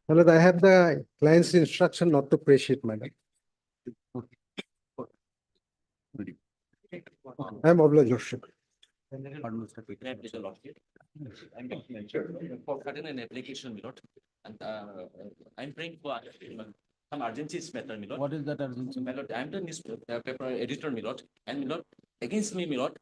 Well, I have the client's instruction not to press it, madam. I am obliged, Lordship. I'm forgotten an application, my lord, and I'm praying for some urgencies matter, my lord. What is that urgency? My lord, I'm the newspaper editor, my lord, and my lord, against me, my lord,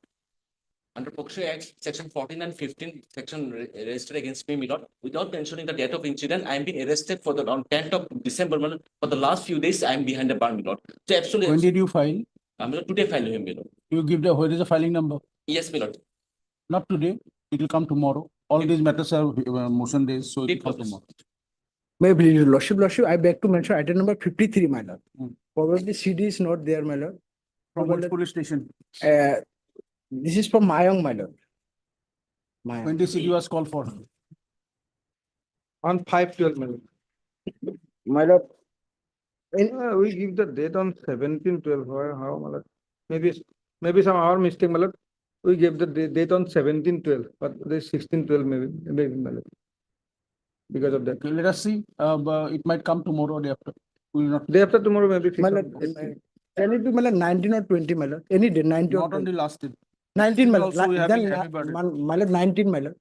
under Poxo Act, section 14 and 15, section registered against me, my lord, without mentioning the date of incident, I'm being arrested for the on 10th of December, my lord. For the last few days, I'm behind the bar, my lord. So absolutely. When did you file? My lord, today file him, my lord. You give the, where is the filing number? Yes, my lord. Not today, it will come tomorrow. All Okay. these matters are motion days, so it will come Date tomorrow. May I please, Lordship, I beg to mention item number 53, my lord. Hmm. Probably CD is not there, my lord. From which police station? This is from Mayang, my lord. When the CD was called for? On 5/12, my lord. My lord, We give the date on 17/12. How, my lord? Maybe some our mistake, my lord. We gave the date on 17/12, but the 16/12 maybe, my lord. Because of that. Okay, let us see. But it might come tomorrow or day after. We will not. Day after tomorrow, maybe. my lord, can it be, my lord, 19 or 20, my lord? Any day, 19 or Not on 20. the last day. 19, my lord. Also, we have Then, happy birthday. my lord, 19, my lord.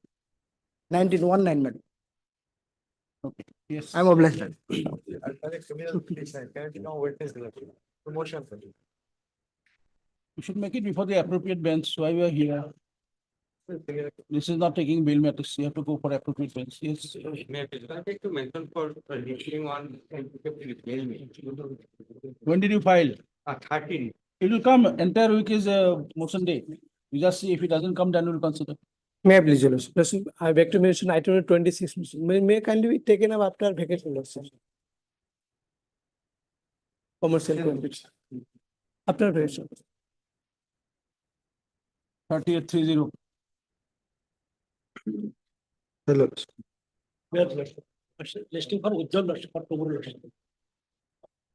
19, 19, my lord. Okay. Yes. I'm obliged. We should make it before the appropriate bench. Why we are here? This is not taking bail matters. You have to go for appropriate bench. Yes. May I like to mention for listing on When did you file? 13. It will come. Entire week is a motion day. We just see if it doesn't come, then we'll consider. May I please, Lordship? Lordship, I beg to mention item number 26. May kindly be taken up after vacation, Lordship. Commercial conflicts. After vacation. 3830. Hello. Listing for Ujjwal Lordship for Procedural Lordship.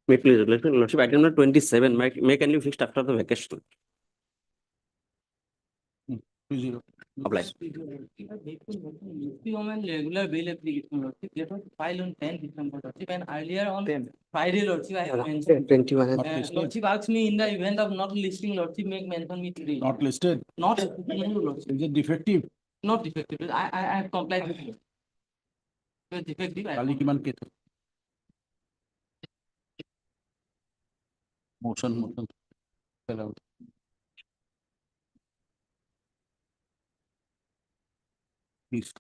May please, Lordship, item number 27, may can you fixed after the vacation? 20. Apply. Regular bail application, Lordship, that was filed on 10th December, Lordship, and earlier on Friday, Lordship, I have mentioned. 21. Lordship asked me in the event of not listing, Lordship, make mention me today. Not listed. Not, no, Lordship, Is it defective? not defective. I have complied with you. It's defective. I have Kali complied. kiman keto. Motion. Fill out. Please.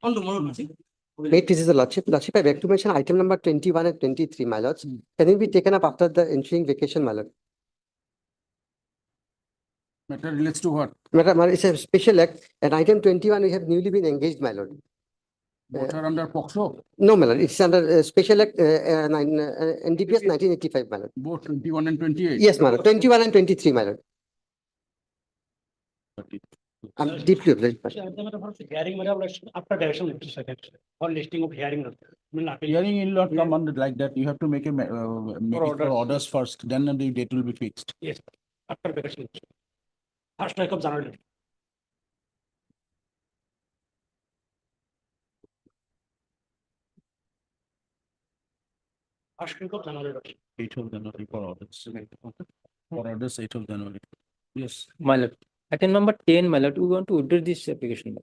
On tomorrow, Lordship. Wait, this is the Lordship. Lordship, I beg to mention item number 21 and 23, my lords. Can it be taken up after the ensuing vacation, my lord? Matter relates to what? Madam, it's a special act, and item 21, we have newly been engaged, my lord. Both are under POXO. No, my lord, it's under special act, NDPS 1985, my lord. Both 21 and 28. Yes, my lord, 21 and 23, my lord. 30. I'm deeply obliged. my lord. Hearing, madam, after direction, or listing of hearing. Hearing will not come under like that. You have to make a make it for orders first. Then the date will be fixed. Yes, after direction. First strike of January. First strike of January. 8th of January for orders. For orders, 8th of January. Yes. My lord, item number 10, my lord, we want to withdraw this application.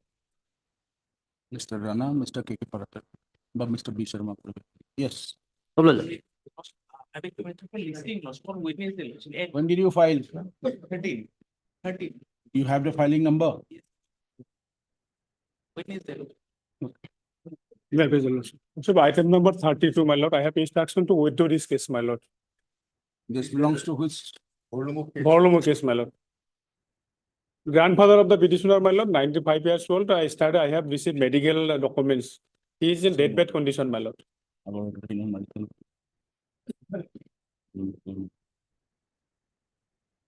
Mr. Rana, Mr. KK Paratar, but Mr. B. Sharma. Yes. I think to mention for listing, Lordship, for witness election. When did you file? 13. You have the filing number? Witness election. So item number 32, my lord, I have instruction to withdraw this case, my lord. This belongs to which? Borlomo case, my lord. Grandfather of the petitioner, my lord, 95 years old. I have received medical documents. He is in deathbed condition, my lord.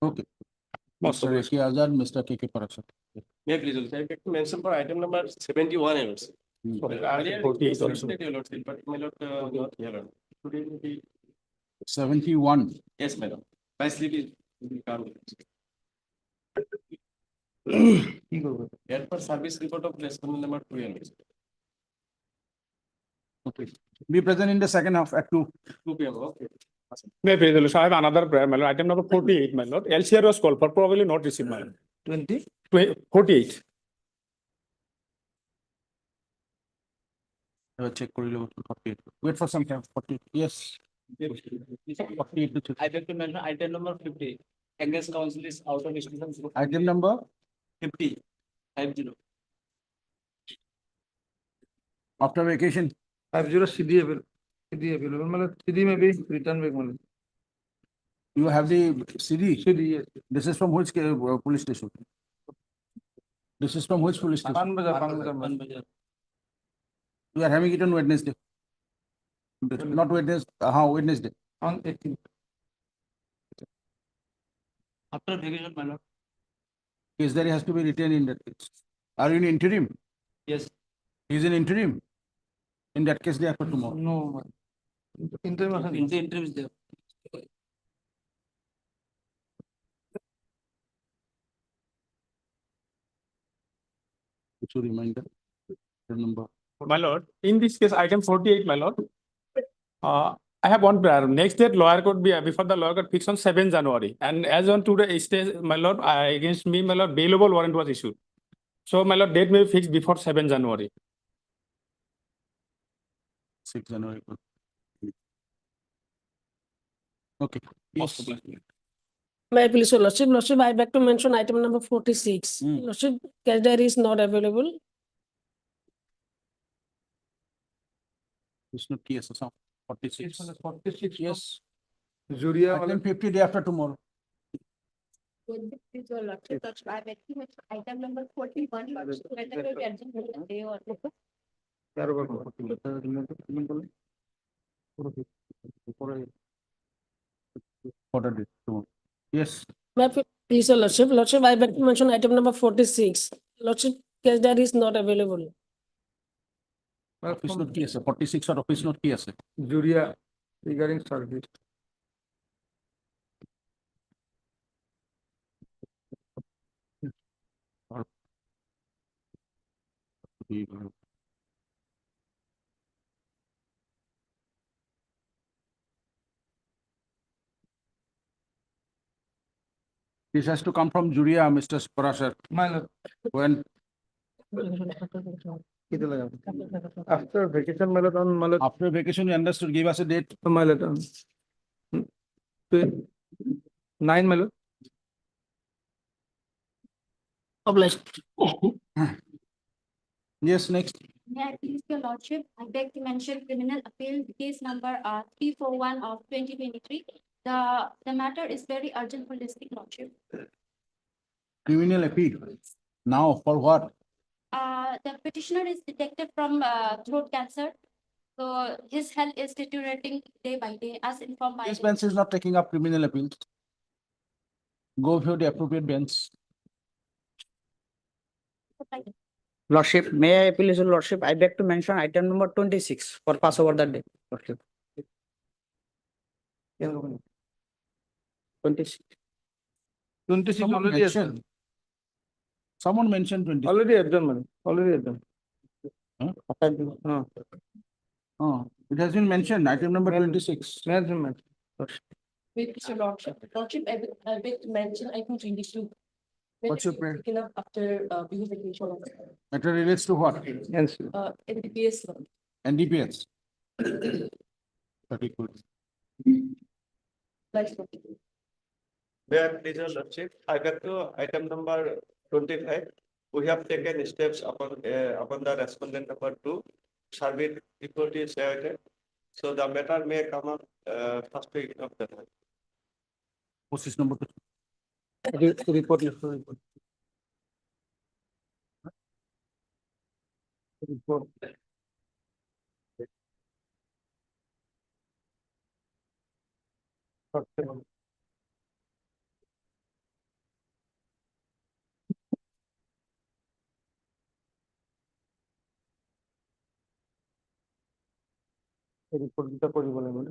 Okay. Mr. Reski Azad, Mr. KK Paratar. May I please, Lordship, I beg to mention for item number 71, Lordship. Earlier, 48 also. listed, Lordship, but my lord, not here, Lord. Today will be, 71. yes, madam. By sleep is. Airport service report of lesson number 2, Lordship. Okay. Be present in the second half at 2 p.m. Okay. May I please resolution, I have another prayer, my lord, item number 48, my lord, LCR was called for, probably not received, my lord. 48. Check kori lobo, 48. Wait for some time. 48. Yes. 48 to check. I beg to mention item number 50. Against council is out of institution. Item number 50. 50. after vacation. 50 CD available. CD available. मतलब CD में भी return back मतलब. You have the CD. CD yes. This is from which police station? This is from which police station? Pan Bazaar. We are having it on Wednesday. Not Wednesday. Wednesday. On 18th. After vacation, my lord. Case there has to be retained in that case. Are you in interim? Yes. He is in interim. In that case, they have to tomorrow. No. Interim. In the interim is there. Which reminder. Remember. My lord, in this case, item 48, my lord. I have one prayer. Next date, lawyer could be before the lawyer could fix on 7 January. And as on today, stage, my lord, against me, my lord, bailable warrant was issued. So, my lord, date may be fixed before 7 January. 6 January. Okay. Yes. May I please, your Lordship, I beg to mention item number 46. Lordship, cash diary is not available. It's not case. 46. 46. Yes. Juria Item वाला 50 day after tomorrow. Item number 41. चार बार. Order date tomorrow. Yes. May I please, your Lordship, I beg to mention item number 46. Lordship, cash diary is not available. Office note case. 46 or office note case. Juria regarding service. This has to come from Juria, Mr. Parashar. My When किधर लगा? After vacation मतलब after vacation, you understood, give us a date. मतलब 9 मतलब. Obliged. Yes, next. May I please, your lordship, I beg to mention criminal appeal case number 341 of 2023. The matter is very urgent for district lordship. Criminal appeal. Now, for what? The petitioner is detected from throat cancer. So his health is deteriorating day by day as informed by. This bench is not taking up criminal appeals. Go for the appropriate bench. Lordship, may I appeal his lordship? I beg to mention item number 26 for pass over that day. Lordship. 26. 26 Someone already has mentioned. done. Someone mentioned 20. Already have done, madam. Already have done. It has been mentioned, item number 26. Management. Wait, Mr. Lordship, I beg to mention item 22. What's your prayer? Taken up after being vacation. Matter relates to what? Yes. NDPS. NDPS. Very good. Like, May I please, your lordship, I got to item number 25. We have taken steps upon the respondent number 2. Service report is awaited. So the matter may come up first week of the month. What's this number? Report. Report. Report দিতে পারি বলে বলে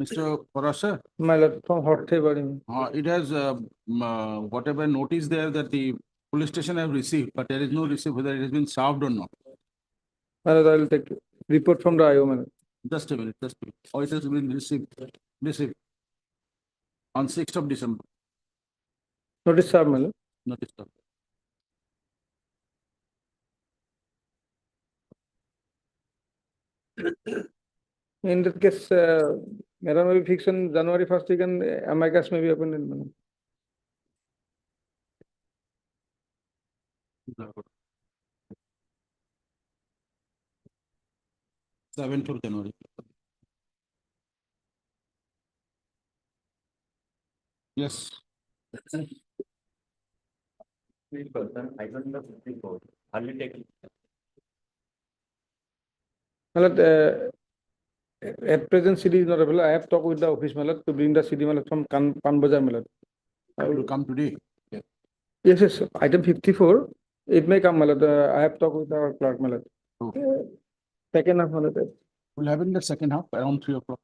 Mr. Parasa, My lord, from Hot February. it has, whatever notice there that the police station have received, but there is no receipt whether it has been served or not. My lord, I will take report from the IO, my lord. Just a minute, just a minute. Or it has been received on 6th of December, Notice, sir, my lord. notice. Served. In that case, madam will fix on January 1st, we can, amicus may be opened in, my lord. Seventh of January. Yes. 3%, item number 54, hardly taken. My lord, at present CD is not available. I have talked with the office, my lord, to bring the CD, my lord, from Panbajar, my lord. I will come today. Yes, yes, item 54, it may come, my lord. I have talked with our clerk, my lord. Okay. Second half, my lord. We'll have it in the second half around 3 o'clock.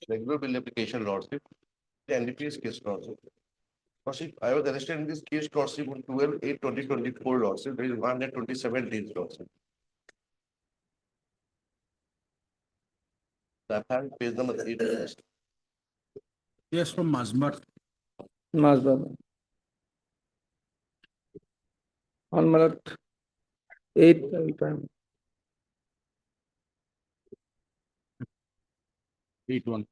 Regular bill application, Lordship. The NDPS case, Lordship. Lordship, I was arrested in this case, Lordship, on 12/8/2024, Lordship. There is 127 days, Lordship. The apparent page number 8. Yes, from Mazmar. Masbah. On, my lord, 8, I will try. 8-1.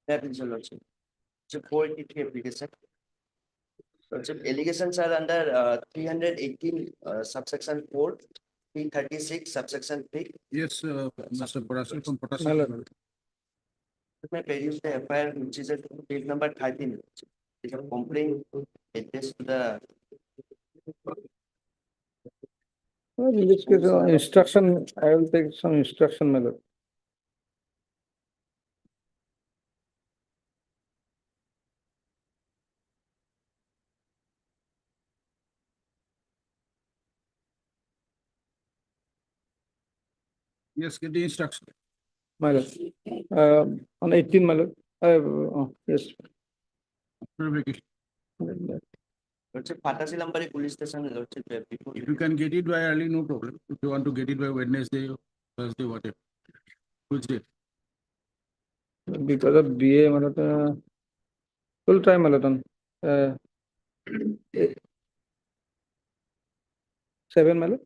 That is a lordship. So 483 application. Lordship, allegations are under 318 subsection 4, 336 subsection 3. Yes, Mr. Parasa from My Parasa. lord. May produce the FIR which is at page number 13. It's a complaint addressed to the Well, in this case, instruction, I will take some instruction, my lord. Yes, get the instruction. My lord. On 18, my lord. Yes. Verification. Lordship, Patasilampari police station, Lordship. If you can get it by early, no problem. If you want to get it by Wednesday, Thursday, whatever. Which day? Because of BA, my lord, full time, my lord, on, 7, my lord.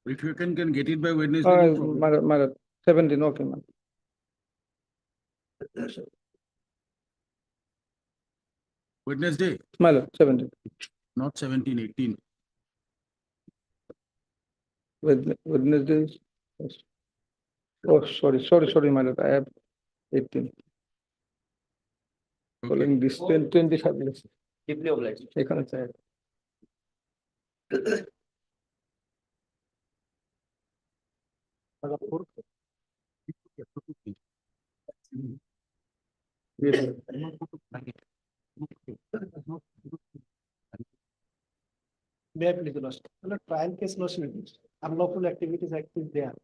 If you can get it by Wednesday, no problem. My lord, 17, okay, my lord. Wednesday, My lord, 17. not 17, 18. Wednesday. Yes. Oh, sorry, my lord, I have 18. Following this 25 minutes. Deeply obliged. এখানে চাই। Yes. May I please, lordship? Trial case, lordship, unlawful activities act is there.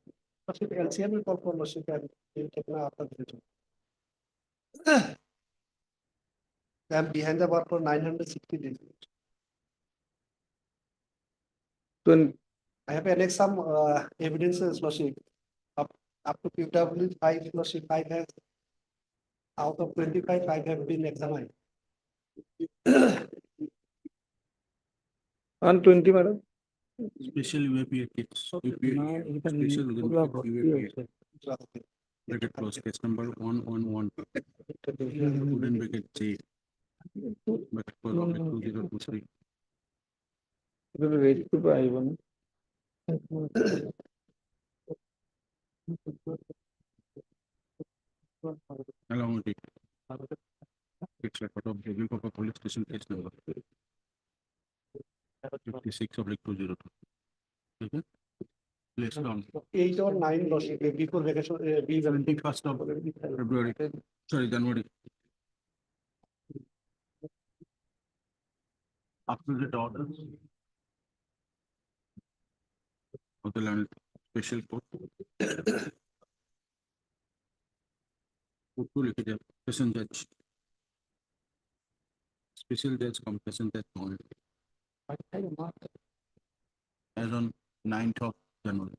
Lordship, LCM will call for lordship and will take now after the meeting. I am behind the bar for 960 days. I have annexed some evidences, lordship. Up to PW 5, lordship, 5 has, out of 25, 5 have been examined. On 20, madam. Special UAP kits. Special bracket close case number 111. Wooden bracket J. Bracket close bracket 2023. Wait to buy one. Along with it. It's record of Devil Papa police station case number 56/202. Okay. placed on 8 or 9 lordship, before vacation, be 21st of February, sorry, January. Up to the orders of the land special court. Court को लिखे जाए, session judge. Special judge compassion judge only. As on 9th of January.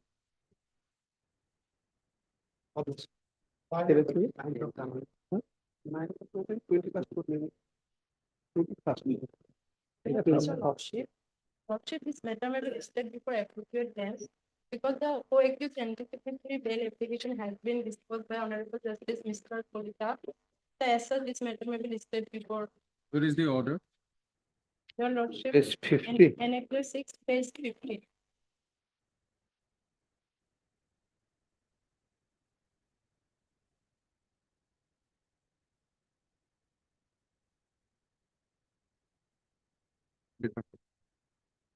Lordship, this matter may be listed before appropriate bench because the co-accused anticipatory bail application has been disposed by Honorable Justice Mr. Kolita. As such, this matter may be listed before Where is the order? your Lordship. Page 50. Annexure 6, page 50.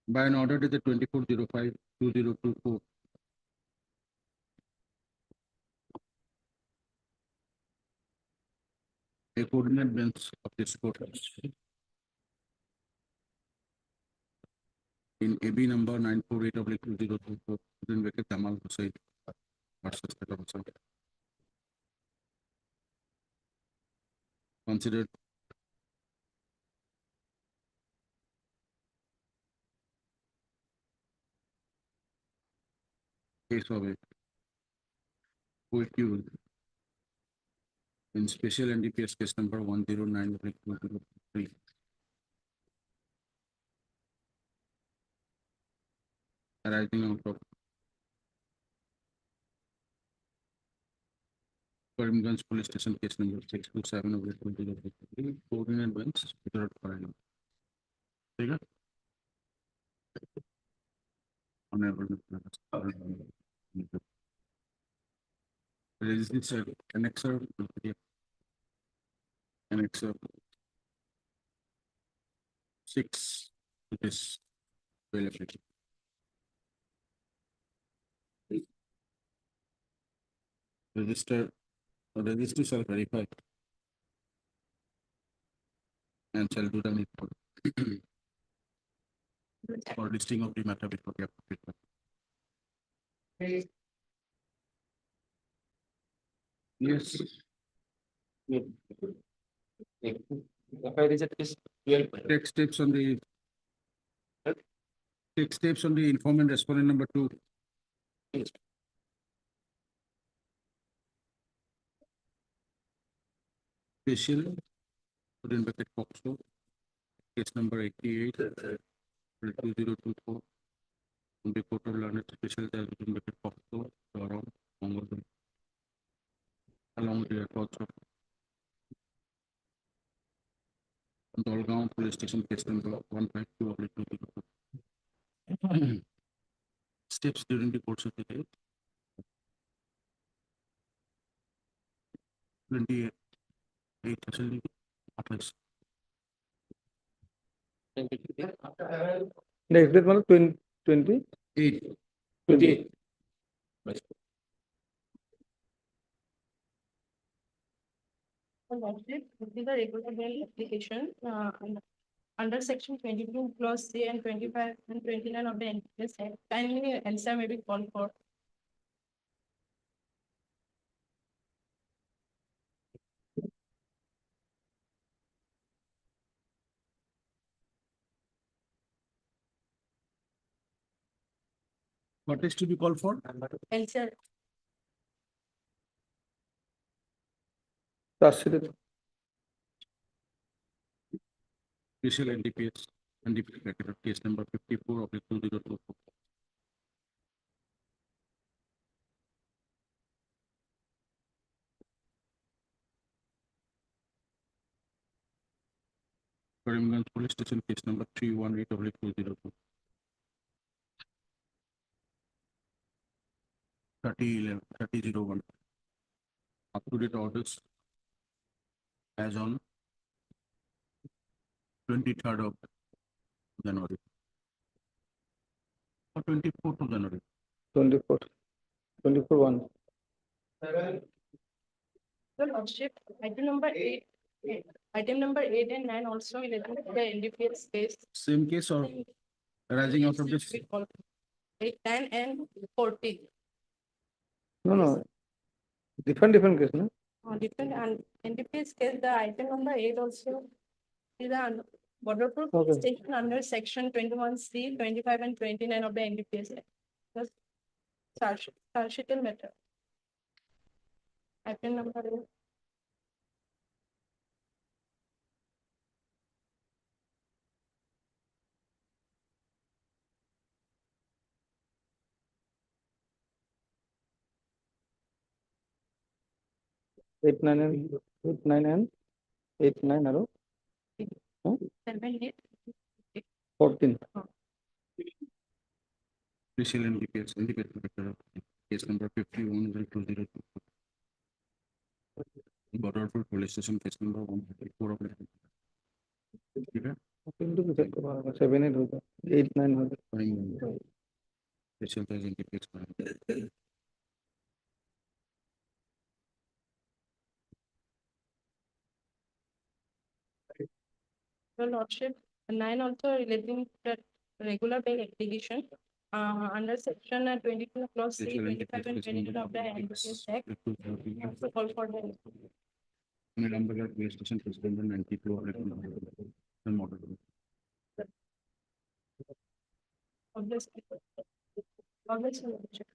By an order dated 24/05/2024. A coordinate bench of this court in AB number 948/2024, then Vacant Tamal Hussain versus State of Assam. Considered case of a co-accused in special NDPS case number 109/2023. Arising out of Karimganj Police Station case number 627/2023, coordinate bench without filing. ठीक है? Honorable Register annexer annexer 6 to this bail application. Register shall verify and shall do the needful for listing of the matter before the appropriate court. Yes. Take steps on the informant respondent number 2. Special put in bracket Foxo, case number 88/2024. On the court of learned special judge put in bracket Foxo, Gaurav, Mongol, along with the records of Dolgaon Police Station case number 152/2024. Steps during the course of the day. 28 facility. Next date मतलब 28. 28. Lordship, this is a regular bail application under section 22 clause C and 25 and 29 of the NDPS Act. Kindly answer may be called for. What is to be called for? Answer. Special NDPS record case number 54/2024. Karimganj Police Station case number 318/2024. 30/01. Up to date orders as on 23rd of January or 24th of January. 24, 24 1. Your Lordship, item number eight and nine also related to the NDPS case. Same case or arising out of this? 8, 9 and 14. No, different case, no? Different and NDPS case, the item number 8 also is a border proof Okay. station under section 21C, 25 and 29 of the NDPS Act. That's Sarchital matter. Item number 8. 8, 9 and 8, 9 and 8, 9 arrow. 7, 8. 14. Judicial NDPS, case number 510202. Border police station, case number 134 of. Okay. 7, 8 होगा, 8, 9 होगा. Judicial NDPS. Your Lordship, 9 also relating to the regular bail application under section 22 clause C, 25 and 22 of the NDPS Act. Also call for the Number that police station, case number 92 of. obviously. Obviously, Your Lordship.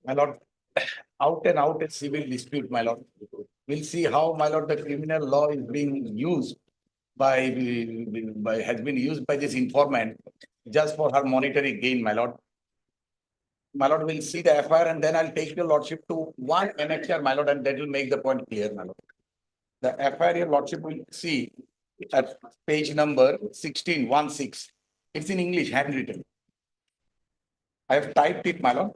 My lord, out and out a civil dispute, my lord. We'll see how, my lord, the criminal law is being used has been used by this informant just for her monetary gain, my lord. My lord, we'll see the FIR and then I'll take your lordship to one annexure, my lord, and that will make the point clear, my lord. The FIR, your lordship will see at page number 1616. It's in English, handwritten. I have typed it, my lord.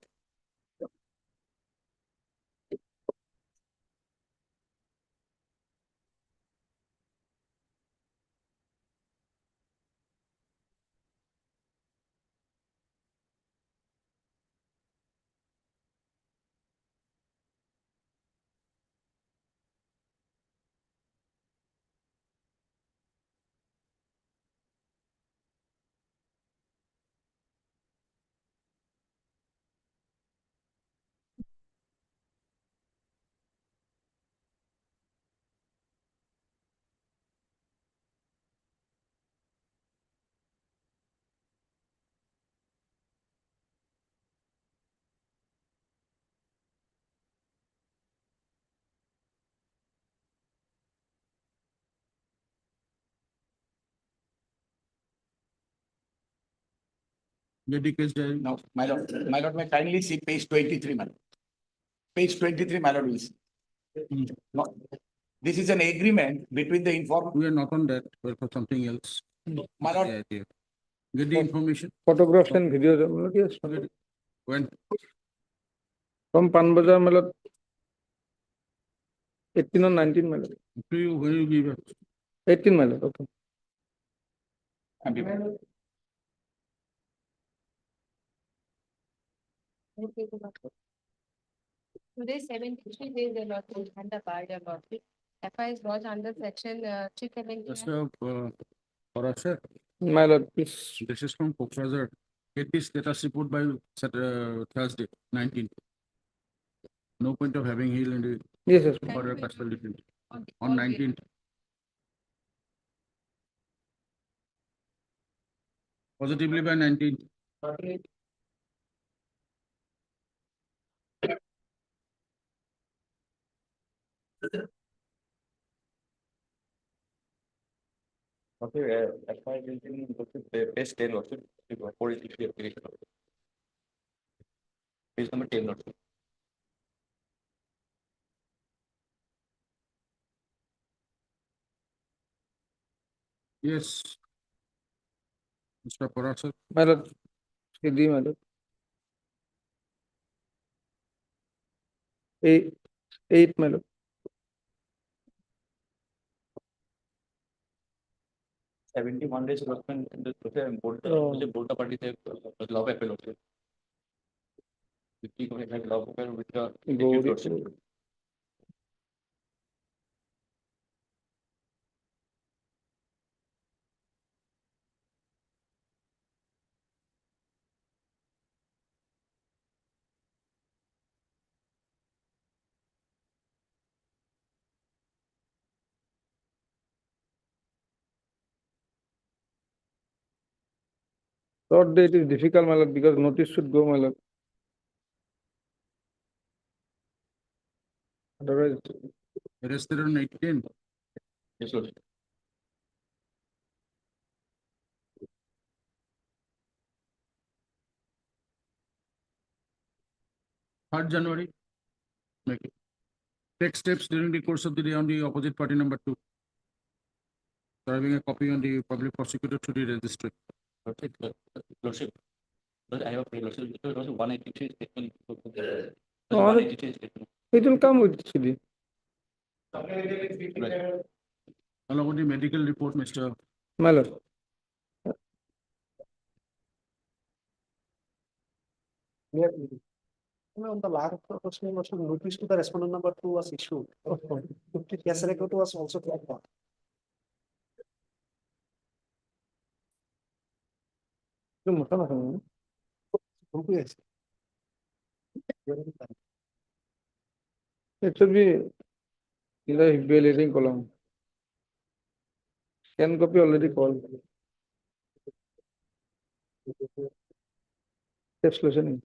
No, my lord, may kindly see page 23, my lord. Page 23, my lord, will see. No, this is an agreement between the informant. We are not on that, we're for something else. My lord, Yeah, yeah. Get the information. Photographs and videos, yes. When? From Panbajar, my lord. 18 or 19, my lord. To you, when you give it? 18, my lord, okay. Today, 73 days, the Lordship, and the bar, your Lordship. FI is lodged under section 370. Just for us, sir. My lord, please. This is from Procedural. Get this status report by Thursday, 19th. No point of having heal and Yes, yes. for a custodial defense. On 19th. Positively by 19th. okay, FI will be page 10, lordship, for it, application. Page number 10, lordship. Yes. Mr. Parasar. My lord, Siddhi, my lord. 8, my lord. 71 days workman board party love appeal হচ্ছে 50 করে love appeal with the Gauri Third date is difficult, my lord, because notice should go, my lord. Otherwise, Arrested on 18. Yes, Lord. Third January. Make it. Take steps during the course of the day on the opposite party number 2. Serving a copy on the public prosecutor to the registry. Lordship, I have a lordship, it was 183 statement. No, 183 statement. it will come with CD. Right. Along with the medical report, Mr. My lord. On the lack of question, notice to the respondent number 2 was issued. Case record was also kept on. Yes. It should be in the evaluating column. Scan copy already called. Step solution.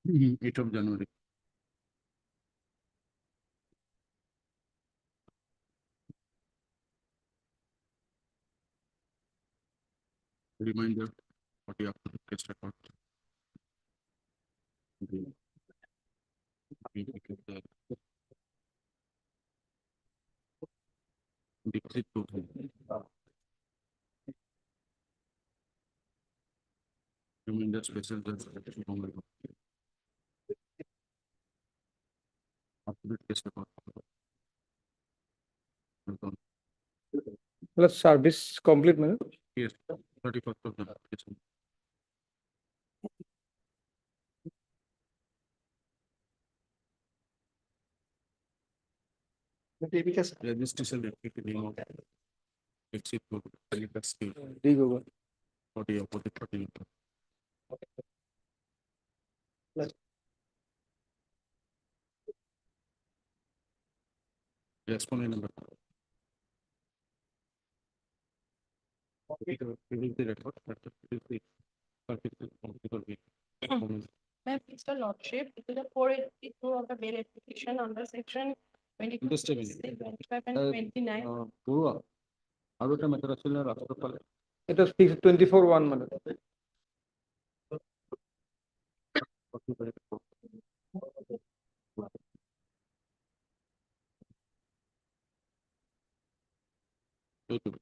Mhm, 8th of January. Reminder, what you have to case record. Deposit proof. Reminder special judge. Up-to-date case record. Plus service complete, my lord. Yes, 31st of January. Yes, sir. Registration replicate name of exit to Calicut State. Dig over. For the opposite party. Respondent number. It is the record. It is the particular way. Ma'am, it's the lordship, it is a 482 of the bail application under section 22, Just a minute. 25 and 29. Purva, how do you make a rational Rashtrapal? It was 24/1, my lord. YouTube.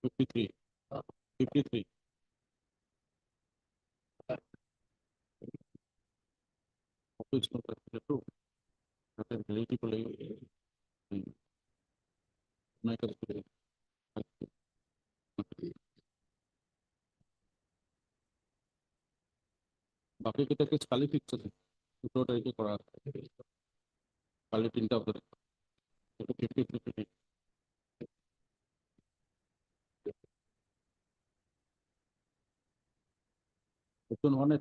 53. 53. It's not true. That is relatively. Make a বাকি কেটা case কালি fix আছে দুটো তারিখে করা কালি 3টা of নতুন হনে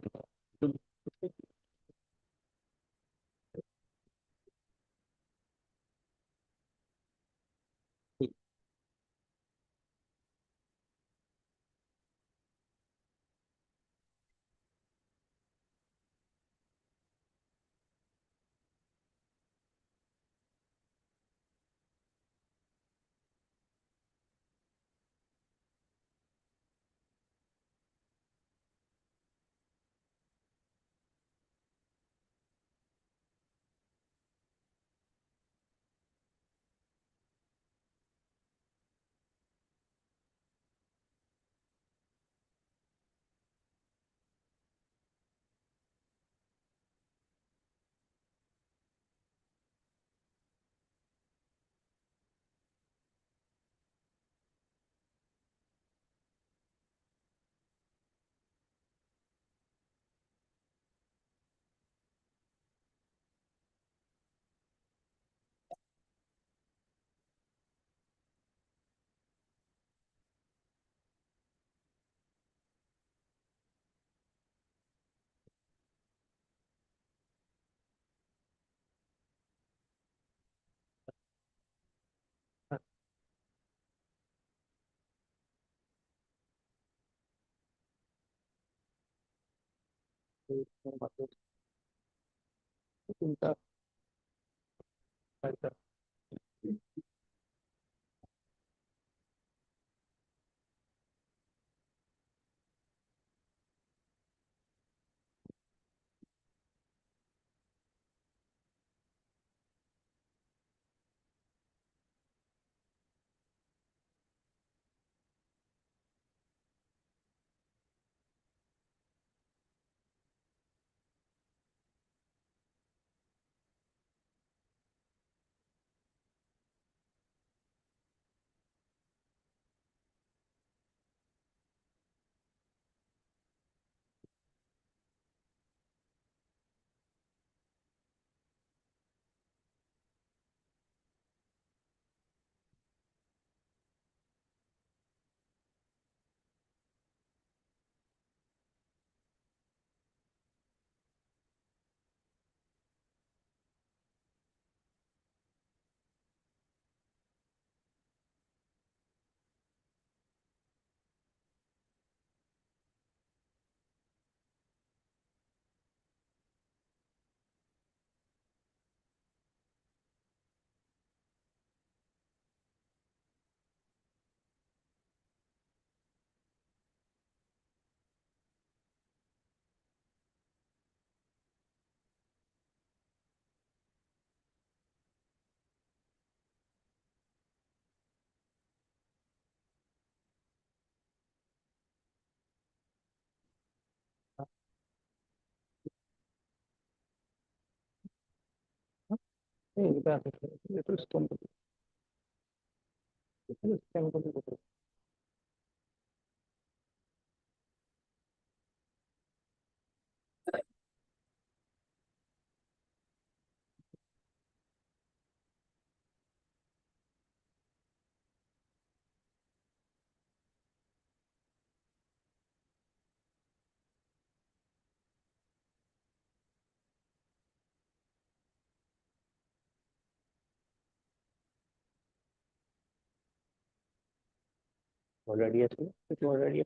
Already, it's already.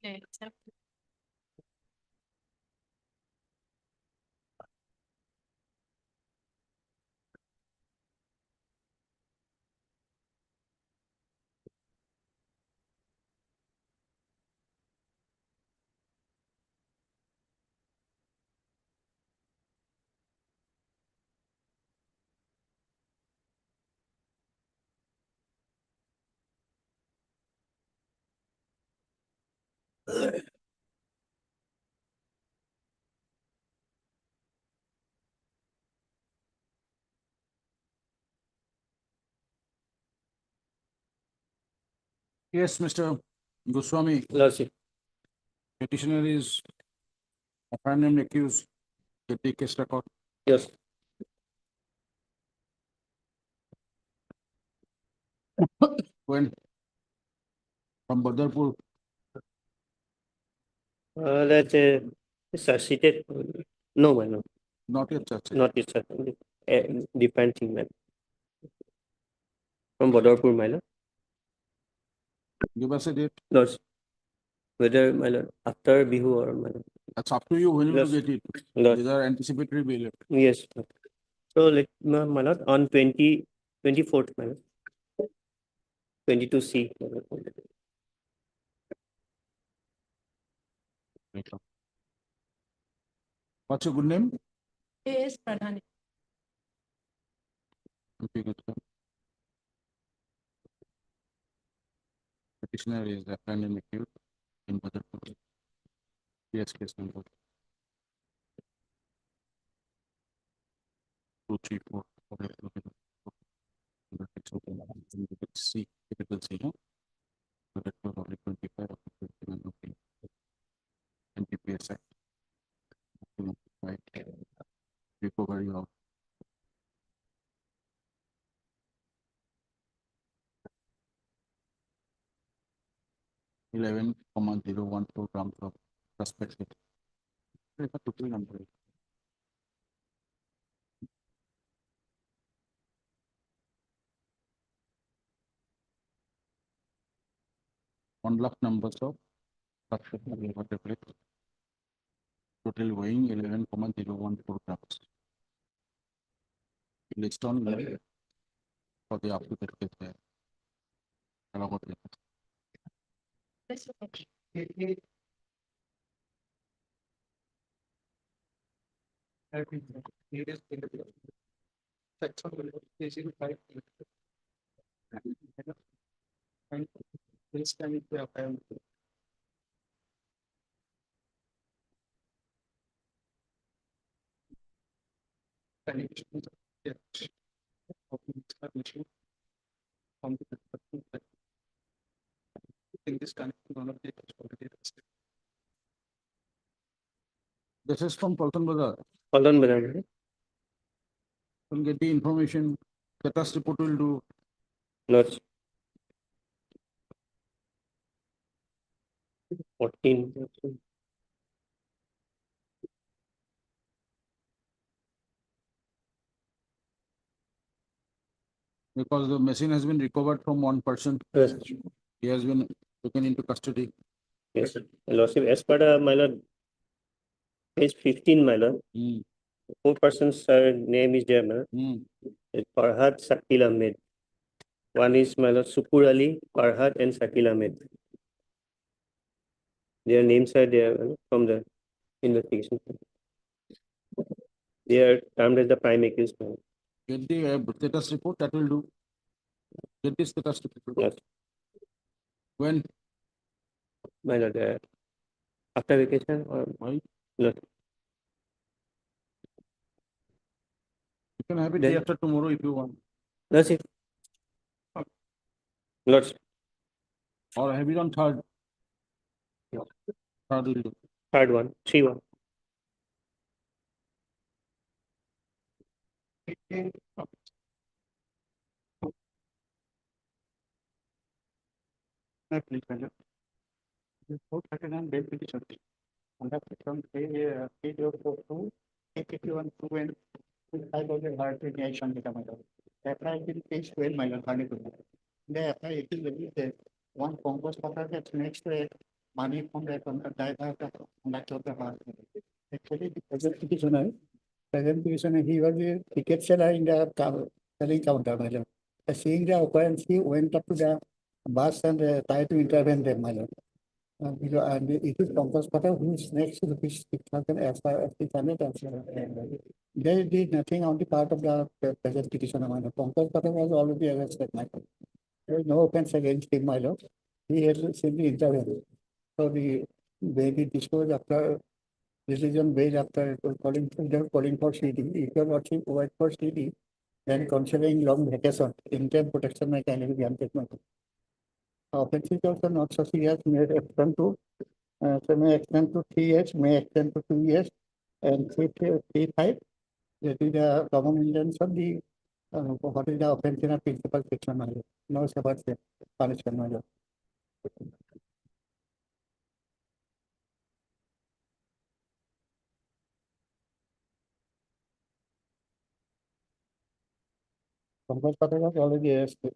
Yeah, accept. Yes, Mr. Goswami, Lordship, petitioner is apparently accused. Get the case record. yes. When from Badarpur, That sir, seated. No, man, no, not yet, sir. not yet, sir. Different thing, man. From Badarpur, my lord. Give us a date. Lordship. Whether, my lord, after Bihu or my lord. That's up to you when you will Yes. get it. Lord. These are anticipatory bail. Yes. So, like, my lord, on 24th, my lord. 22C. my lord. What's your good name? A.S. Pradhan. Okay, good. Petitioner is apparently accused in Badarpur. Yes, case number 234. C, capital C, no? Badarpur, only 25 of 21, okay. NDPS Act. Right. Recovery of 11,014 grams of suspected. Total number. One lakh numbers of suspected. total weighing 11,014 grams. Listed on for the applicant case there. Allow for the- That's okay. This is from Paltan Bazar. Hold on, brother. We'll get the information, status report will do. Lordship. 14. Because the machine has been recovered from one person. Yes, He has been taken into custody. yes, Lordship, as per my lord, page 15, my lord, Hmm. 4 persons name is there, my lord. Hmm. It's Farhad, Shakil Ahmed. One is my lord Supur Ali, Farhad and Shakil Ahmed. Their names are there from the investigation. They are termed as the prime accused. My lord. Get the status report, that will do. Get the status report. Yes, When? my lord, after vacation or Why? Lord. You can have it Then- day after tomorrow if you want. Lordship. Lordship, Or have it on third. No. Third will do. third one, 3-1. Bail petition. Under section 304(2), 851(2) and 5,000 hard to action data matter. Apply in page 12, my lord, 32. They apply it is very safe. One compost water gets next to it, money from that on the diet of the heart. Actually, the present petitioner, he was a ticket seller in the selling counter, my lord. Seeing the occurrence, he went up to the bus and tried to intervene them, my lord. And it is compost water who is next to the fish 6,000 as far as the summit and they did nothing on the part of the present petitioner. My lord. Compost water was already arrested, my lord. There is no offense against him, my lord. He has simply intervened. So the baby disclosed after decision based after calling for CD. If you are watching wait for CD, then considering long vacation, interim protection mechanism can take my offense is also not so serious, may extend to so may extend to 3 years, may extend to 2 years, and 3-5. That is the common intention. The what is the offense in a principal section? No separate punishment. Compost water was already arrested.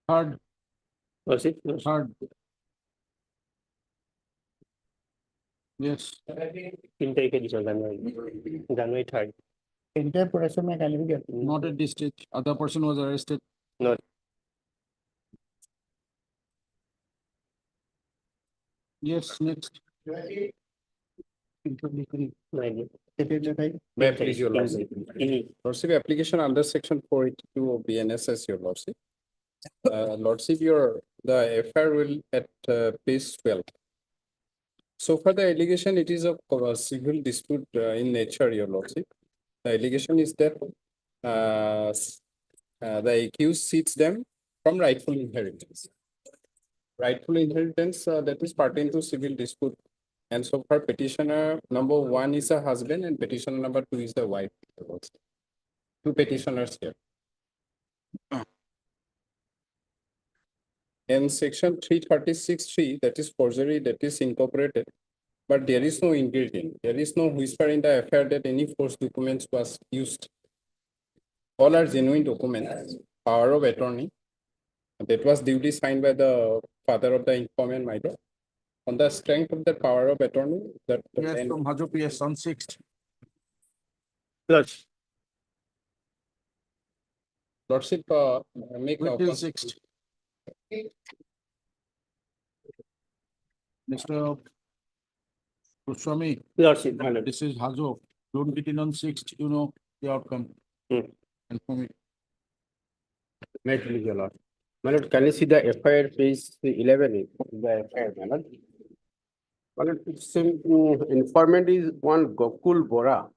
Third, Lordship, third. Yes. intake edition, January 3rd. Interim protection mechanism get Not at this stage. Other person was arrested. Not. Yes, next. Nine. May I please your lordship? Lordship, application under section 482 of BNSS, your lordship. Lordship, the FIR will at page 12. So for the allegation, it is a civil dispute in nature, your lordship. The allegation is that the accused seeks them from rightful inheritance. Rightful inheritance that is pertaining to civil dispute. And so far petitioner number 1 is a husband and petitioner number 2 is the wife. Two petitioners here. in section 336(3), that is forgery, that is incorporated, but there is no ingredient. There is no whisper in the affair that any forged documents was used. All are genuine documents, power of attorney, that was duly signed by the father of the informant, my lord. On the strength of the power of attorney, that Yes, from Hajo PS on 6th. Lordship, make a Till 6th. Mr. Goswami, Lordship, my lord. this is Hajo. Don't get in on 6th, you know the outcome. Hmm. And for me, May please, your lord. My lord, can you see the FIR page 11, the FIR, my lord? My lord, it's informant is one Gokul Bora.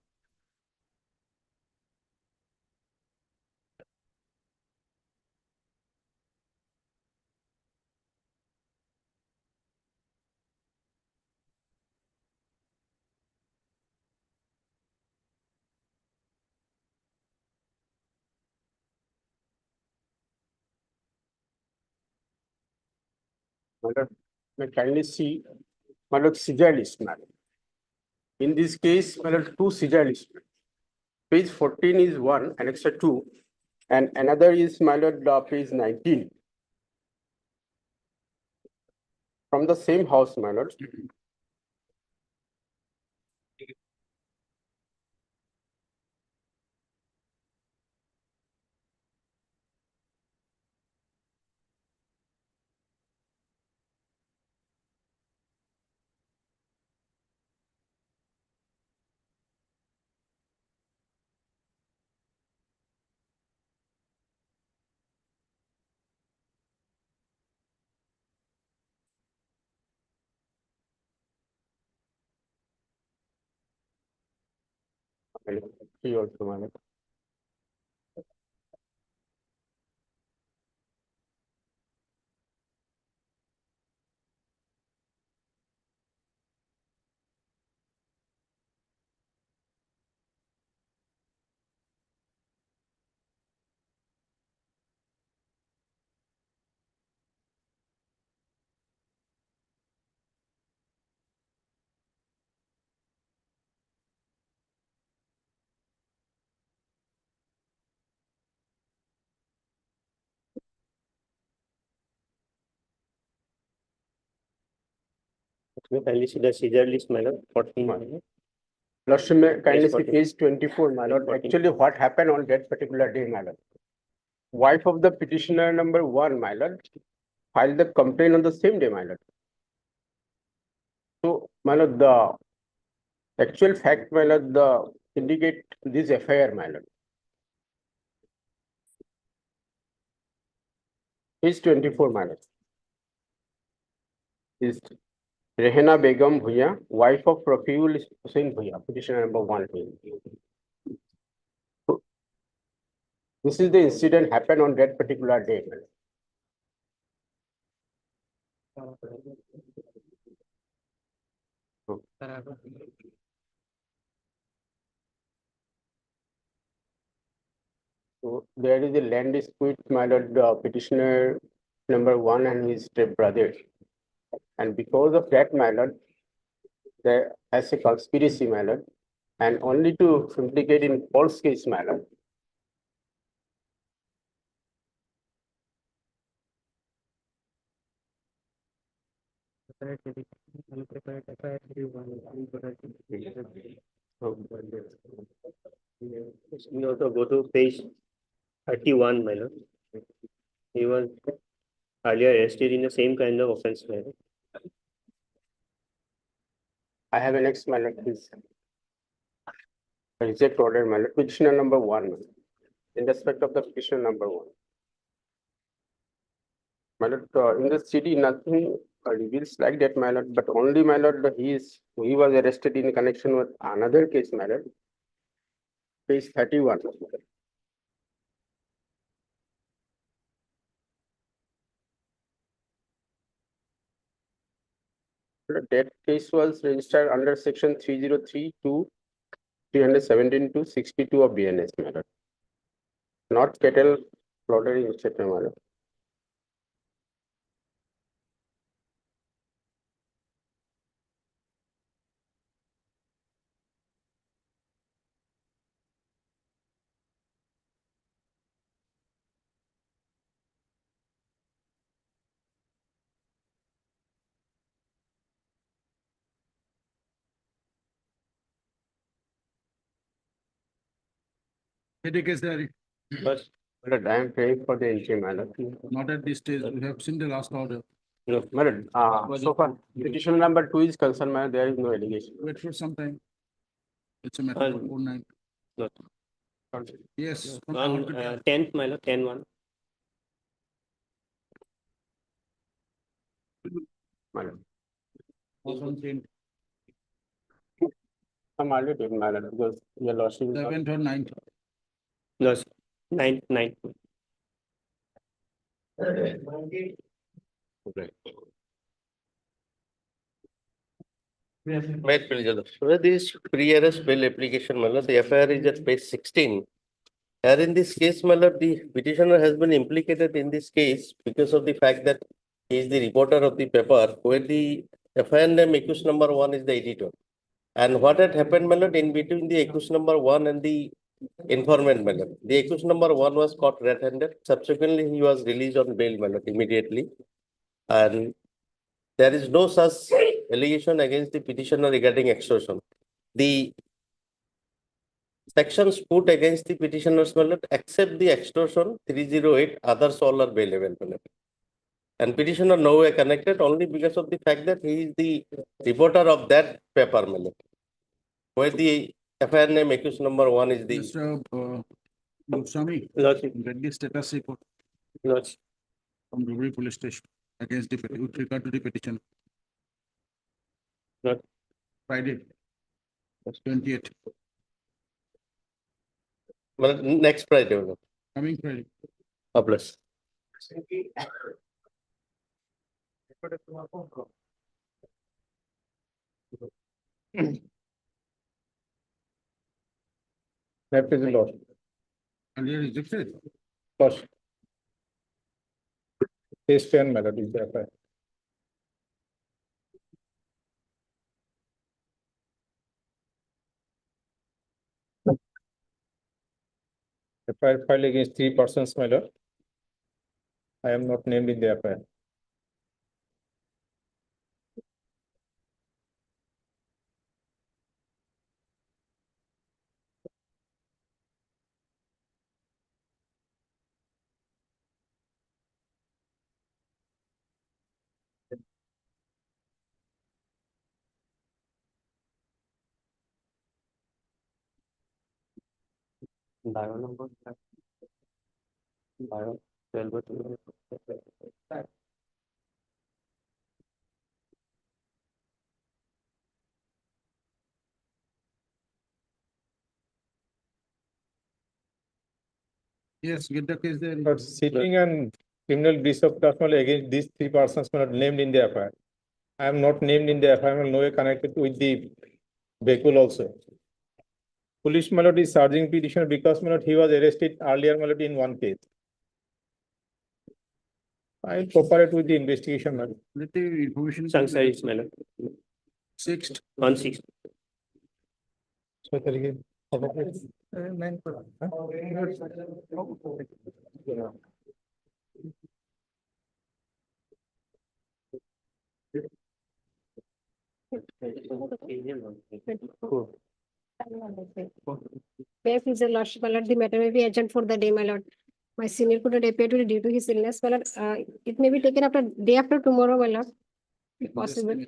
My lord, may kindly see, my lord, seizure list, my lord. In this case, my lord, two seizure lists. Page 14 is one, annexure 2, and another is, my lord, page 19. From the same house, my lord. He also, my lord. May kindly see the seizure list, my lord, 14, my lord. Lordship, may kindly see page 24, my lord. Actually, what happened on that particular day, my lord? Wife of the petitioner number 1, my lord, filed the complaint on the same day, my lord. So, my lord, the actual fact, my lord, the indicate this FIR, my lord. Page 24, my lord. Is Rehana Begum Bhuya, wife of Rafiul Hussain Bhuya, petitioner number 1. So, this is the incident happened on that particular day, my lord. So there is a land dispute, my lord, petitioner number 1 and his stepbrother. And because of that, my lord, there has a conspiracy, my lord, and only to implicate in false case, my lord. We also go to page 31, my lord. He was earlier arrested in the same kind of offense, my lord. I have a next, my lord, please. Reject order, my lord, petitioner number 1, my lord. In respect of the petitioner number 1. My lord, in the city, nothing reveals like that, my lord, but only, my lord, he was arrested in connection with another case, my lord. Page 31. That case was registered under section 303 to 317 to 62 of BNS, my lord. Not cattle slaughtering, etc., my lord. Any case there, My lord, I am paying for the entry, my lord. not at this stage, we have seen the last order. No, my lord, so far, petition number 2 is concerned, my lord, there is no allegation. Wait for some time. It's a matter of 4-9. Yes. On 10th, my lord, 10-1. My lord. Was on 10th, I'm already taking, my lord, because your lordship is not. 7th or 9th. No, sir. 9. Right, President. So this pre-arrest bail application, Malad, the FIR is at page 16. Here in this case, Malad, the petitioner has been implicated in this case because of the fact that he is the reporter of the paper, where the FIR name accused number 1 is the editor. And what had happened, Malad, in between the accused number 1 and the informant, Malad. The accused number 1 was caught red-handed. Subsequently, he was released on bail, Malad, immediately. And there is no such allegation against the petitioner regarding extortion. The sections put against the petitioner's mallet except the extortion 308, others all are bailable. And petitioner nowhere connected only because of the fact that he is the reporter of that paper mallet, where the FIR name accused number 1 is the. Mr. Goswami, Lordship. get the status report Lordship. from Dhubri Police Station against the, with regard to the petition. Lord. Friday, 28th, Well, next Friday, Mallet. coming Friday. Plus. That is the law. Earlier rejected. First. Page 10, my lord, is the FIR. FIR filed against 3 persons, my lord. I am not named in the FIR. Bio number. Bio 12. Yes, get the case there. But sitting and criminal breach of trust against these 3 persons were not named in the FIR. I am not named in the FIR, no way connected with the vehicle also. Police malady is charging petitioner because malady he was arrested earlier malady in one case. I will cooperate with the investigation. Malady. Let the information. Sanctuary is my lord. 6th. On 6. So that again. May I please your lordship, my lord, the matter may be adjourned for the day, my lord. My senior could not appear today due to his illness, my lord. It may be taken after, day after tomorrow, my lord, if possible.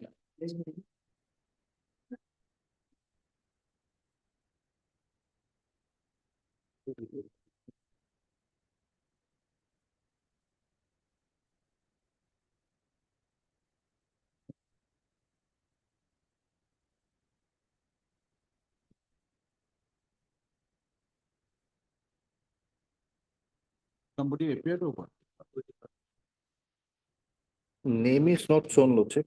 Somebody appeared over. Name is not shown, Lordship.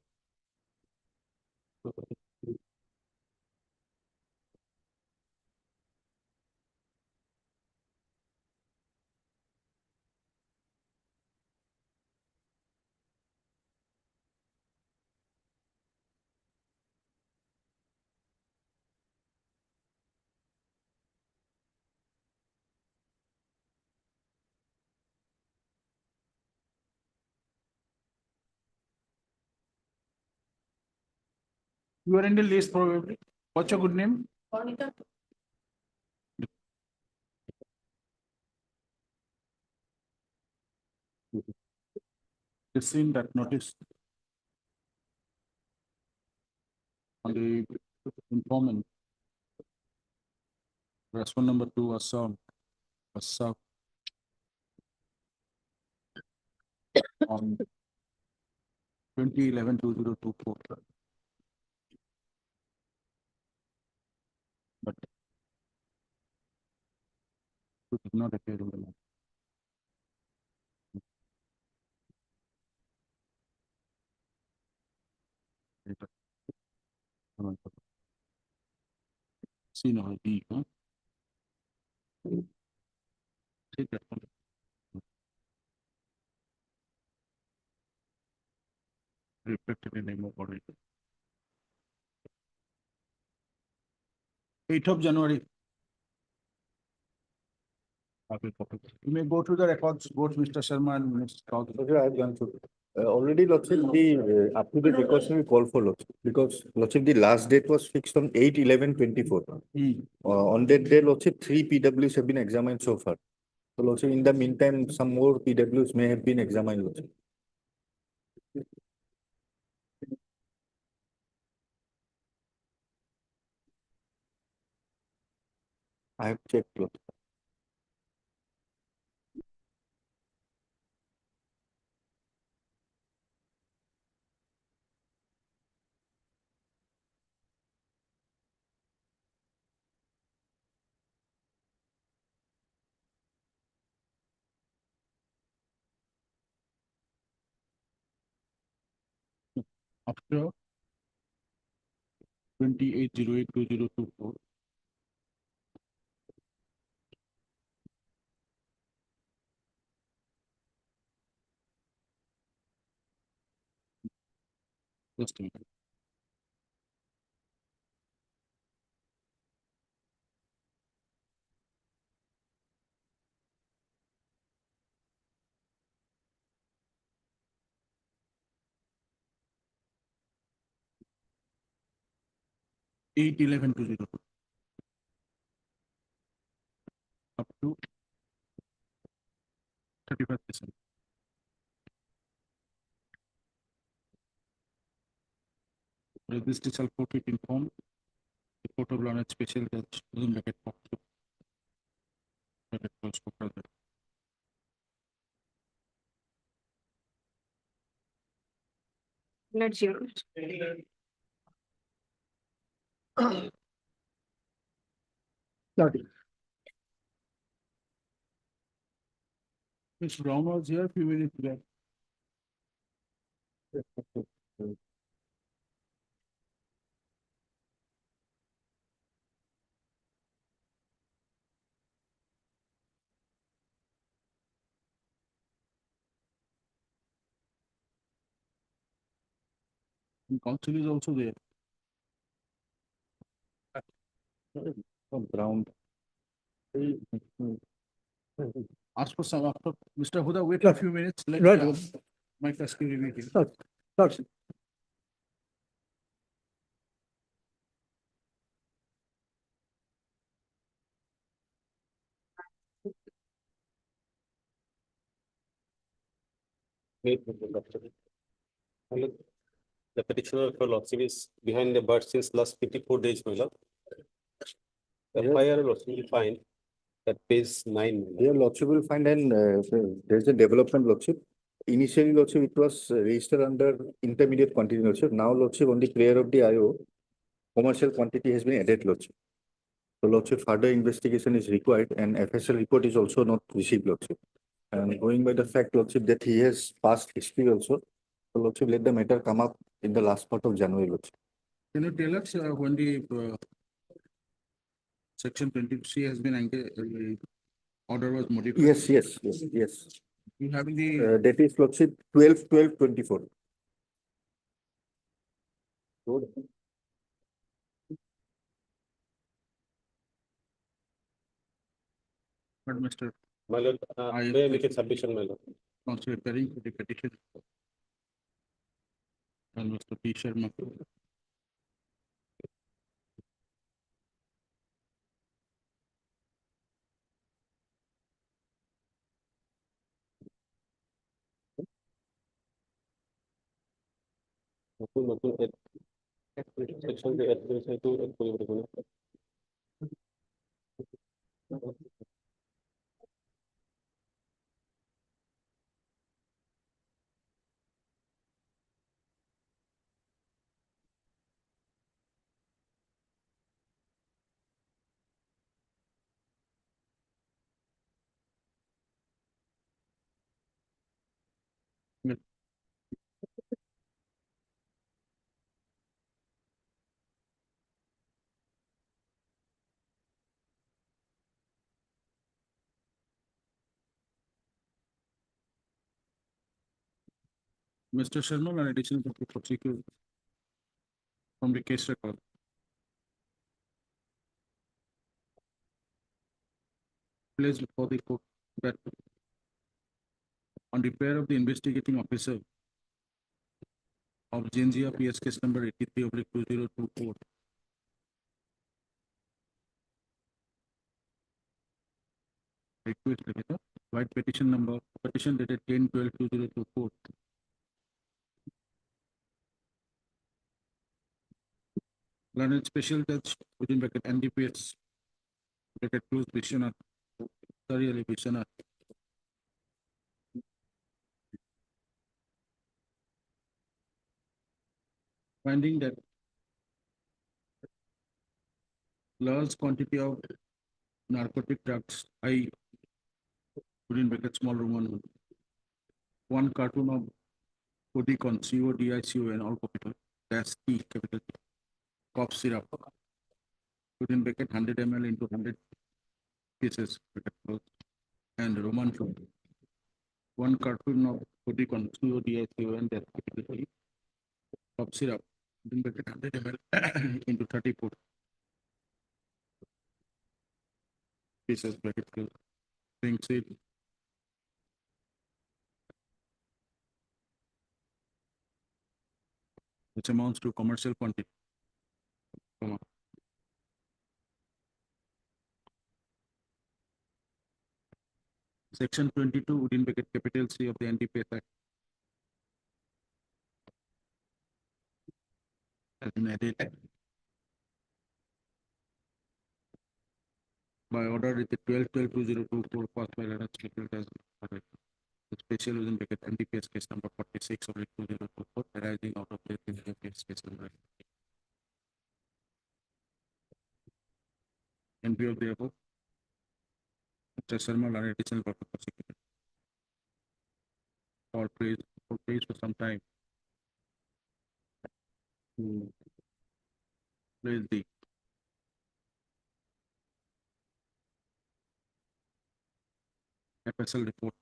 You are in the list probably. What's your good name? Bonita. You've seen that notice on the informant. Response number 2 was served on 2011-2024. But it did not appear in the law. See now, D, huh? Take that one. Reflected in name of body. 8th of January. You may go to the records, both Mr. Sharma and Mr. Chaudhary. Okay, I have gone through. Already, Lordship, the up to date records we call for Lordship, because Lordship, the last date was fixed on 8/11/24. On that day, Lordship, 3 PWs have been examined so far. So Lordship, in the meantime, some more PWs may have been examined, Lordship. I have checked, Lordship. After 28/08/2024. Just a minute. Eight 11/2024. Up to 31st December. This shall put it in form. The Court of Law and Special Judge doesn't make it possible. But it was for further. Let's hear. Ms. Brown was here a few minutes back. And counsel is also there. Brown. Ask for some, after, Mr. Huda, wait a few minutes. Let Right. Mike Lasky review it. Lordship. The petitioner for Lordship is behind the bar since last 54 days, my lord. FIR Lordship will find at page 9. Here, Lordship will find there's a development, Lordship. Initially, Lordship, it was registered under intermediate quantity, Lordship. Now, Lordship, on the prayer of the IO, commercial quantity has been added, Lordship. So, Lordship, further investigation is required and FSL report is also not received, Lordship. And going by the fact, Lordship, that he has past history also, so Lordship, let the matter come up in the last part of January, Lordship. Can you tell us when the section 20C has been order was modified? Yes. You having the That is, Lordship, 12/12/24. but Mr. My lord, may I make a submission, my lord? Also appearing for the petition. And Mr. P. Sharma. নতুন section add কৰিছে সেইটো add কৰিব লাগিব না Mr. Sharma, an additional copy for CQ from the case record. Placed before the court that on the pair of the investigating officer of Gengia PS case number 83/2024. Request white petition dated 10/12/2024. Learned special judge within bracket NDPS bracket close Vishwanath, thoroughly Vishwanath. Finding that large quantity of narcotic drugs, I within bracket small Roman, one carton of Codicon, CODICON, all capital, dash T capital T, cough syrup, within bracket 100 ml into 100 pieces, bracket close, and Roman food. One carton of Codicon, CODICON, dash capital T, cough syrup, within bracket 100 ml into 34 pieces, bracket close, pink seed. Which amounts to commercial quantity. Section 22 within bracket capital C of the NDPS Act has been added by order with the 12/12/2024 passed by Lada as the special within bracket NDPS case number 46/2024 arising out of the NDPS case number. In view of the above, Mr. Sharma, an additional public prosecutor for praise for some time to raise the FSL report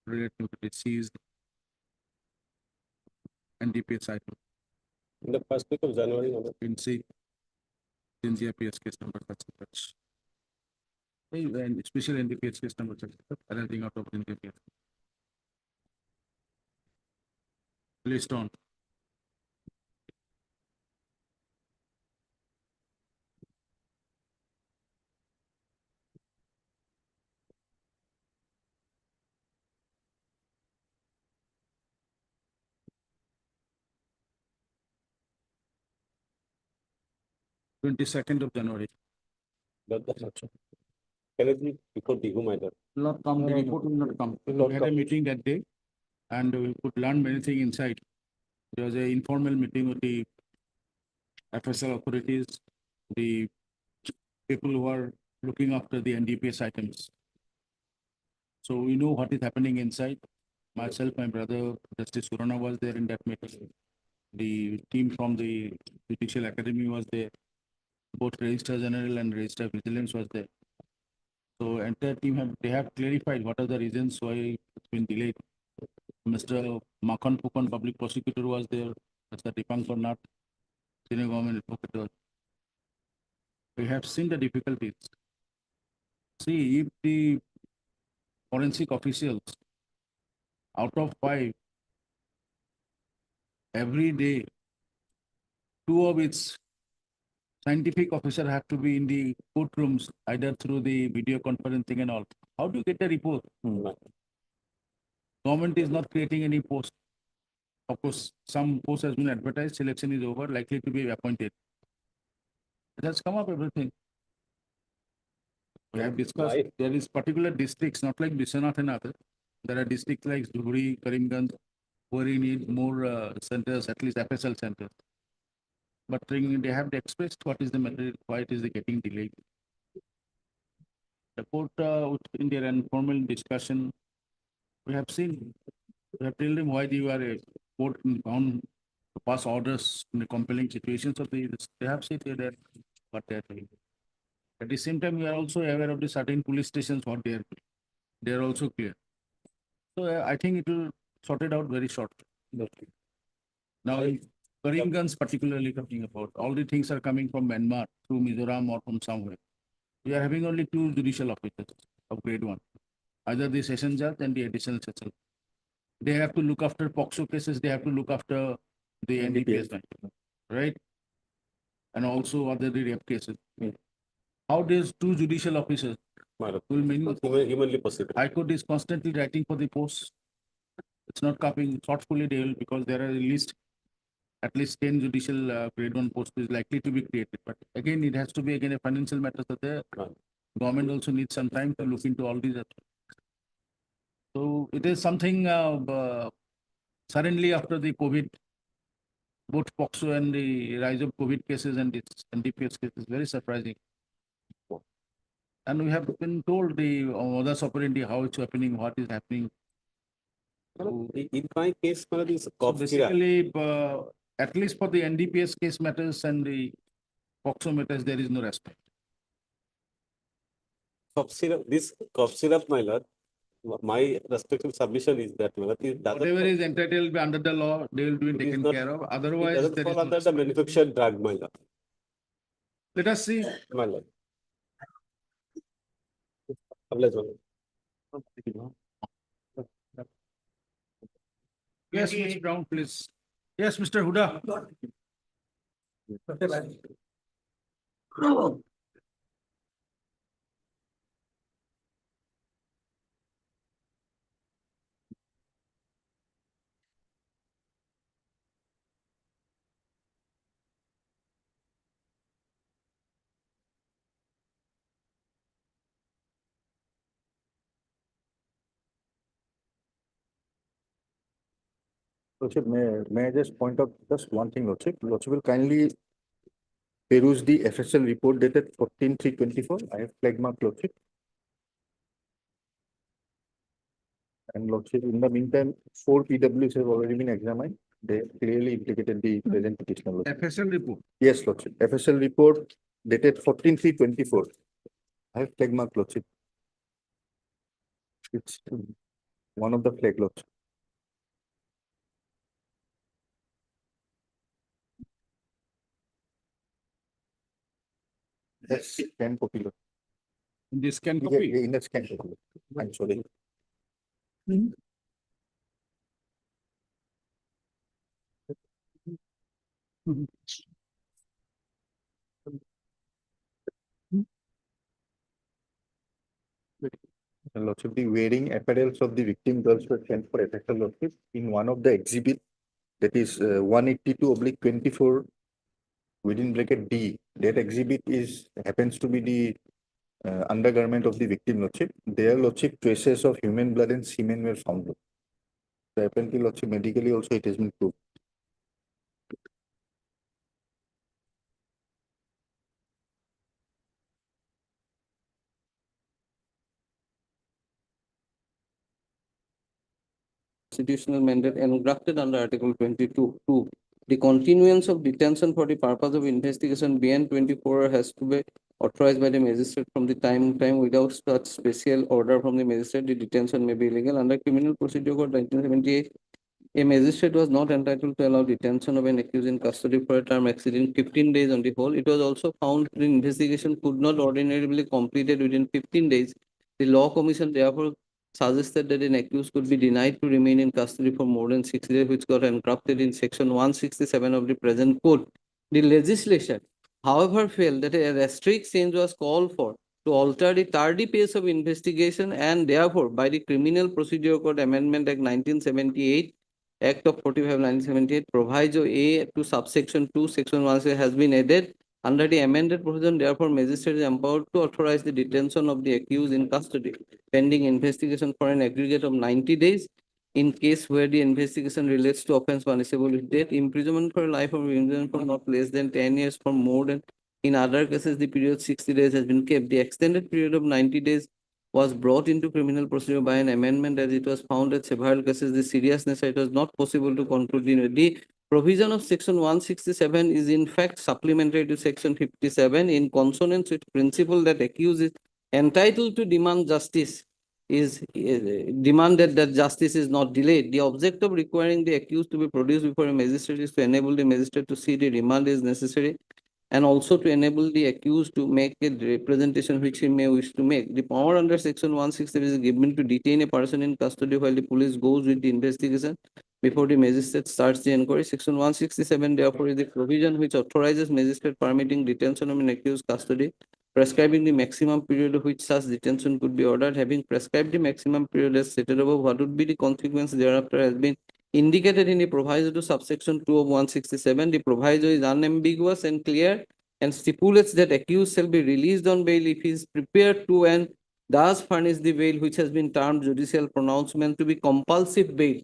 related to the seized NDPS item. In the first week of January, In C, in the PS case number such and such. And special NDPS case number such and such, arising out of NDPS. List on. Twenty-second of January. that's not true. Can it be before Bihu matter? Not come, the report will not come. We had a meeting that day and we could learn many things inside. There was an informal meeting with the FSL authorities, the people who are looking after the NDPS items. So we know what is happening inside. Myself, my brother, Justice Surana was there in that meeting. The team from the Judicial Academy was there. Both Registrar General and Registrar Vigilance was there. So entire team they have clarified what are the reasons why it's been delayed. Mr. Makhan Pukan, public prosecutor was there. Mr. Dipankar Nath, senior government advocate. We have seen the difficulties. See, if the forensic officials out of 5, every day, 2 of its scientific officer have to be in the courtrooms, either through the video conferencing and all. How do you get a report? Government is not creating any post. Of course, some post has been advertised, selection is over, likely to be appointed. It has come up everything. We have discussed, there is particular districts, not like Bishanath and other. There are districts like Dhubri, Karimganj, where we need more centers, at least FSL centers. But they have expressed what is the matter, why it is getting delayed. The court, in their informal discussion, we have seen, we have told them why you are a court bound to pass orders in the compelling situations of they have said that what they are doing. At the same time, we are also aware of the certain police stations, what they are also clear. So I think it will sort it out very short. Now, Karimganj particularly talking about, all the things are coming from Myanmar through Mizoram or from somewhere. We are having only 2 judicial officers of grade 1, either the session judge and the additional session. They have to look after POXO cases, they have to look after the NDPS, right? And also other the rape cases. How does 2 judicial officers will mean? Humanly possible. High Court is constantly writing for the posts. It's not coming thoughtfully, they will, because there are at least 10 judicial grade 1 posts is likely to be created. But again, it has to be again a financial matter. So the government also needs some time to look into all these. So it is something suddenly after the COVID, both POXO and the rise of COVID cases and its NDPS cases, very surprising. And we have been told the modus operandi, how it's happening, what is happening. So, In my case, this so basically, at least for the NDPS case matters and the POXO matters, there is no respect. This cough syrup, my lord, my respectful submission is that, my lord, Whatever is entitled under the law, they will be taken care of. Otherwise, there is no under the manufactured drug, my lord. Let us see. My lord. Yes, Mr. Brown, please. Yes, Mr. Huda. Lordship, may I just point out just one thing, Lordship? Lordship will kindly peruse the FSL report dated 14/3/24. I have flag marked, Lordship. And Lordship, in the meantime, 4 PWs have already been examined. They clearly implicated the present petitioner, Lordship. FSL report. Yes, Lordship. FSL report dated 14/3/24. I have flag marked, Lordship. It's one of the flag, Lordship. Yes, scan copy, Lordship. In the scan copy? Yeah, in the scan copy. I'm sorry. Lordship, the wearing apparels of the victim girls were sent for FSL, Lordship. In one of the exhibit, that is 182/24 within bracket D, that exhibit happens to be the undergarment of the victim, Lordship. There, Lordship, traces of human blood and semen were found. So apparently, Lordship, medically also it has been proved. Constitutional mandate engrafted under Article 22(2). The continuance of detention for the purpose of investigation beyond 24 hours has to be authorized by the magistrate from the time without such special order from the magistrate. The detention may be illegal. Under Criminal Procedure Code 1978, a magistrate was not entitled to allow detention of an accused in custody for a term exceeding 15 days on the whole. It was also found the investigation could not ordinarily be completed within 15 days. The Law Commission therefore suggested that an accused could be denied to remain in custody for more than 6 days, which got enacted in Section 167 of the present code. The legislation, however, felt that a strict change was called for to alter the tardy pace of investigation, and therefore, by the Criminal Procedure Code Amendment Act 1978, Act of 45/1978, proviso A to subsection 2, section 1 has been added. Under the amended provision, therefore, magistrate is empowered to authorize the detention of the accused in custody pending investigation for an aggregate of 90 days. In case where the investigation relates to offense punishable with death, imprisonment for life, or imprisonment for not less than 10 years for more than. In other cases, the period 60 days has been kept. The extended period of 90 days was brought into criminal procedure by an amendment, as it was found that several cases the seriousness it was not possible to control. The provision of section 167 is in fact supplementary to section 57 in consonance with principle that accused is entitled to demand justice is demanded that justice is not delayed. The object of requiring the accused to be produced before a magistrate is to enable the magistrate to see the remand is necessary, and also to enable the accused to make a representation which he may wish to make. The power under section 167 is given to detain a person in custody while the police goes with the investigation before the magistrate starts the inquiry. Section 167 therefore is the provision which authorizes magistrate permitting detention of an accused custody, prescribing the maximum period of which such detention could be ordered. Having prescribed the maximum period as stated above, what would be the consequence thereafter has been indicated in the proviso to subsection 2 of 167. The proviso is unambiguous and clear and stipulates that accused shall be released on bail if he is prepared to and does furnish the bail which has been termed judicial pronouncement to be compulsive bail,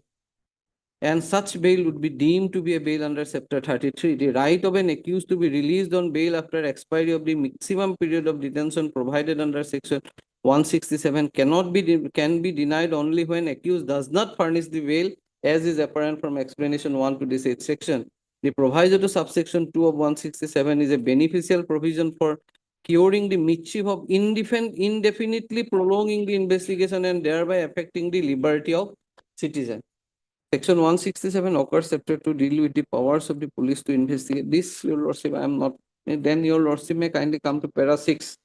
and such bail would be deemed to be a bail under chapter 33. The right of an accused to be released on bail after expiry of the maximum period of detention provided under section 167 can be denied only when accused does not furnish the bail, as is apparent from explanation 1 to this 8th section. The proviso to subsection 2 of 167 is a beneficial provision for curing the mischief of indefinitely prolonging the investigation and thereby affecting the liberty of citizens. Section 167 occurs chapter to deal with the powers of the police to investigate. This, your lordship, I am not. Then your lordship may kindly come to para 6.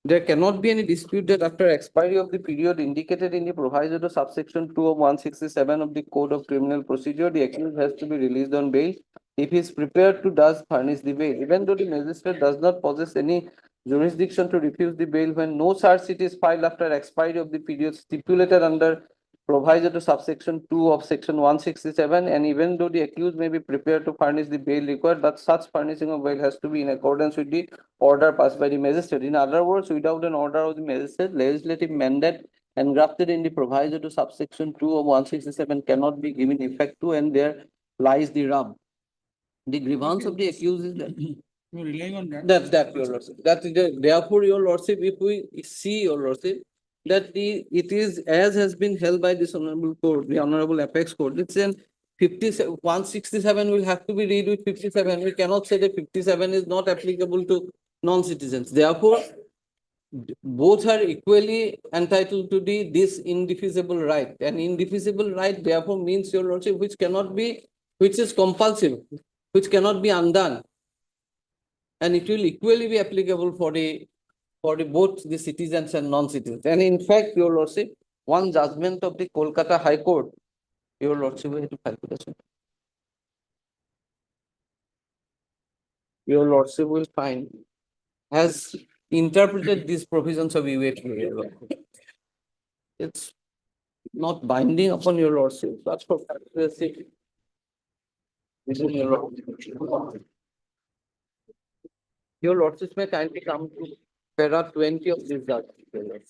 There cannot be any dispute that after expiry of the period indicated in the proviso to subsection 2 of 167 of the Code of Criminal Procedure, the accused has to be released on bail if he is prepared to thus furnish the bail. Even though the magistrate does not possess any jurisdiction to refuse the bail when no charge sheet is filed after expiry of the period stipulated under proviso to subsection 2 of section 167, and even though the accused may be prepared to furnish the bail required, but such furnishing of bail has to be in accordance with the order passed by the magistrate. In other words, without an order of the magistrate, legislative mandate engrafted in the proviso to subsection 2 of 167 cannot be given effect to, and there lies the rub. The grievance of the accused is that You're relying on that. that your lordship. That is therefore your lordship, if we see your lordship, that it is as has been held by this honorable court, the honorable apex court. It's an 167 will have to be read with 57. We cannot say that 57 is not applicable to non-citizens. Therefore, both are equally entitled to this indefeasible right. An indefeasible right therefore means, your lordship, which is compulsive, which cannot be undone. And it will equally be applicable for both the citizens and non-citizens. And in fact, your lordship, one judgment of the Kolkata High Court, your lordship, we have to calculation. Your lordship will find has interpreted these provisions of UAP. It's not binding upon your lordship, but for calculation. Your lordship may kindly come to para 20 of this judgment.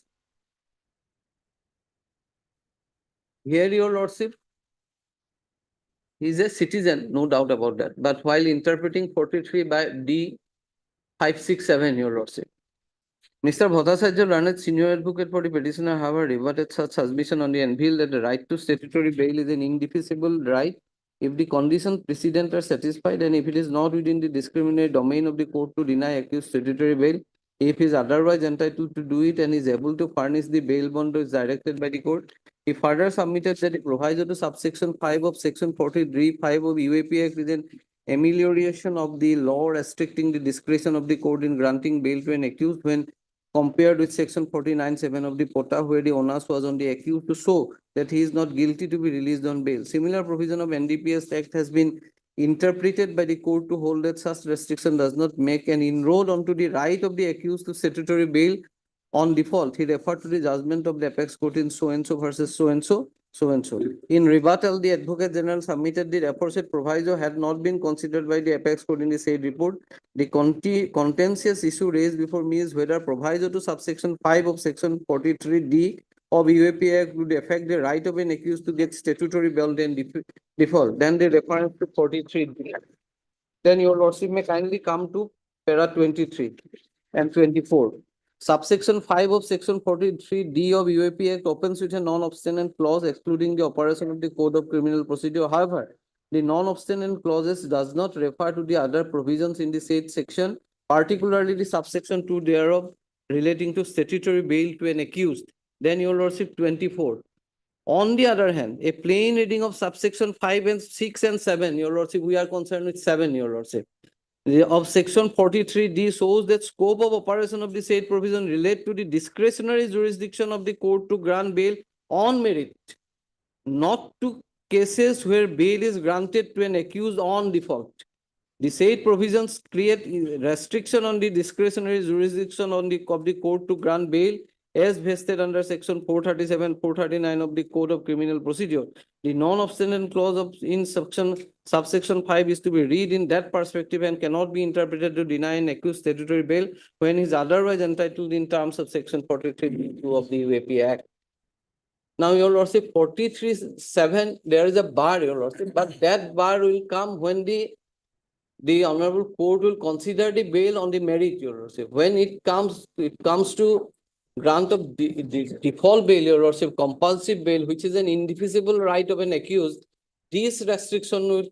Here, your lordship, he is a citizen, no doubt about that. But while interpreting 43 by D 567, your lordship, Mr. Bhattacharya, learned senior advocate for the petitioner, however, rebutted such suspicion on the anvil that the right to statutory bail is an indefeasible right if the conditions precedent are satisfied, and if it is not within the discriminatory domain of the court to deny accused statutory bail, if he is otherwise entitled to do it and is able to furnish the bail bond as directed by the court. He further submitted that the proviso to subsection 5 of section 43(5) of UAP Act is an amelioration of the law restricting the discretion of the court in granting bail to an accused when compared with section 49(7) of the POTA, where the onus was on the accused to show that he is not guilty to be released on bail. Similar provision of NDPS Act has been interpreted by the court to hold that such restriction does not make an inroad onto the right of the accused to statutory bail on default. He referred to the judgment of the apex court in so-and-so versus so-and-so. so and so. In rebuttal, the Advocate General submitted the aforesaid proviso had not been considered by the apex court in the said report. The contentious issue raised before me is whether proviso to subsection 5 of section 43D of UAP Act would affect the right of an accused to get statutory bail and default. Then the reference to 43D. Then your lordship may kindly come to para 23 and 24. Subsection 5 of section 43D of UAP Act opens with a non-obstinate clause excluding the operation of the Code of Criminal Procedure. However, the non-obstinate clauses does not refer to the other provisions in the said section, particularly the subsection 2 thereof relating to statutory bail to an accused. Then your lordship 24. On the other hand, a plain reading of subsection 5 and 6 and 7, your lordship, we are concerned with 7, your lordship, of section 43D shows that scope of operation of the said provision relate to the discretionary jurisdiction of the court to grant bail on merit, not to cases where bail is granted to an accused on default. The said provisions create restriction on the discretionary jurisdiction of the court to grant bail as vested under section 437, 439 of the Code of Criminal Procedure. The non-obstinate clause of in subsection 5 is to be read in that perspective and cannot be interpreted to deny an accused statutory bail when he is otherwise entitled in terms of section 43(2) of the UAP Act. Now, your lordship, 43(7), there is a bar, your lordship, but that bar will come when the honorable court will consider the bail on the merit, your lordship. When it comes to grant of default bail, your lordship, compulsive bail, which is an indefeasible right of an accused, this restriction will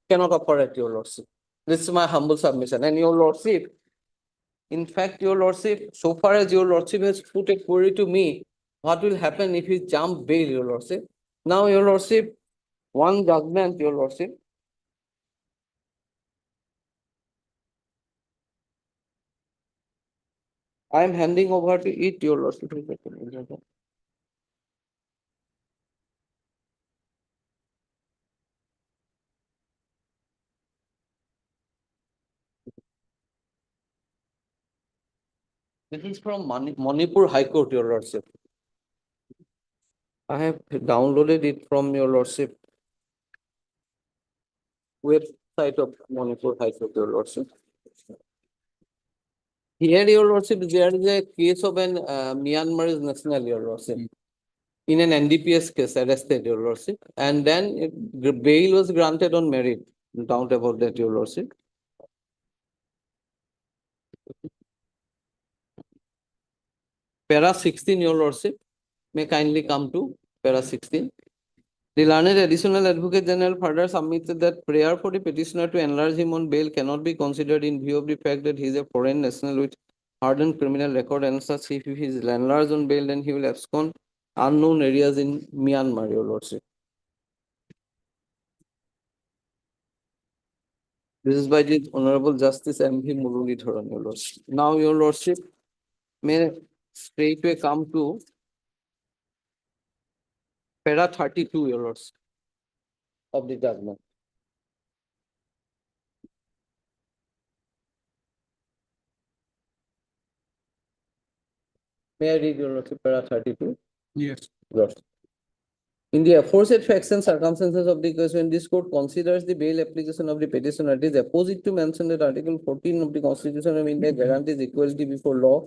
cannot operate, your lordship. This is my humble submission. And your lordship, in fact, your lordship, so far as your lordship has put a query to me, what will happen if you jump bail, your lordship? Now, your lordship, one judgment, your lordship, I am handing over to it, your lordship. This is from Manipur High Court, your lordship. I have downloaded it from your lordship website of Manipur High Court, your lordship. Here, your lordship, there is a case of an Myanmar's national, your lordship, in an NDPS case, arrested, your lordship, and then bail was granted on merit. Doubt about that, your lordship. Para 16, your lordship, may kindly come to para 16. The learned additional advocate general further submitted that prayer for the petitioner to enlarge him on bail cannot be considered in view of the fact that he is a foreign national with hardened criminal record, and such if he is enlarged on bail, then he will abscond unknown areas in Myanmar, your lordship. This is by the Honorable Justice M.V. Muralidharan, your lordship. Now, your lordship may straightway come to para 32, your lordship, of the judgment. May I read, your lordship, para 32? Yes. Yes. In the aforesaid facts and circumstances of the case, when this court considers the bail application of the petitioner, it is apposite to mention that Article 14 of the Constitution of India guarantees equality before law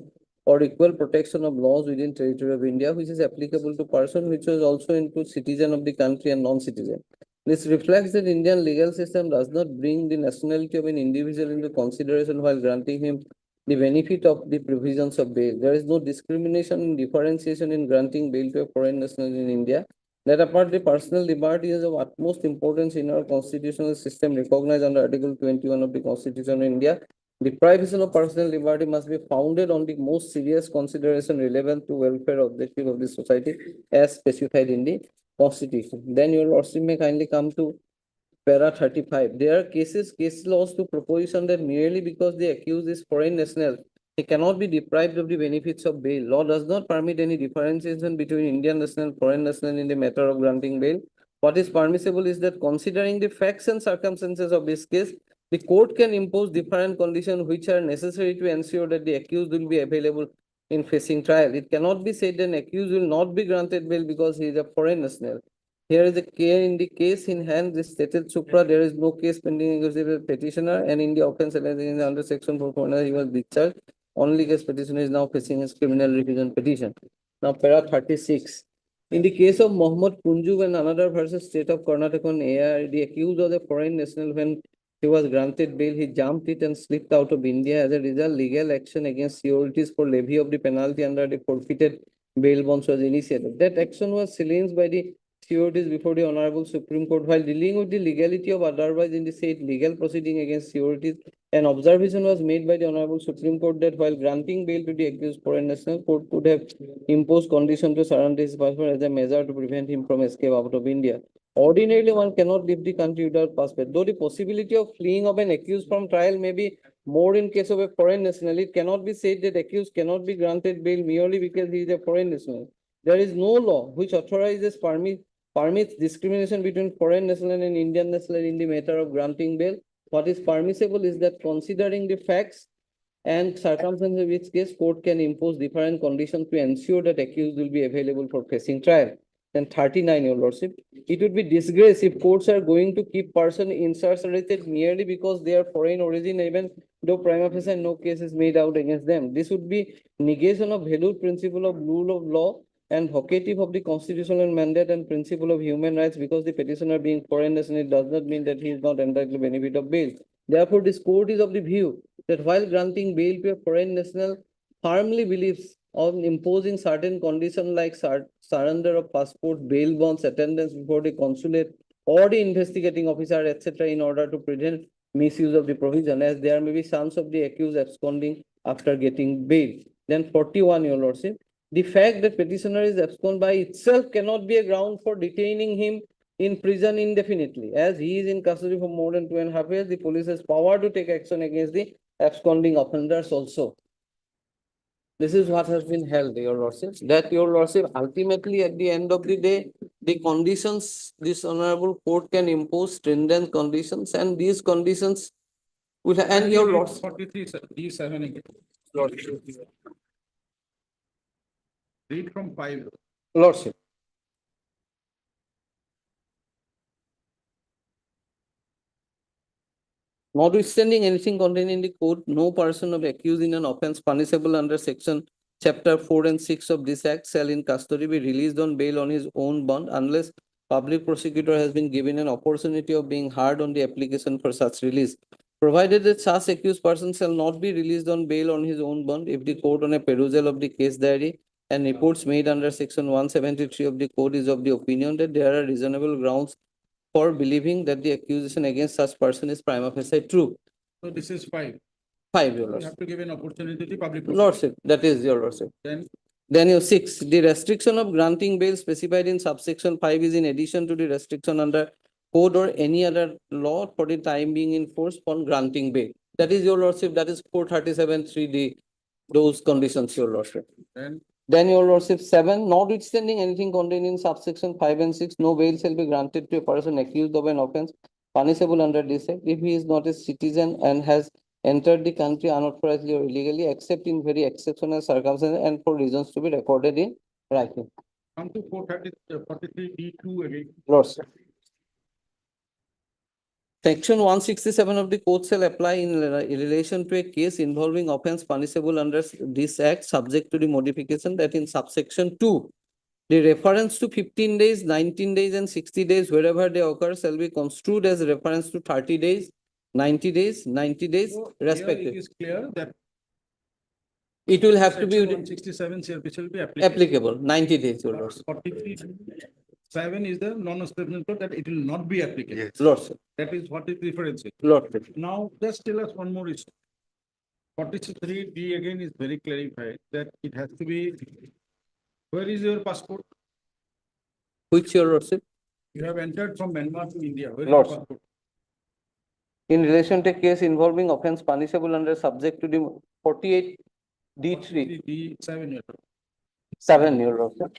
or equal protection of laws within territory of India, which is applicable to person which was also include citizen of the country and non-citizen. This reflects that Indian legal system does not bring the nationality of an individual into consideration while granting him the benefit of the provisions of bail. There is no discrimination and differentiation in granting bail to a foreign national in India. That apart, the personal liberty is of utmost importance in our constitutional system recognized under Article 21 of the Constitution of India. The deprivation of personal liberty must be founded on the most serious consideration relevant to welfare objective of the society as specified in the Constitution. Then your lordship may kindly come to para 35. There are case laws to proposition that merely because the accused is foreign national, he cannot be deprived of the benefits of bail. Law does not permit any differentiation between Indian national and foreign national in the matter of granting bail. What is permissible is that considering the facts and circumstances of this case, the court can impose different conditions which are necessary to ensure that the accused will be available in facing trial. It cannot be said an accused will not be granted bail because he is a foreign national. Here is a clear in the case in hand, this stated supra, there is no case pending against the petitioner, and in the offence alleged under section 449, he was discharged. Only case petitioner is now facing his criminal revision petition. Now, para 36. In the case of Mohammed Kunju and another versus state of Karnataka on AR, the accused was a foreign national. When he was granted bail, he jumped it and slipped out of India. As a result, legal action against securities for levy of the penalty under the forfeited bail bonds was initiated. That action was silenced by the securities before the Honorable Supreme Court. While dealing with the legality of otherwise in the said legal proceeding against securities, an observation was made by the Honorable Supreme Court that while granting bail to the accused foreign national, court could have imposed condition to surrender his passport as a measure to prevent him from escape out of India. Ordinarily, one cannot leave the country without passport. Though the possibility of fleeing of an accused from trial may be more in case of a foreign national, it cannot be said that accused cannot be granted bail merely because he is a foreign national. There is no law which authorizes permits discrimination between foreign national and Indian national in the matter of granting bail. What is permissible is that considering the facts and circumstances in which case court can impose different conditions to ensure that accused will be available for facing trial. Then 39, Your Lordship. It would be disgrace if courts are going to keep person incarcerated merely because they are foreign origin, even though prima facie no case is made out against them. This would be negation of valued principle of rule of law and vocative of the constitutional mandate and principle of human rights. Because the petitioner being foreign national, it does not mean that he is not entitled to benefit of bail. Therefore, this court is of the view that while granting bail to a foreign national, firmly believes on imposing certain conditions like surrender of passport, bail bonds, attendance before the consulate or the investigating officer, etc., in order to prevent misuse of the provision, as there may be chance of the accused absconding after getting bail. Then 41, Your Lordship. The fact that petitioner is abscond by itself cannot be a ground for detaining him in prison indefinitely. As he is in custody for more than 2.5 years, the police has power to take action against the absconding offenders also. This is what has been held, Your Lordship. That, Your Lordship, ultimately at the end of the day, the conditions this honorable court can impose stringent conditions, and these conditions will, and Your Lordship. 43, D7 again. Lordship. Read from 5. Lordship. Notwithstanding anything contained in the code, no person of accused in an offence punishable under section chapter 4 and 6 of this act shall in custody be released on bail on his own bond unless public prosecutor has been given an opportunity of being heard on the application for such release. Provided that such accused person shall not be released on bail on his own bond if the court on a perusal of the case diary and reports made under section 173 of the code is of the opinion that there are reasonable grounds for believing that the accusation against such person is prima facie true. So this is 5. 5, Your You Lordship. have to give an opportunity to public. Lordship, that is Your Lordship. Then your 6, the restriction of granting bail specified in subsection 5 is in addition to the restriction under code or any other law for the time being in force on granting bail. That is Your Lordship, that is 437 3D, those conditions, Your Lordship. Then Your Lordship 7, notwithstanding anything contained in subsection 5 and 6, no bail shall be granted to a person accused of an offence punishable under this act if he is not a citizen and has entered the country unauthorizedly or illegally, except in very exceptional circumstances and for reasons to be recorded in writing. Come to 443 D2 again. Lordship. Section 167 of the code shall apply in relation to a case involving offence punishable under this act, subject to the modification that in subsection 2, the reference to 15 days, 19 days, and 60 days, wherever they occur, shall be construed as reference to 30 days, 90 days, 90 days, So respectively. It is clear that it will have to be 167 which will be applicable 90 days, Your Lordship. 43(7) is the non-exceptional code that it will not be applicable. Yes. Lordship. That is what is differential. Lordship. Now, just tell us one more issue. 43D again is very clarified that it has to be, where is your passport? Which, Your Lordship? You have entered from Myanmar to India. Where is your Lordship. passport? In relation to a case involving offence punishable under subject to the 48D3. D7. 7, Your Lordship.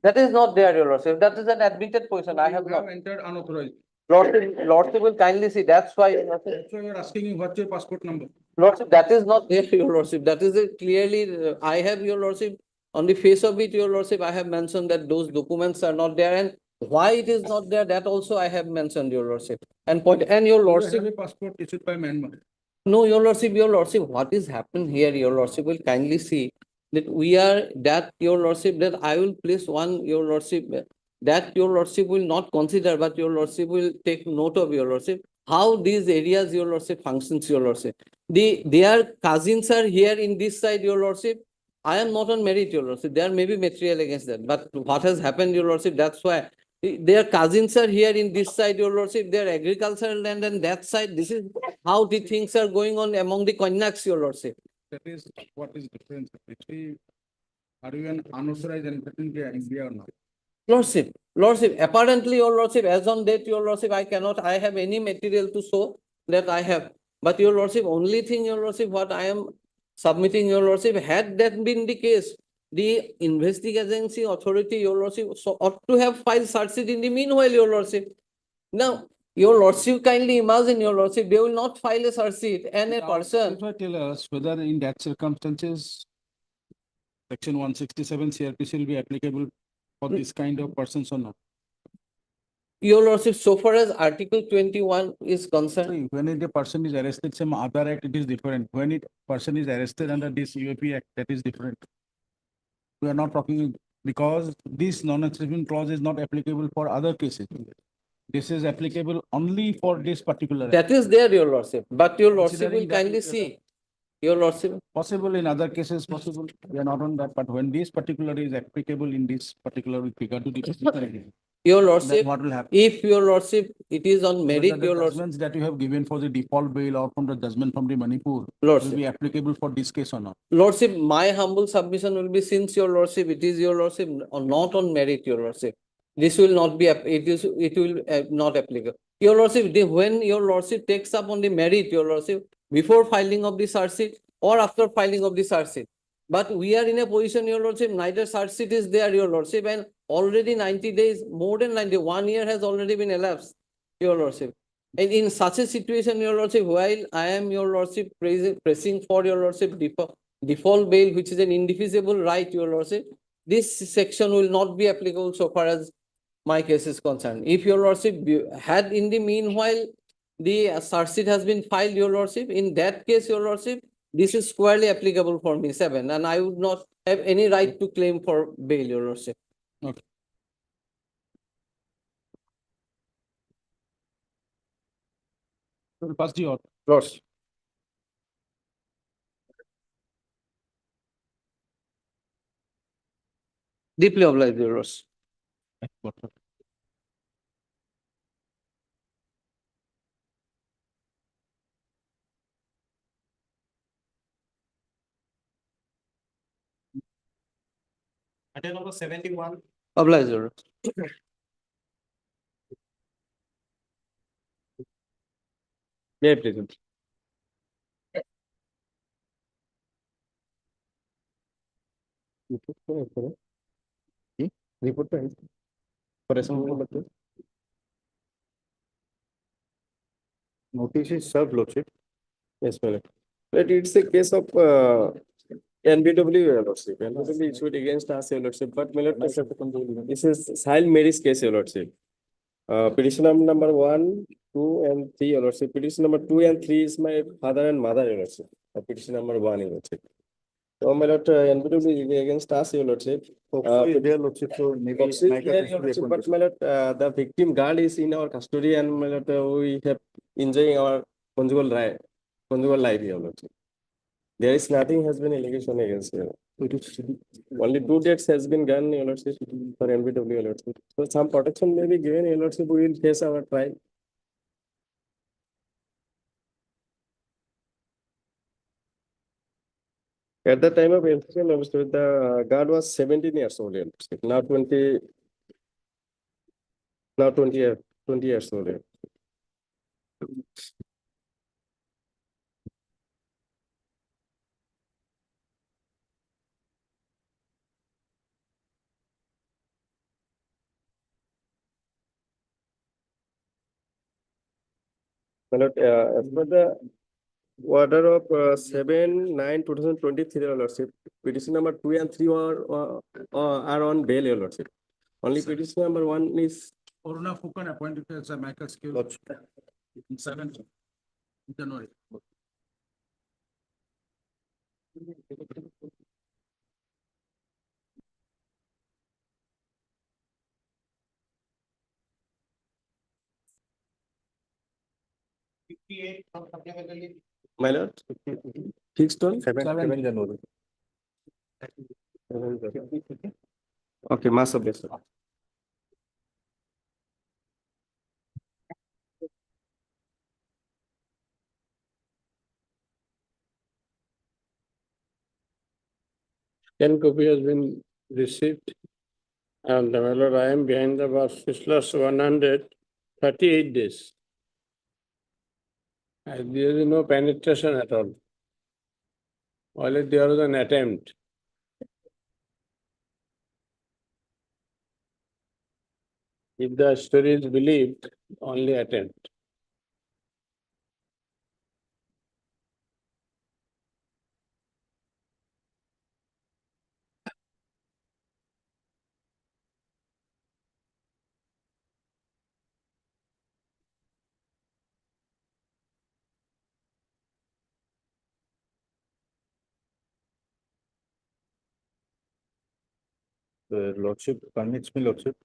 That is not there, Your Lordship. That is an admitted position. I have not. Entered unauthorized. Lordship will kindly see. That's why. That's why we are asking you what's your passport number. Lordship, that is not there, your lordship. That is a clearly, I have, your lordship, on the face of it, your lordship, I have mentioned that those documents are not there, and why it is not there, that also I have mentioned, your lordship. And point, and your Do you lordship. have a passport issued by Myanmar? No, your lordship, what is happened here, your lordship will kindly see that your lordship, that I will place one, your lordship, that your lordship will not consider, but your lordship will take note of, your lordship, how these areas, your lordship, functions, your lordship. Their cousins are here in this side, your lordship. I am not on merit, your lordship. There may be material against that, but what has happened, your lordship, that's why their cousins are here in this side, your lordship, their agricultural land and that side. This is how the things are going on among the Konyaks, your lordship. That is what is difference. Actually, are you an unauthorized entrant in India or not? Lordship, apparently, your lordship, as on date, your lordship, I have any material to show that I have. But your lordship, only thing, your lordship, what I am submitting, your lordship, had that been the case, the investigating authority, your lordship, so ought to have filed search sheet in the meanwhile, your lordship. Now, your lordship, kindly imagine, your lordship, they will not file a search sheet and a person. Tell us whether in that circumstances, section 167 CRPC will be applicable for this kind of persons or not? Your lordship, so far as Article 21 is concerned. When the person is arrested, some other act, it is different. When it person is arrested under this UAP Act, that is different. We are not talking because this non-exception clause is not applicable for other cases. This is applicable only for this particular. That is there, your lordship, but your lordship will Considering that kindly see. Your lordship. Possible in other cases, possible. We are not on that, but when this particular is applicable in this particular with regard to the. Your lordship, what will happen? if your lordship, it is on merit, Whether the your lordship. judgments that you have given for the default bail or from the judgment from the Manipur Lordship. will be applicable for this case or not? Lordship, my humble submission will be, since your lordship, it is your lordship, or not on merit, your lordship. This will not be, it will not applicable. Your lordship, when your lordship takes up on the merit, your lordship, before filing of the search sheet or after filing of the search sheet. But we are in a position, your lordship, neither search sheet is there, your lordship, and already 90 days, more than 90, 1 year has already been elapsed, your lordship. And in such a situation, your lordship, while I am, your lordship, pressing for your lordship default bail, which is an indefeasible right, your lordship, this section will not be applicable so far as my case is concerned. If your lordship had in the meanwhile, the search sheet has been filed, your lordship, in that case, your lordship, this is squarely applicable for me, 7, and I would not have any right to claim for bail, your lordship. Okay. So pass the order. Lordship. Deeply obliged, your lordship. Item number 71. Obliged, your lordship. May I present? Report for assembly number 2. Notice is served, Lordship. Yes, my lord. But it's a case of NBW, your lordship. NBW issued against us, your lordship. But my lord, this is child marriage case, your lordship. Petition number 1, 2, and 3, your lordship. Petition number 2 and 3 is my father and mother, your lordship. Petition number 1, your lordship. So my lord, NBW is against us, your lordship. There, Lordship, so maybe. But my lord, the victim girl is in our custody, and my lord, we have enjoying our conjugal life, your lordship. There is nothing has been allegation against you. Only 2 dates has been done, your lordship, for NBW, your lordship. So some protection may be given, your lordship, we will face our trial. At the time of incident, the guard was 17 years old, your lordship. Now 20 years old. My lord, as per the Order of 7/9/2023, Your Lordship. Petition number 2 and 3 are on bail, Your Lordship. Only petition number 1 is Oruna Fukan appointed as a Michael skill. In 7th January. my lord. Fixed on 7 January. Okay, mass of this. Ten copy has been received. And my lord, I am behind the bar since 138 days. And there is no penetration at all. Only there was an attempt. If the story is believed, only attempt. The Lordship permits me, Lordship.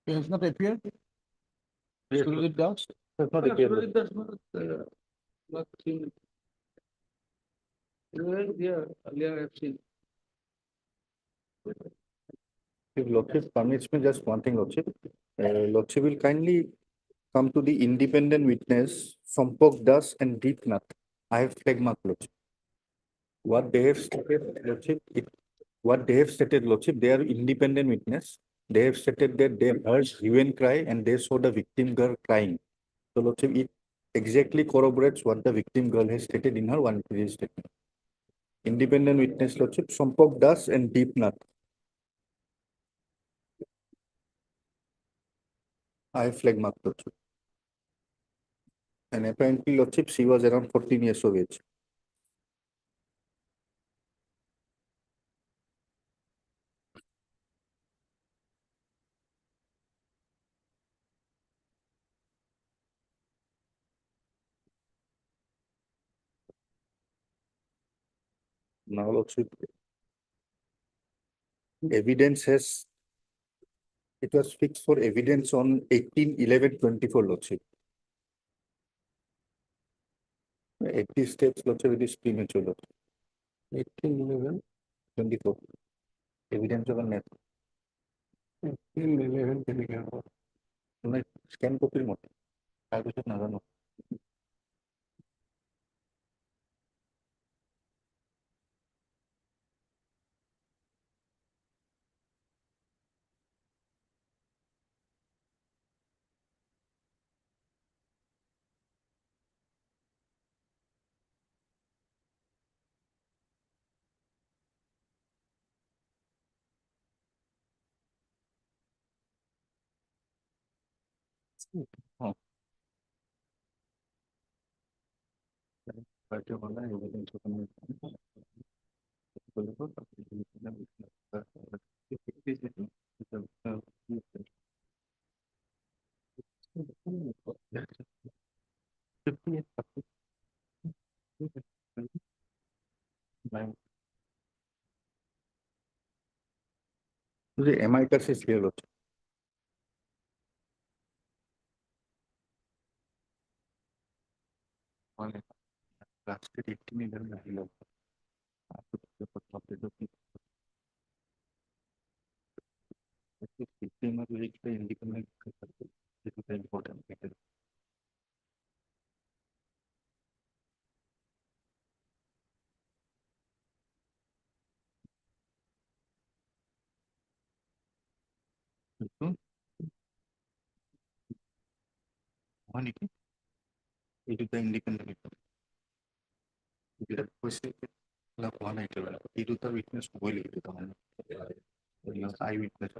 He has not appeared. Yes, Surajit Das. Has not appeared. Surajit Das not seen. Yeah, earlier I've seen. If Lordship permits me, just one thing, Lordship. Lordship will kindly come to the independent witness, Sampok Das and Deepnath. I have flag mark, Lordship. What they have stated, Lordship, what they have stated, Lordship, they are independent witness. They have stated that they heard hue and cry and they saw the victim girl crying. So, Lordship, it exactly corroborates what the victim girl has stated in her one page statement. Independent witness, Lordship, Sampok Das and Deepnath. I have flag mark, Lordship. And apparently, Lordship, she was around 14 years of age. Now, Lordship, evidence has, it was fixed for evidence on 18/11/24, Lordship. At these steps, Lordship, it is premature, Lordship. 18/11/24. Evidence of a net. 18/11/24. Scan copy মতে তাৰপিছত নাজানো Oh. But you want evidence of a net. The MI curse is clear, Lordship. Last 18/11/24. Independent. This is important. One, it is the independent. One item. It is the witness who will it on. Eyewitness.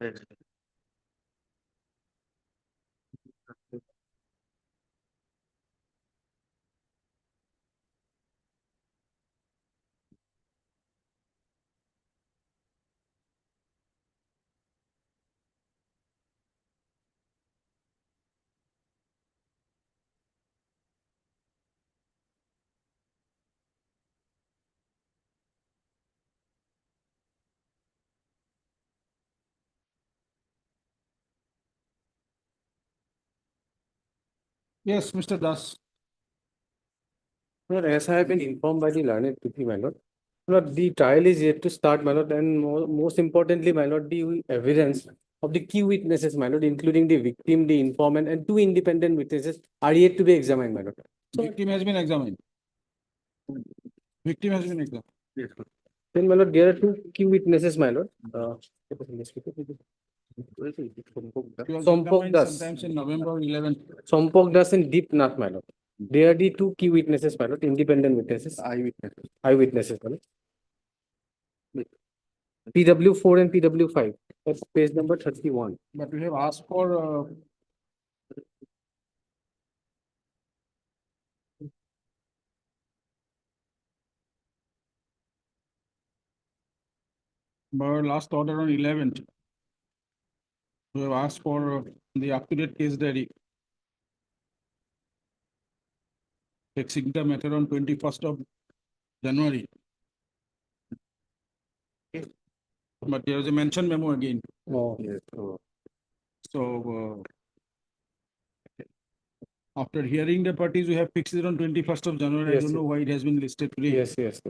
Yes. Yes, Mr. Das. Lord, as I have been informed by the learned Tuthi, my lord, Lord, the trial is yet to start, my lord, and most importantly, my lord, the evidence of the key witnesses, my lord, including the victim, the informant, and two independent witnesses are yet to be examined, my lord. Victim has been examined. Victim has been examined. Yes. Then, my lord, there are two key witnesses, my lord. He was Sompok examined Das. sometimes in November 11th. Sompok Das and Deep Nath, my lord. They are the two key witnesses, my lord, independent witnesses. Eyewitnesses. Eyewitnesses, my lord. PW4 and PW5. That's page number 31. But we have asked for our last order on 11th. We have asked for the up-to-date case diary. Fixing the matter on 21st of January. But there is a mention memo again. Oh. Yes. So, after hearing the parties, we have fixed it on 21st of January. I Yes, don't know yes. why it has been listed today. Yes, yes.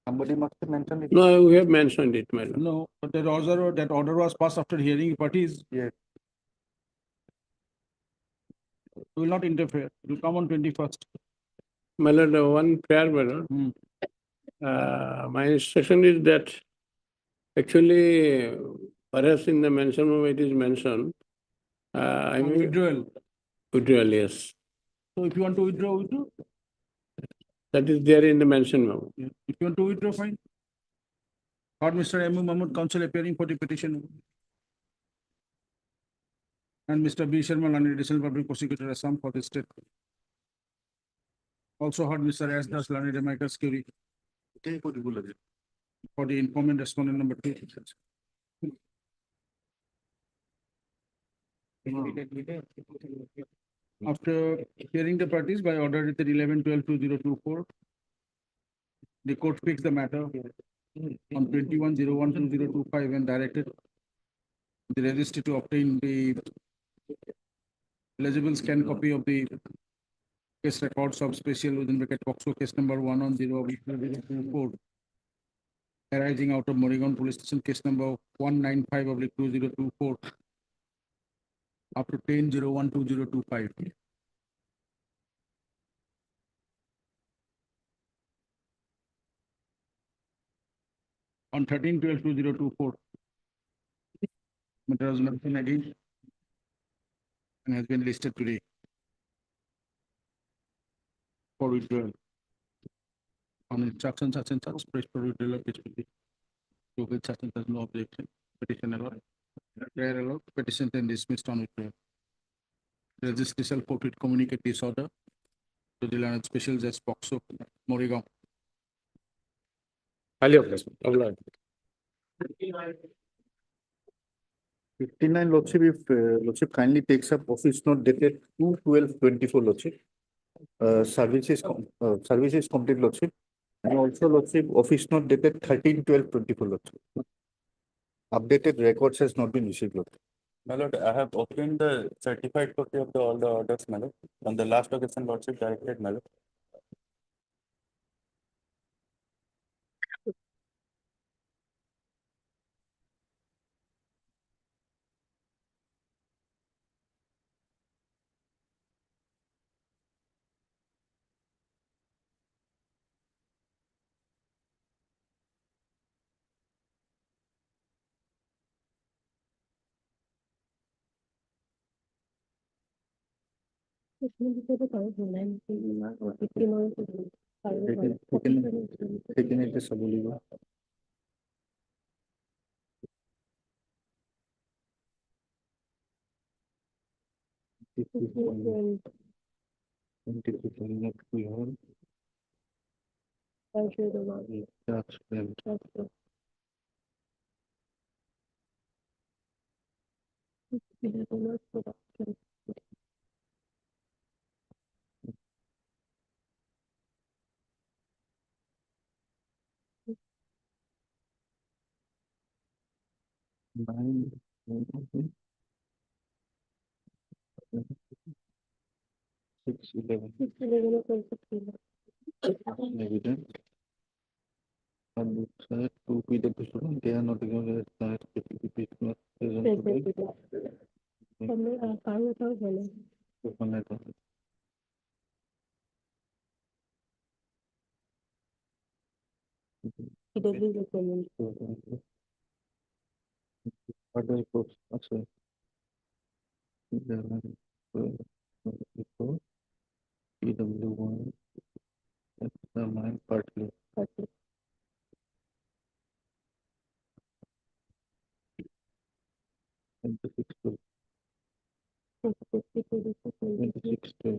Somebody must have mentioned it. No, we have mentioned it, my lord. No, but that order was passed after hearing parties. Yes. We will not interfere. It will come on 21st. My lord, one prayer, my lord. My instruction is that actually, perhaps in the mention memo it is mentioned. I On mean, withdrawal. withdrawal, yes. So if you want to withdraw, withdraw. That is there in the mention memo. If you want to withdraw, fine. Or Mr. M. Mahmood, counsel appearing for the petition. And Mr. B. Sharma, Learned Additional Public Prosecutor, Assam for the state. Also heard Mr. S. Das, Learned Amicus Curie. For the informant respondent number 2. After hearing the parties by order dated 11/12/2024, the court fixed the matter on 21/01/2025 and directed the registry to obtain the legible scan copy of the case records of special within bracket POXO case number 110/2024 arising out of Morrigan Police Station case number 195/2024 up to 10/01/2025. On 13/12/2024. Matter was mentioned again and has been listed today for withdrawal. On instruction such and such, press for withdrawal of HPT. To which such and such no objection, petition allowed. Prayer allowed, petition then dismissed on withdrawal. Registry shall forthwith communicate this order to the Learned Special Judge POXO, Morrigan. Highly obliged. 59 Lordship, if Lordship kindly takes up office note dated 2/12/24 Lordship. Service is complete Lordship. And also Lordship, office note dated 13/12/24 Lordship. Updated records has not been received Lordship. My lord, I have obtained the certified copy of all the orders, my lord, on the last occasion lordship directed, my lord. Taken it as Sabuligo. 611 611 evidence. And it's two PW students, they are not going to present today. Other reports, also. 11, 12, 24, PW1, that's the mine partly. 26, 12. 26, 12.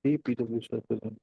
Three PWs are present.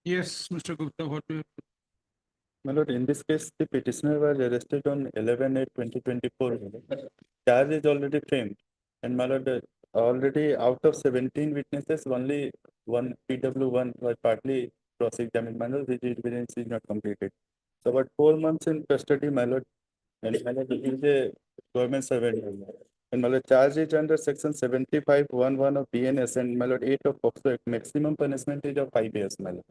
Yes, Mr. Gupta, what do you? My lord, in this case, the petitioner was arrested on 11/8/2024. Charge is already framed. And my lord, already out of 17 witnesses, only one PW1 was partly cross-examined, my lord, which evidence is not completed. So about 4 months in custody, my lord, and my lord, he is a government servant. My lord. And my lord, charge is under section 75(11) of BNS and my lord, 8 of POCSO Act. Maximum punishment is of 5 years, my lord.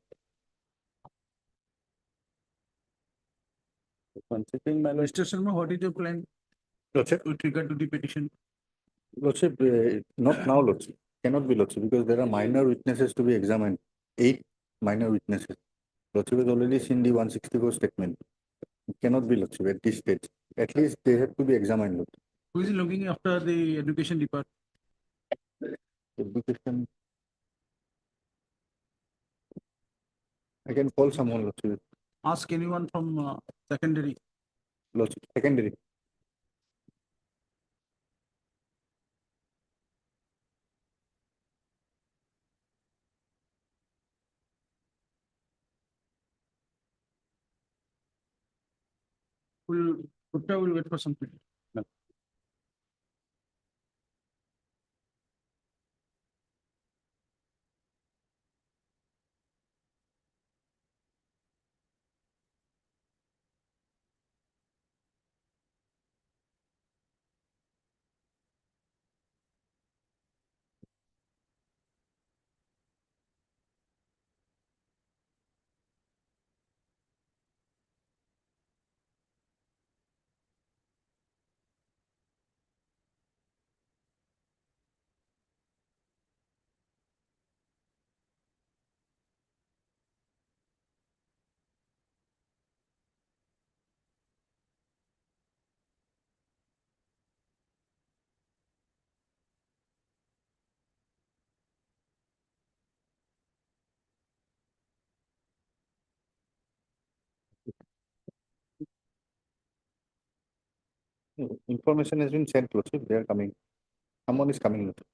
Considering my lord. Mr. Sharma, what is your plan Lordship, with regard to the petition? Lordship, not now, Lordship, cannot be Lordship, because there are minor witnesses to be examined, 8 minor witnesses. Lordship has already seen the 164 statement. It cannot be Lordship at this stage. At least they have to be examined, Lordship. Who is looking after the education department? Education. I can call someone, Lordship. Ask anyone from secondary. Lordship, secondary. Gupta will wait for something. Information has been sent, Lordship. They are coming. Someone is coming, Lordship.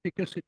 Take your seat.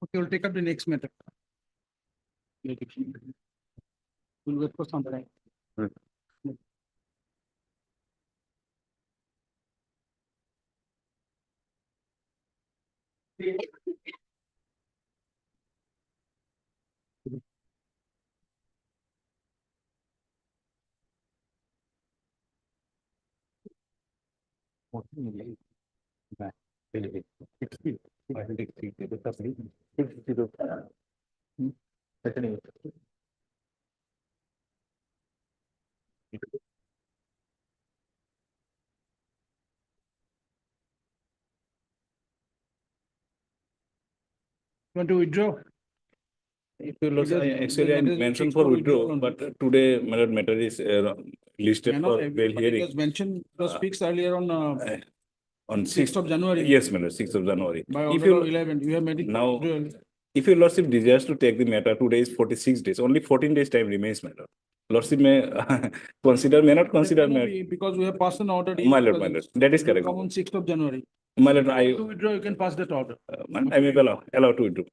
Okay, we'll take up the next matter. We'll wait for some time. Want to withdraw? If you look, Because actually, I that is mentioned fixed for for withdrawal withdrawal, only. but today, matter is listed You know, for bail but it hearing was mentioned, it was fixed earlier on on 6th of January. Yes, matter, 6th of January. By If order of you 11, you have made it now, withdrawal. if your lordship desires to take the matter, today is 46 days, only 14 days time remains, matter. Lordship may may not That consider, cannot be because we have passed an order. in my lord, presence. that is It will correct. come on 6th of January. My lord, To withdraw, you can pass that order. I may allow to withdraw.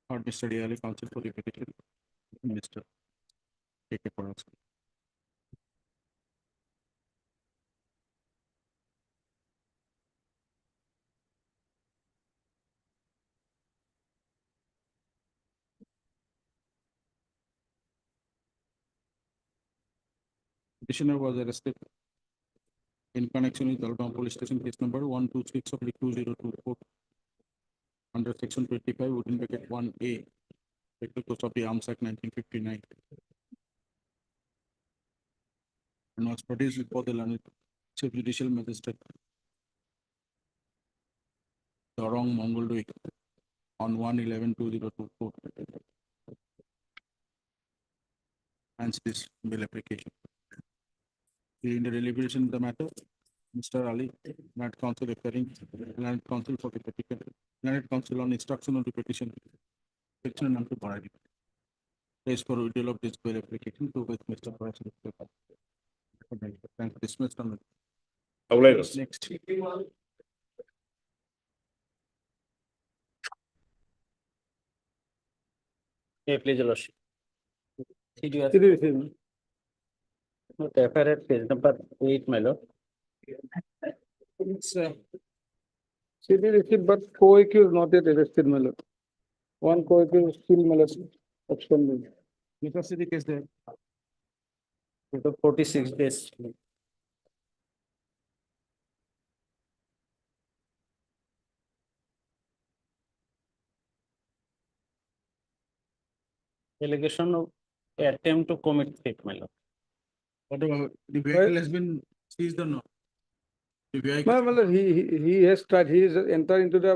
Or Mr. Diali, counsel for the petition. Mr. Take it for us. Petitioner was arrested in connection with Alabama Police Station case number 126/2024 under section 25 within bracket 1A, Special Course of the Arms Act 1959, and was produced before the learned Chief Judicial Magistrate Dorong Mongoldoik on 1/11/2024. Hence this bill application. During the deliberation of the matter, Mr. Ali, Learned Counsel referring, Learned Counsel for the petition, Learned Counsel on instruction of the petition, section number Paradi. Place for withdrawal of this bill application to with Mr. Paradi. Thank dismissed on the. Next. Yeah, please, Your Lordship. City FIR at page number 8, my lord. It's city receipt, but co-accused not yet arrested, my lord. One co-accused still molested. Absconding. Let us see the case there. 46 days. allegation of attempt to commit theft, my lord. What about the vehicle has been seized or not? The vehicle, he has tried, he is entered into the,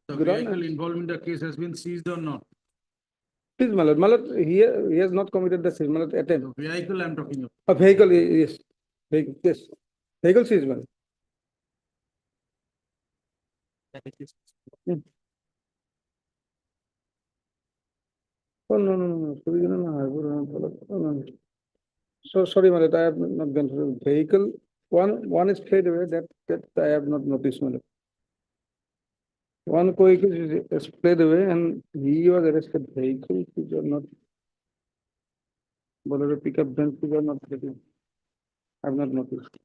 the ground. vehicle involved in the case has been seized or not? Please, he has not committed the sin, attempt. The vehicle I'm talking of. A vehicle, yes. Vehicle, yes. Vehicle seized, malad. Hmm. Oh, no. Sorry, no. So sorry, malad, I have not gone through the vehicle. One is straight away that I have not noticed, malad. One vehicle is played away and he was arrested. Vehicles which are not, bolero pickup vans which are not getting. I have not noticed.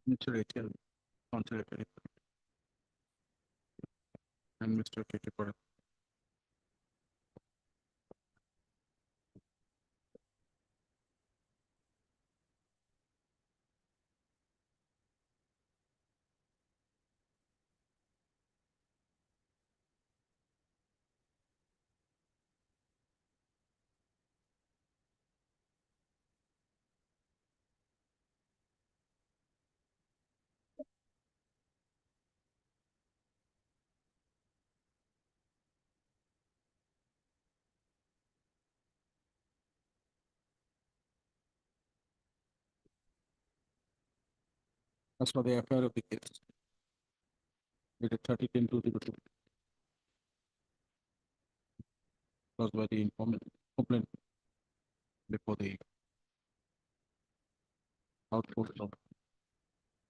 Mr. Council and Mr. Ketipura. As for the affair of the case, it is 30-10-202. Caused by the informant complaint before the output of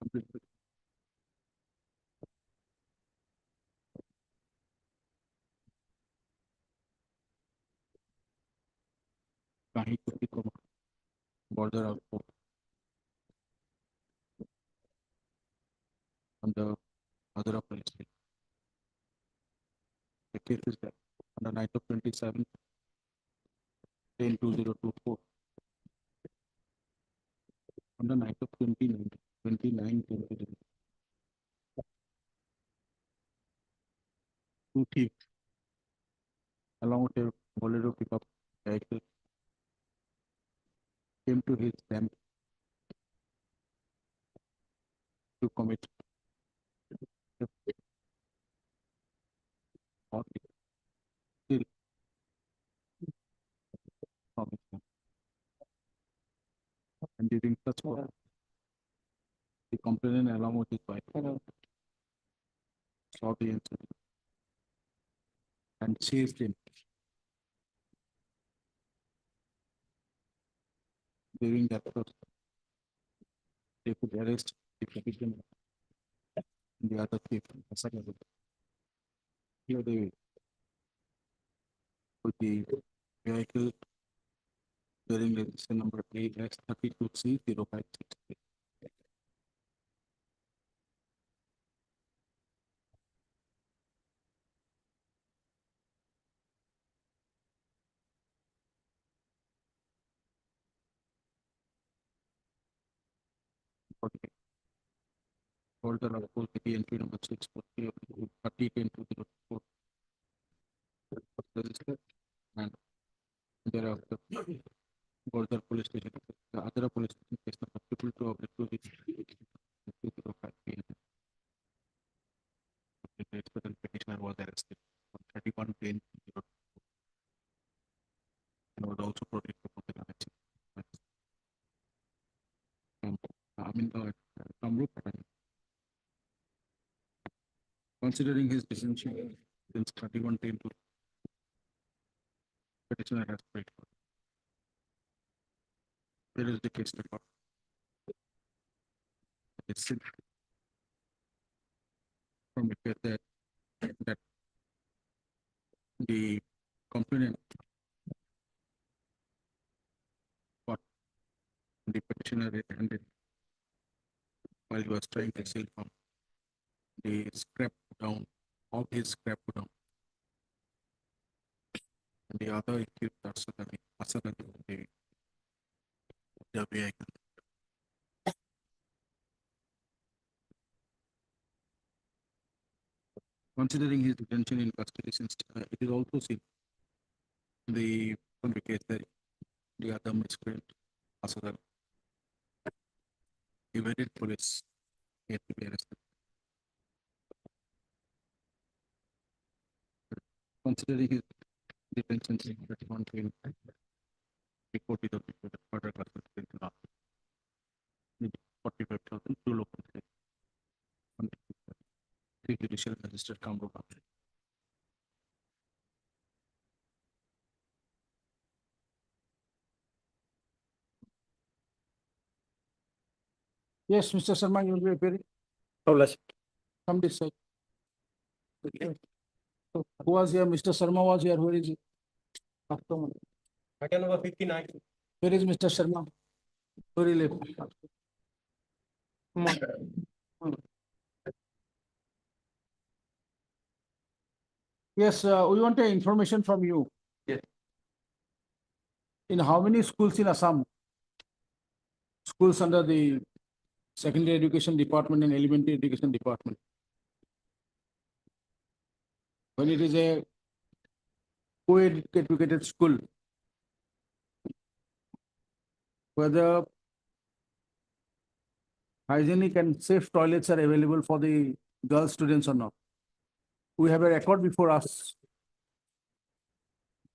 complete. Kahi Kuti Koma, border output on the other police. The case is that on the night of 27-10-2024, on the night of 29-20, two thieves along with a bolero pickup vehicle came to his camp to commit theft or steal from his camp. And during such work, the complainant along with his wife saw the incident and chased him. During that process, they could arrest the petitioner and the other thief. Here they put the vehicle bearing registration number AX32C056. Holder of full city entry number 6 30-10-204. registered and thereafter Border Police Station, the other police station case number triple two of the 205 PM. The expected petitioner was arrested on 31/10 and was also protected for the connection. I mean, Kamrup, considering his detention since 31/10 to petitioner has prayed for. There is the case record. It's from it that the complainant got the petitioner red-handed while he was trying to steal from the scrap down of his scrap down. And the other accused the vehicle. Considering his detention in custody since it is also seen the from the case that the other miscreant Asad evaded police yet to be arrested. Considering his detention in 31/10 report is the further classification of 45,000 to local the judicial magistrate Kamrup. Yes, Mr. Sharma, you will be appearing. Come this side. So, who was here? Mr. Sharma was here. Where is he? Item number 59. Where is Mr. Sharma? Where he left? Come on. Yes, we want information from you. Yes. In how many schools in Assam? Schools under the secondary education department and elementary education department. When it is a co-educated school, whether hygienic and safe toilets are available for the girl students or not. We have a record before us.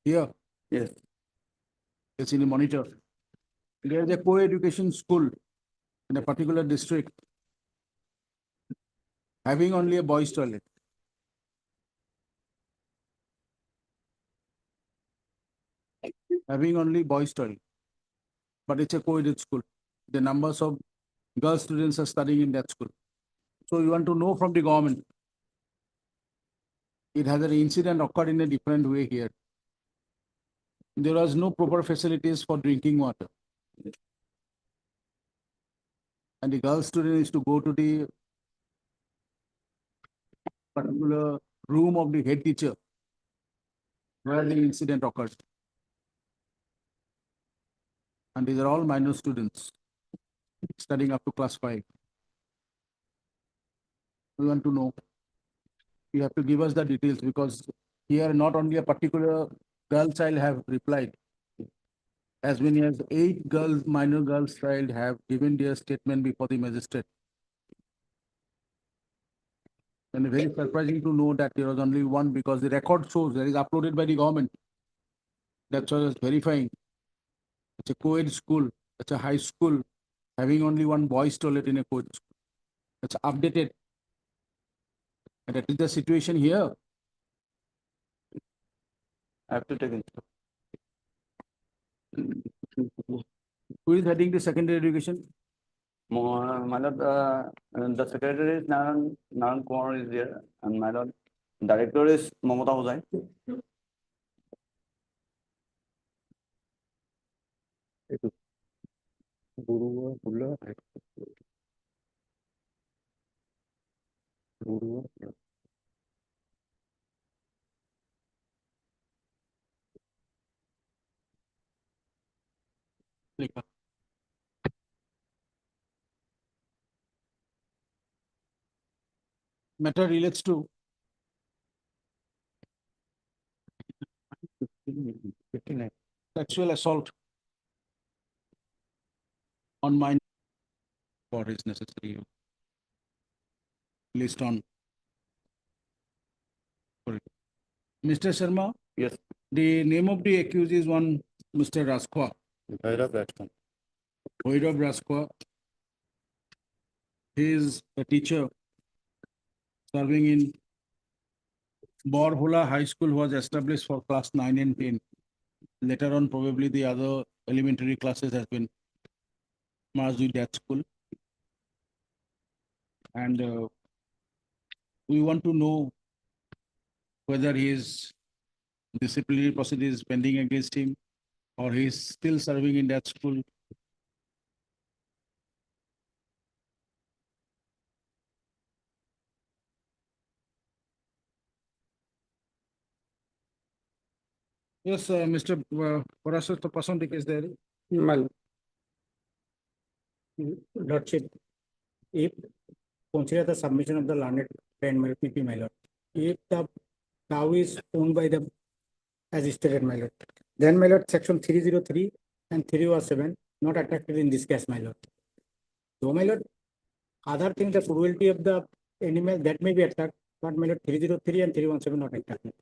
Here. Yes. It's in the monitor. There is a co-education school in a particular district having only a boys' toilet. Having only boys' toilet. But it's a co-ed school. The numbers of girl students are studying in that school. So you want to know from the government. It has an incident occurred in a different way here. There was no proper facilities for drinking water. And the girl student is to go to the particular room of the head teacher where the incident occurred. And these are all minor students studying up to class 5. We want to know. You have to give us the details because here not only a particular girl child have replied. As many as 8 girls, minor girls child have given their statement before the magistrate. And very surprising to know that there was only one because the record shows that is uploaded by the government. That's what I was verifying. It's a co-ed school. It's a high school having only one boys' toilet in a co-ed school. It's updated. And that is the situation here. I have to take it. Who is heading the secondary education? My lord, the secretary is Naran Kumar is there, and my lord, director is Mamata Hossain. Matter relates to 59. Sexual assault on minor for is necessary. List on. Sorry. Mr. Sharma? Yes. The name of the accused is one Mr. Raskwa. Bhairav Rajput. Bhairav Raskwa. He is a teacher serving in Borhola High School, was established for class 9 and 10. Later on, probably the other elementary classes has been merged with that school. And we want to know whether his disciplinary procedure is pending against him or he is still serving in that school. Yes, Mr. Parasur Pasandik is there. My Lordship, if consider the submission of the learned friend, my PP, my lord, if the cow is owned by the, as stated, my lord, then my lord, section 303 and 307 not attracted in this case, my lord. So, my lord, other thing, the cruelty of the animal that may be attacked, but my lord, 303 and 317 not attracted.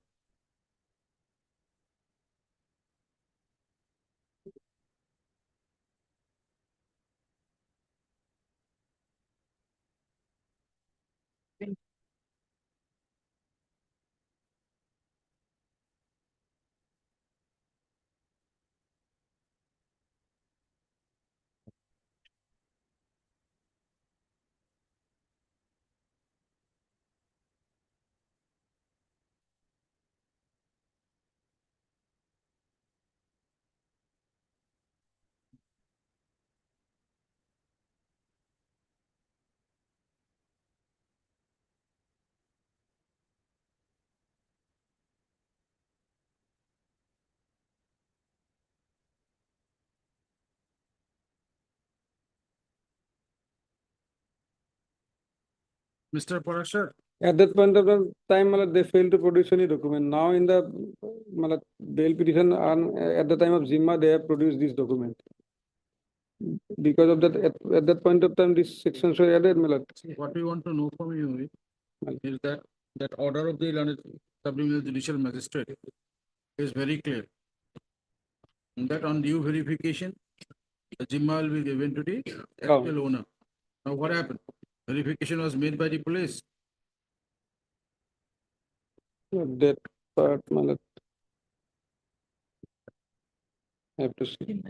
Mr. Parasur. At that point of the time, they failed to produce any document. Now in the bail petition, at the time of Zimma, they have produced this document. Because of that, at that point of time, this section should added, What we want to know from you is that order of the learned subliminal judicial magistrate is very clear. And that on due verification, the Zimma will be given to the actual owner. Now what happened? Verification was made by the police. That part, I have to see.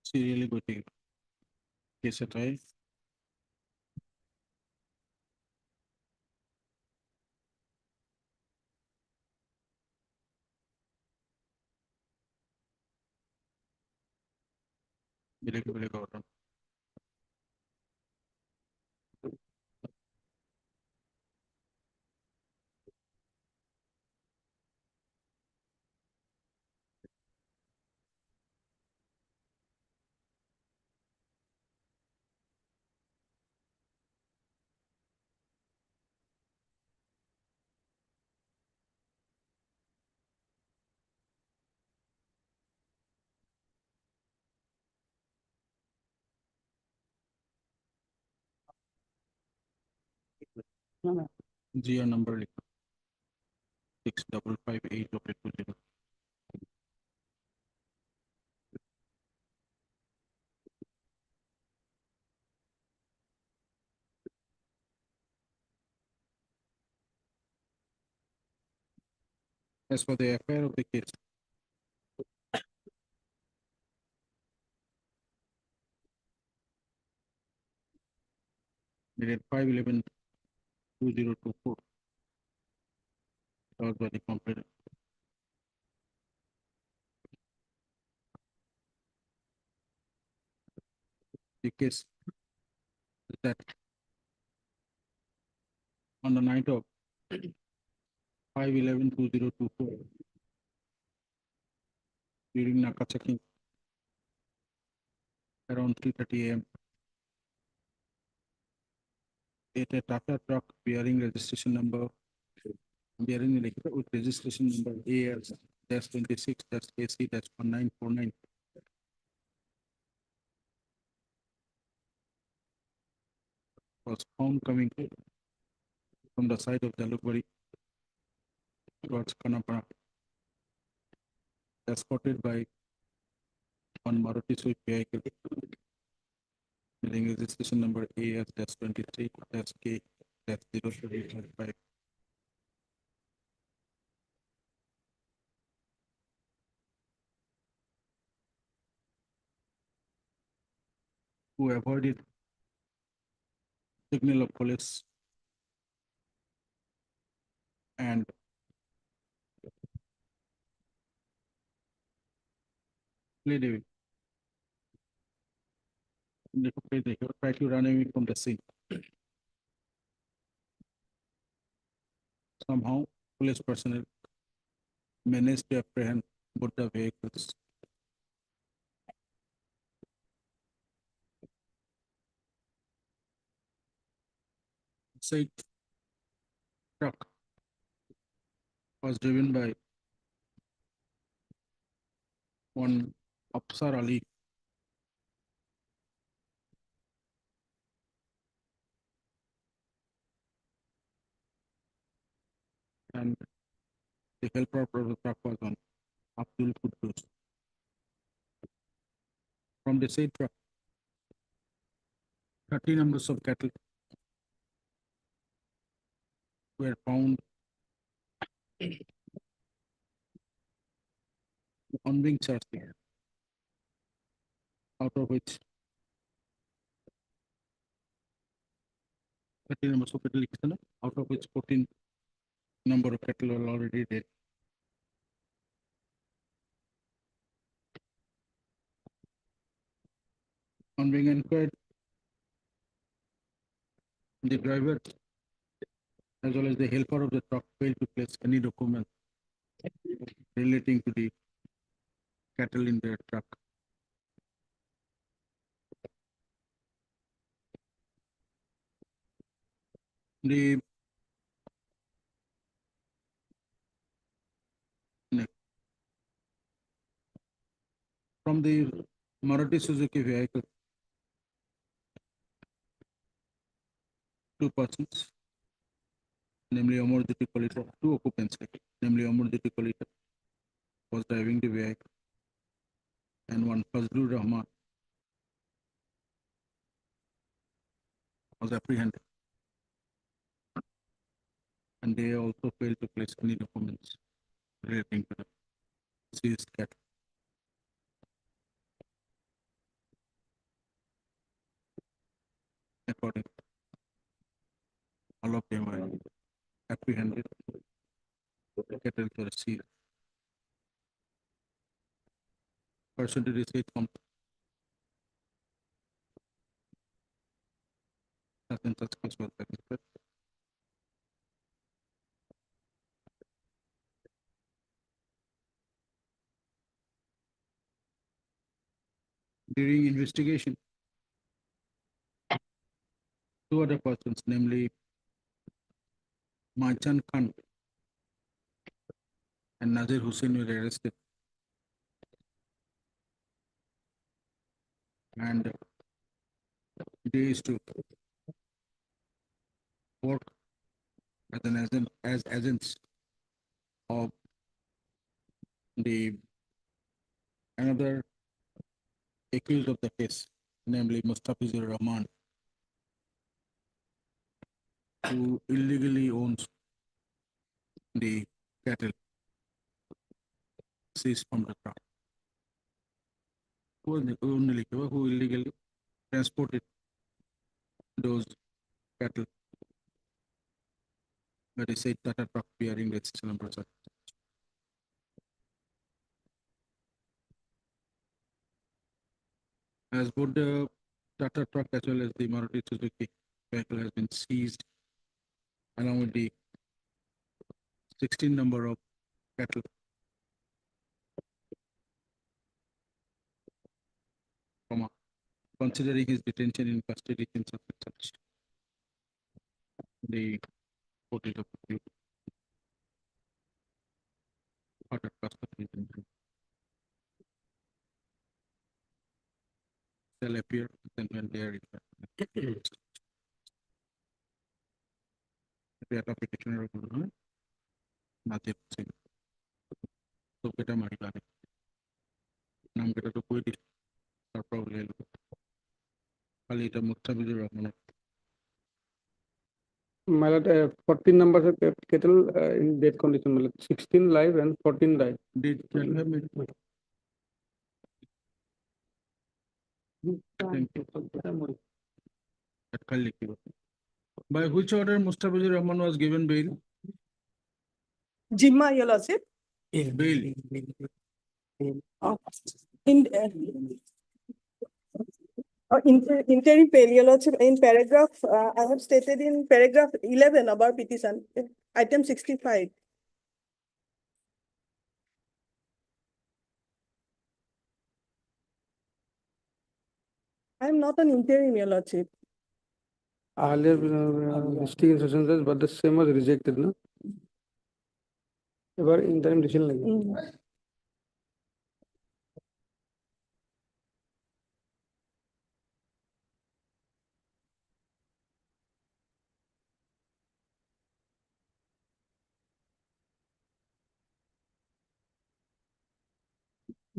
serially গতি case এটাই বেলেগ বেলেগ ঘটনা GR number লিখো 6558 As for the affair of the case, dated 5/11/2024, caused by the complainant. The case is that on the night of 5/11/2024, during Naka checking around 3:30 AM, a Tata truck bearing registration number with registration number AS-26-AC-1949 was found coming from the side of Jalukbari towards Kanapara, escorted by one Maruti Swift vehicle bearing registration number AS-23-K-0355, who avoided signal of police and they tried to run away from the scene. Somehow, police personnel managed to apprehend both the vehicles. Said truck was driven by one Afsar Ali, and the helper of the truck was one Abdul Quddus. From the said truck, 30 numbers of cattle were found on being searched, out of which 30 numbers of cattle, out of which 14 number of cattle were already dead. On being inquired, the driver as well as the helper of the truck failed to place any document relating to the cattle in their truck. The from the Maruti Suzuki vehicle, 2 persons, namely Amorjyoti Kalita, 2 occupants, namely Amorjyoti Kalita was driving the vehicle, and one Fazlur Rahman was apprehended, and they also failed to place any documents relating to the seized cattle. all of them were apprehended. Cattle were seized. Person to receive from such and such case was registered. During investigation, two other persons, namely Machan Khan and Nazir Hussain, were arrested. And they used to work as an agent, as agents of the another accused of the case, namely Mustafizur Rahman, who illegally owns the cattle seized from the crowd. Who illegally transported those cattle, but he said Tata truck bearing registration number. As both the Tata truck as well as the Maruti Suzuki vehicle has been seized, along with the 16 number of cattle. Considering his detention in custody in such, the court is of view out of custody shall appear then when they are required. The petitioner Nazir Hussain. So kita mari lagi. Nam kita tu koi dis. Sarpa boleh lu. Kali itu Mustafizur Rahman. My lord, 14 numbers of cattle in dead condition, my lord. 16 live and 14 died. Did you have made? Thank you. By which order Mustafizur Rahman was given bail? Jimma, Your Lordship. Bail. Interim bail, Your Lordship, in paragraph, I have stated in paragraph 11 of our petition, item 65. I am not an interim, Your Lordship. Earlier, listing instructions, but the same was rejected, no? Ever interim decision like.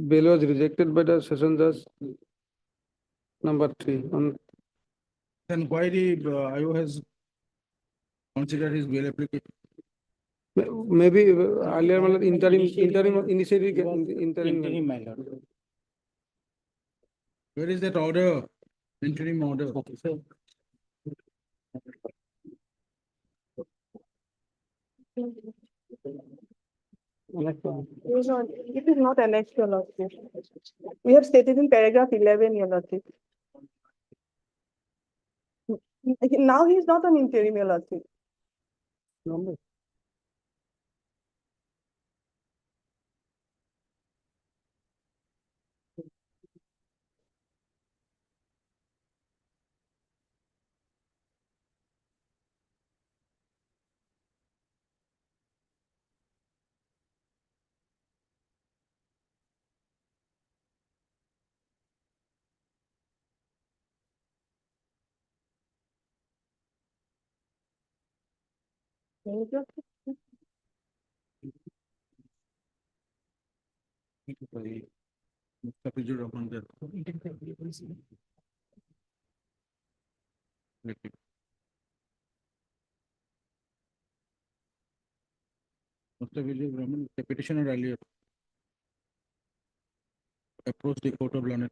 Bail was rejected by the session judge number 3 on. Then why the IO has considered his bail application? Maybe earlier interim initially interim. Where is that order? Interim order. It is not annexed, Your Lordship. We have stated in paragraph 11, Your Lordship. Now he is not an interim, Your Lordship. Mustafizur Rahman. Mustafizur Rahman, the petitioner earlier approached the court of learned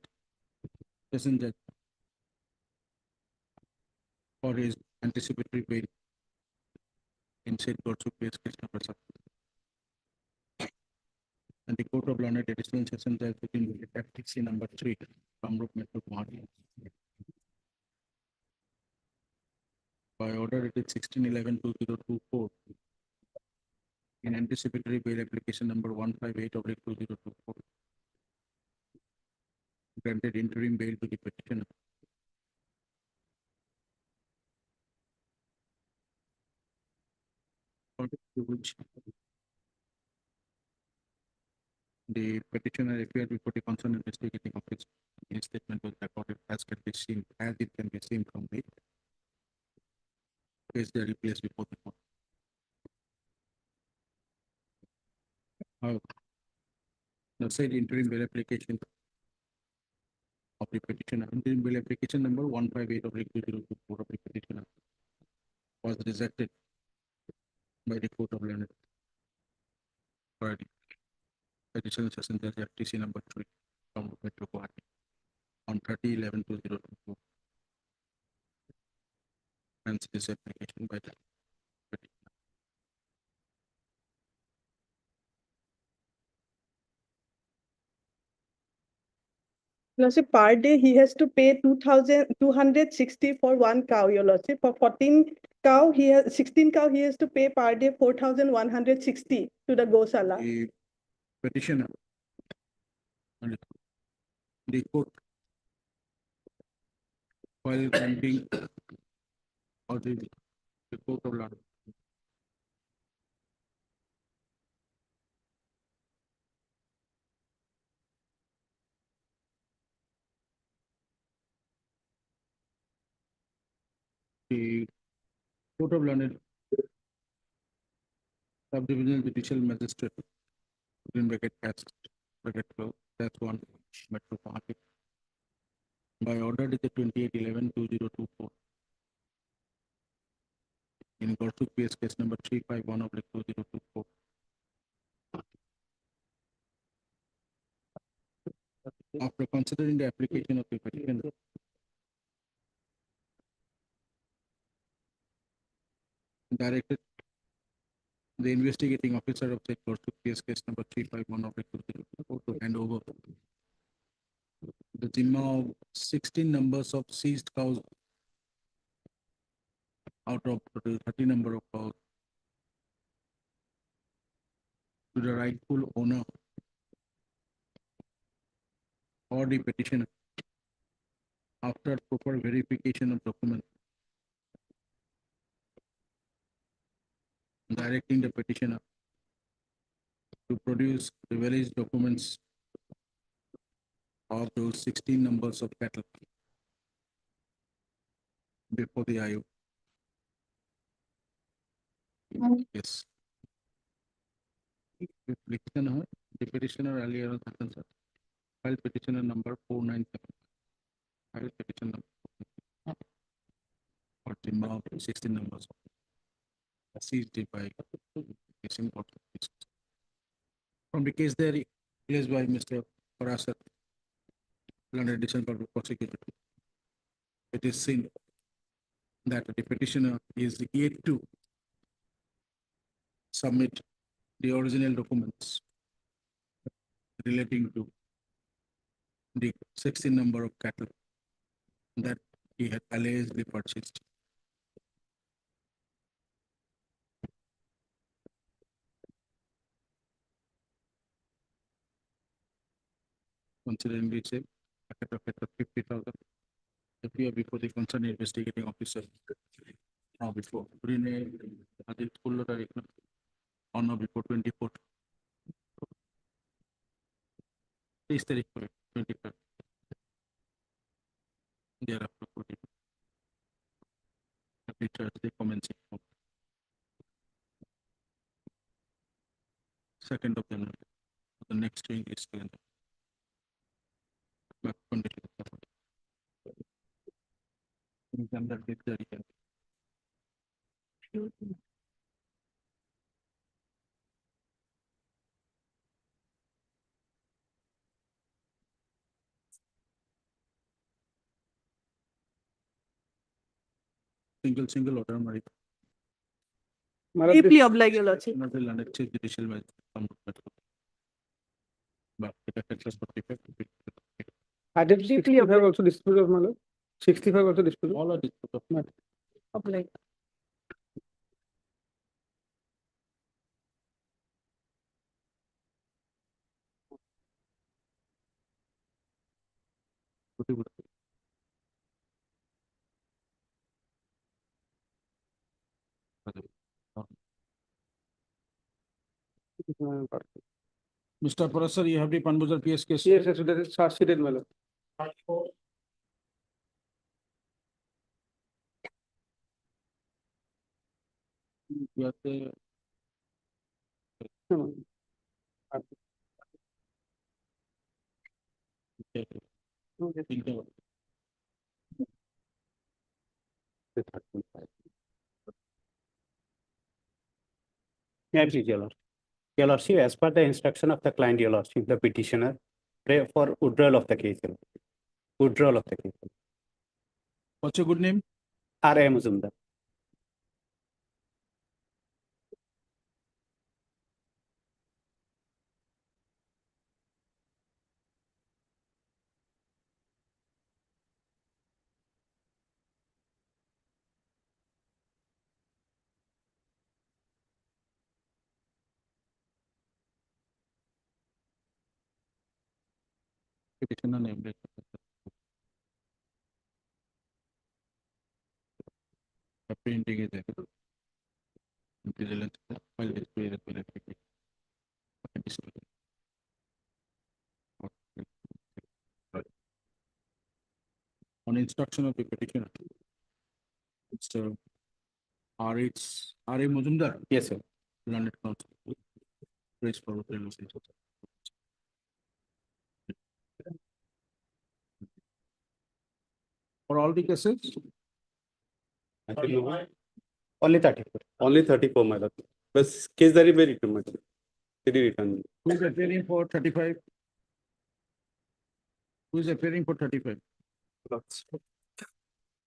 session judge for his anticipatory bail in said court of case number sub. And the Court of Learned Additional Sessions has written FTC number 3, Kamrup Metro Guwahati. By order it is 16/11/2024. In anticipatory bail application number 158/2024. Granted interim bail to the petitioner. To which the petitioner appeared before the concerned investigating officer. His statement was recorded as it can be seen from the case they replaced before the court. However, the said interim bail application of the petitioner, interim bail application number 158/2024 of the petitioner was rejected by the Court of Learned by the Additional Session Judge FTC number 3 from Metro Guwahati on 30/11/2024. Hence this application by the petitioner. Lordship, per day, he has to pay 2,260 for one cow, your Lordship. For 14 cow, 16 cow, he has to pay per day 4,160 to the Gosala. The petitioner, and the court, while granting or the Court of Law, the Court of Learned Subdivisional Judicial Magistrate, in bracket has bracket close, that's one Metro Guwahati. By order dated 28/11/2024. In Gorsuk PS case number 351/2024. After considering the application of the petition, directed the investigating officer of said Gorsuk PS case number 351/2024 to hand over the Zimma of 16 numbers of seized cows out of total 30 number of cows to the rightful owner or the petitioner after proper verification of documents, directing the petitioner to produce the various documents of those 16 numbers of cattle before the IO. Yes. Petitioner, the petitioner earlier on filed petitioner number 497. Filed petition number 16 numbers seized by case court. From the case there placed by Mr. Parasar, London Additional Public Prosecutor, it is seen that the petitioner is yet to submit the original documents relating to the 16 number of cattle that he had allegedly purchased. Considering this, a packet of 50,000, appear before the concerned investigating officer. Now before, Adil Pullo Tarik, or now before 24th. Please Tarik, 25th. Thereafter, Thursday commencing from 2nd of January, the next English calendar. Back condition. Calendar date jari hai. Single order, Mari. Deeply oblige, your lordship. Not the landed chief judicial magistrate. But it affects 45. Added Deeply 65 also dispute of, my lord. 65 also dispute of. All are dispute of matter. Oblige. Mr. Professor, you have the Panbuzar PS case. Yes, yes, that is charge sheeted, my lord. You have the May I please, your lord? Your lordship, as per the instruction of the client, your lordship, the petitioner, pray for withdrawal of the case. Your lordship. Withdrawal of the case. What's your good name? R.A. Muzumdar. Petitioner name. Printing is there. Vigilance, file display as well as picking. On instruction of the petitioner. It's R.A. Muzumdar. Yes, sir. Landed council. Praise for the For all the cases? Only 34. Only 34, my lord. But case that is very too much. Return. Who is appearing for 35? Who is appearing for 35?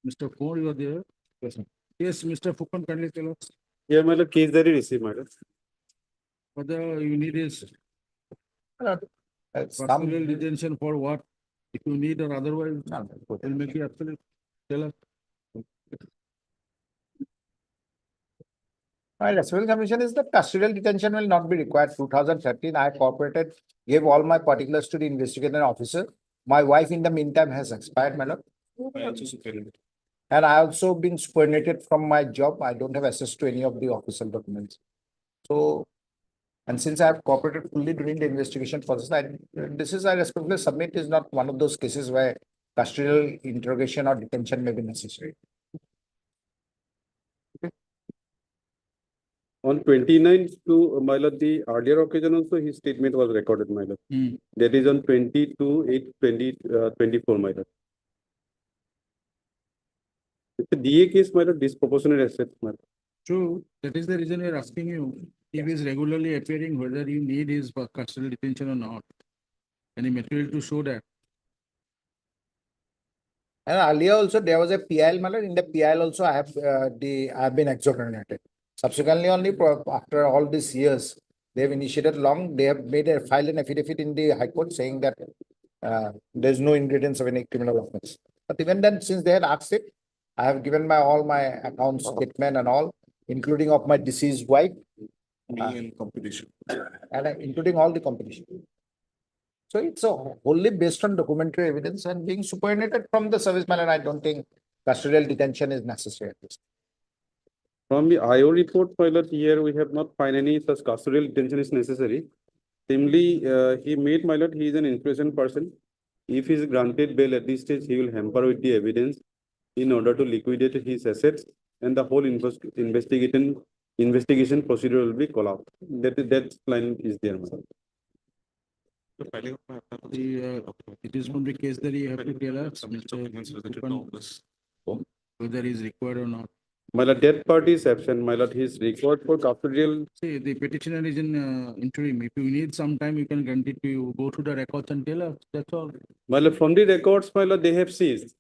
Mr. Kaur, you are there? Yes, yes, Mr. Fukan, kindly tell us Yeah, my lord, case that is received, my lord. whether you need is Some, custodial detention for what? If you need or otherwise, will make you absolute. Tell us. my responsible submission is that custodial detention will not be required. 2013, I cooperated, gave all my particulars to the investigating officer. My wife in the meantime has expired, my lord. And I also been superannuated from my job. I don't have access to any of the official documents. So, and since I have cooperated fully during the investigation process, this is I respectfully submit is not one of those cases where custodial interrogation or detention may be necessary. On 29th to my lord, the earlier occasion also his statement was recorded, my lord. That is on 22/8/2024, my lord. It's a DA case, my lord, disproportionate assets, my lord. True, that is the reason we are asking you, if he is regularly appearing, whether you need his custodial detention or not. Any material to show that. And earlier also there was a PIL, my lord. In the PIL also I have I have been exonerated. Subsequently, only after all these years, they have initiated they have made a file an affidavit in the High Court saying that there is no ingredients of any criminal offense. But even then, since they had asked it, I have given all my accounts, statement and all, including of my deceased wife. And competition. And including all the competition. So it's wholly based on documentary evidence and being superannuated from the serviceman, and I don't think custodial detention is necessary at this. From the IO report, my lord, here we have not find any such custodial detention is necessary. Simply, he made, my lord, he is an innocent person. If he is granted bail at this stage, he will hamper with the evidence in order to liquidate his assets, and the whole investigation procedure will be collapsed. That line is there, my lord. It is from the case that you have to tell us, Mr. Fukan, whether he is required or not. My lord, that party is absent, my lord, his record for custodial. See, the petitioner is in interim. If you need some time, you can grant it to you. Go to the records and tell us, that's all. My lord, from the records, my lord, they have seized.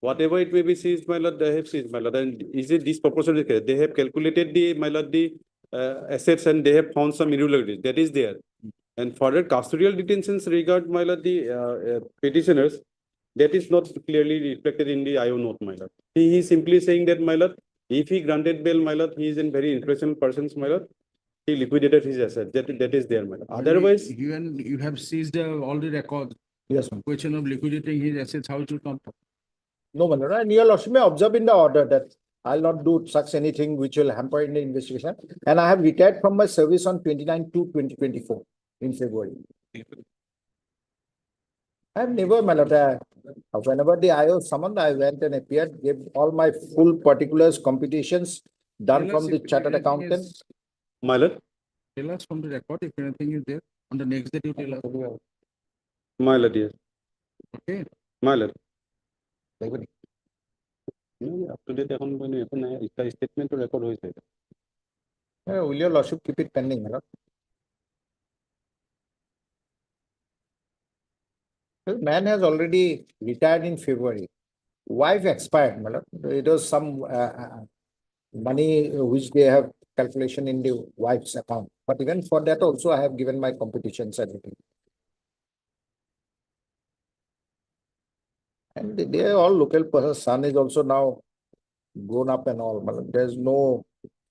whatever it may be seized, my lord, they have seized, my lord, and is it disproportionate case? They have calculated the, my lord, the assets and they have found some irregularities, that is there. And further custodial detentions regard, my lord, the petitioners, that is not clearly reflected in the IO note, my lord. He is simply saying that, my lord, if he granted bail, my lord, he is a very influential person, my lord. He liquidated his assets. That is there, my lord. Otherwise, You have seized all the records. Yes, ma'am. Question of liquidating his assets, how it will come? No, my lord, and your lordship may observe in the order that I'll not do such anything which will hamper in the investigation. And I have retired from my service on 29/2/2024 in February. I have never, my lord, whenever the IO summoned, I went and appeared, gave all my full particulars, computations done Tell us from the if chartered anything accountant. is- my lord, Tell us from the record if anything is there. On the next day, you tell us. my lord, yes. Okay. My lord. Up to date, এখন মানে এখন statement record হয়েছে। Will your lordship keep it pending, my lord? The man has already retired in February. Wife expired, my lord. It was some money which they have calculation in the wife's account. But even for that also, I have given my computations and everything. And they are all local persons. Son is also now grown up and all. My lord. There's no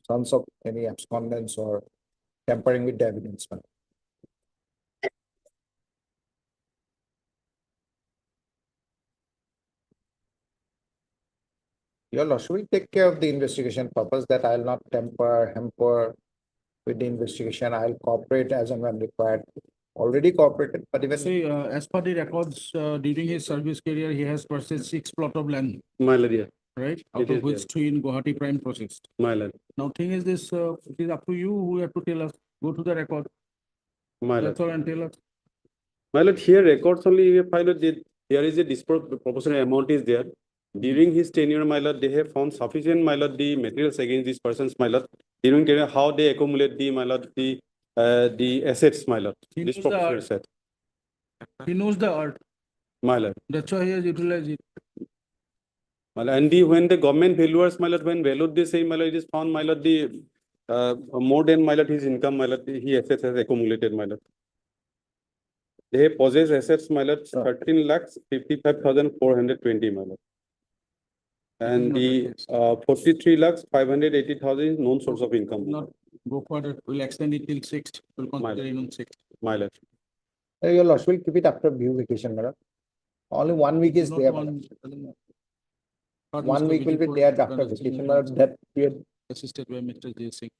chance of any abscondence or tampering with the evidence, my lord. Your lordship will take care of the investigation purpose that I'll not hamper with the investigation. I'll cooperate as and when required. Already cooperated, but even. See, as per the records, during his service career, he has purchased 6 plots of land, My lord, yeah. right? It Out is of which there. 3 in Guwahati Prime processed. My lord, Now, thing is this, it is up to you who have to tell us, go to the record. my lord. That's all and tell us. My lord, here records only we have filed that there is a disproportionate amount is there. During his tenure, my lord, they have found sufficient, my lord, the materials against these persons, my lord. During tenure, how they accumulate the, my lord, the assets, my lord. He knows the Disproportionate art. asset, He knows the art. my lord. That's why he has utilized it. My lord, and when the government valuers, my lord, when valued the same, my lord, it is found, my lord, the more than, my lord, his income, my lord, he assets has accumulated, my lord. They possess assets, my lord, 13,55,420, my lord. And the 43,580,000 is known source of income. Not go further, we'll extend it till 6th, we'll consider it on 6th. My lord. Your lordship will keep it after view vacation, madam. Only 1 week is Not there. one- madam. Third 1 Mr. week will be Vijay there Paul, after Mr. vacation, Vijay madam. That period. Assisted by Mr. J. Singh.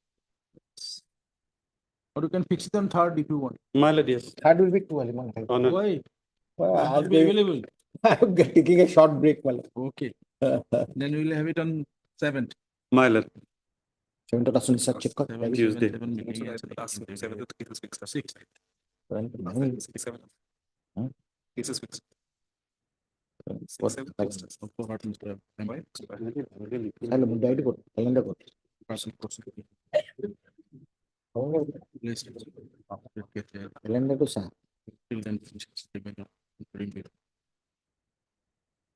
Or you can fix it on 3rd if you want. My lord, yes. That will be too early, madam. Honor. Why? Well, Will I'll not be available. I'm taking a short break, madam. Okay, then we'll have it on 7th. My lord. 7th of check out. Tuesday. 7 meeting and 6th. Person. Calendar to sir. Till then, finishes the window, bring it.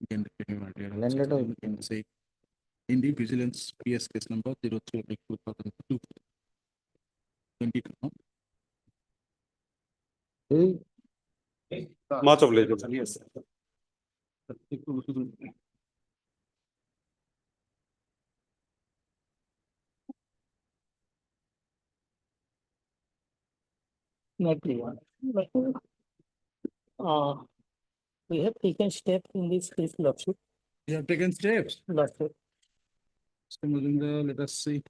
Again, Calendar to. you can say in the vigilance PS case number 03/2002. 22, no? Much obliged. Yes. Not one. But we have taken steps in this case, Lordship. You have taken steps. Lordship. Mr. Majumdar, let us see.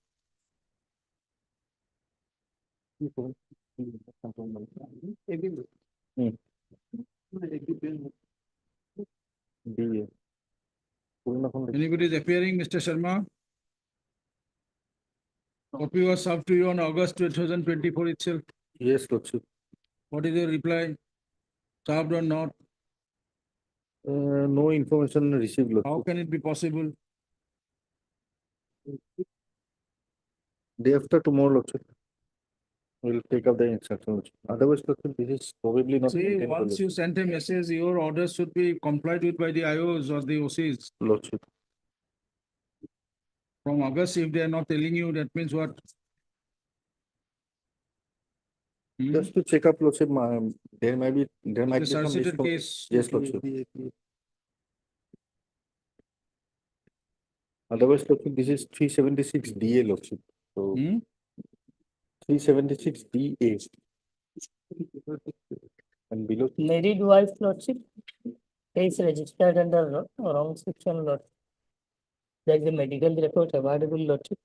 Anybody is appearing, Mr. Sharma? Copy was served to you on August 2024 itself. Yes, lordship. What is your reply? Served or not? No information received, lordship. How can it be possible? Day after tomorrow, lordship. We'll take up the instruction, Lordship. Otherwise, Lordship, this is probably not. See, maintained, once you send a message, your orders should be complied with by the IOs or the OCs. Lordship. From August, if they are not telling you, that means what? Just to check up, Lordship, there might be It's a some solicited miscom- case. Yes, Lordship. Otherwise, Lordship, this is 376 DA, Lordship. So 376 DA. And below. Married wife, Lordship, case registered under wrong section, Lordship. There is a medical report available, Lordship.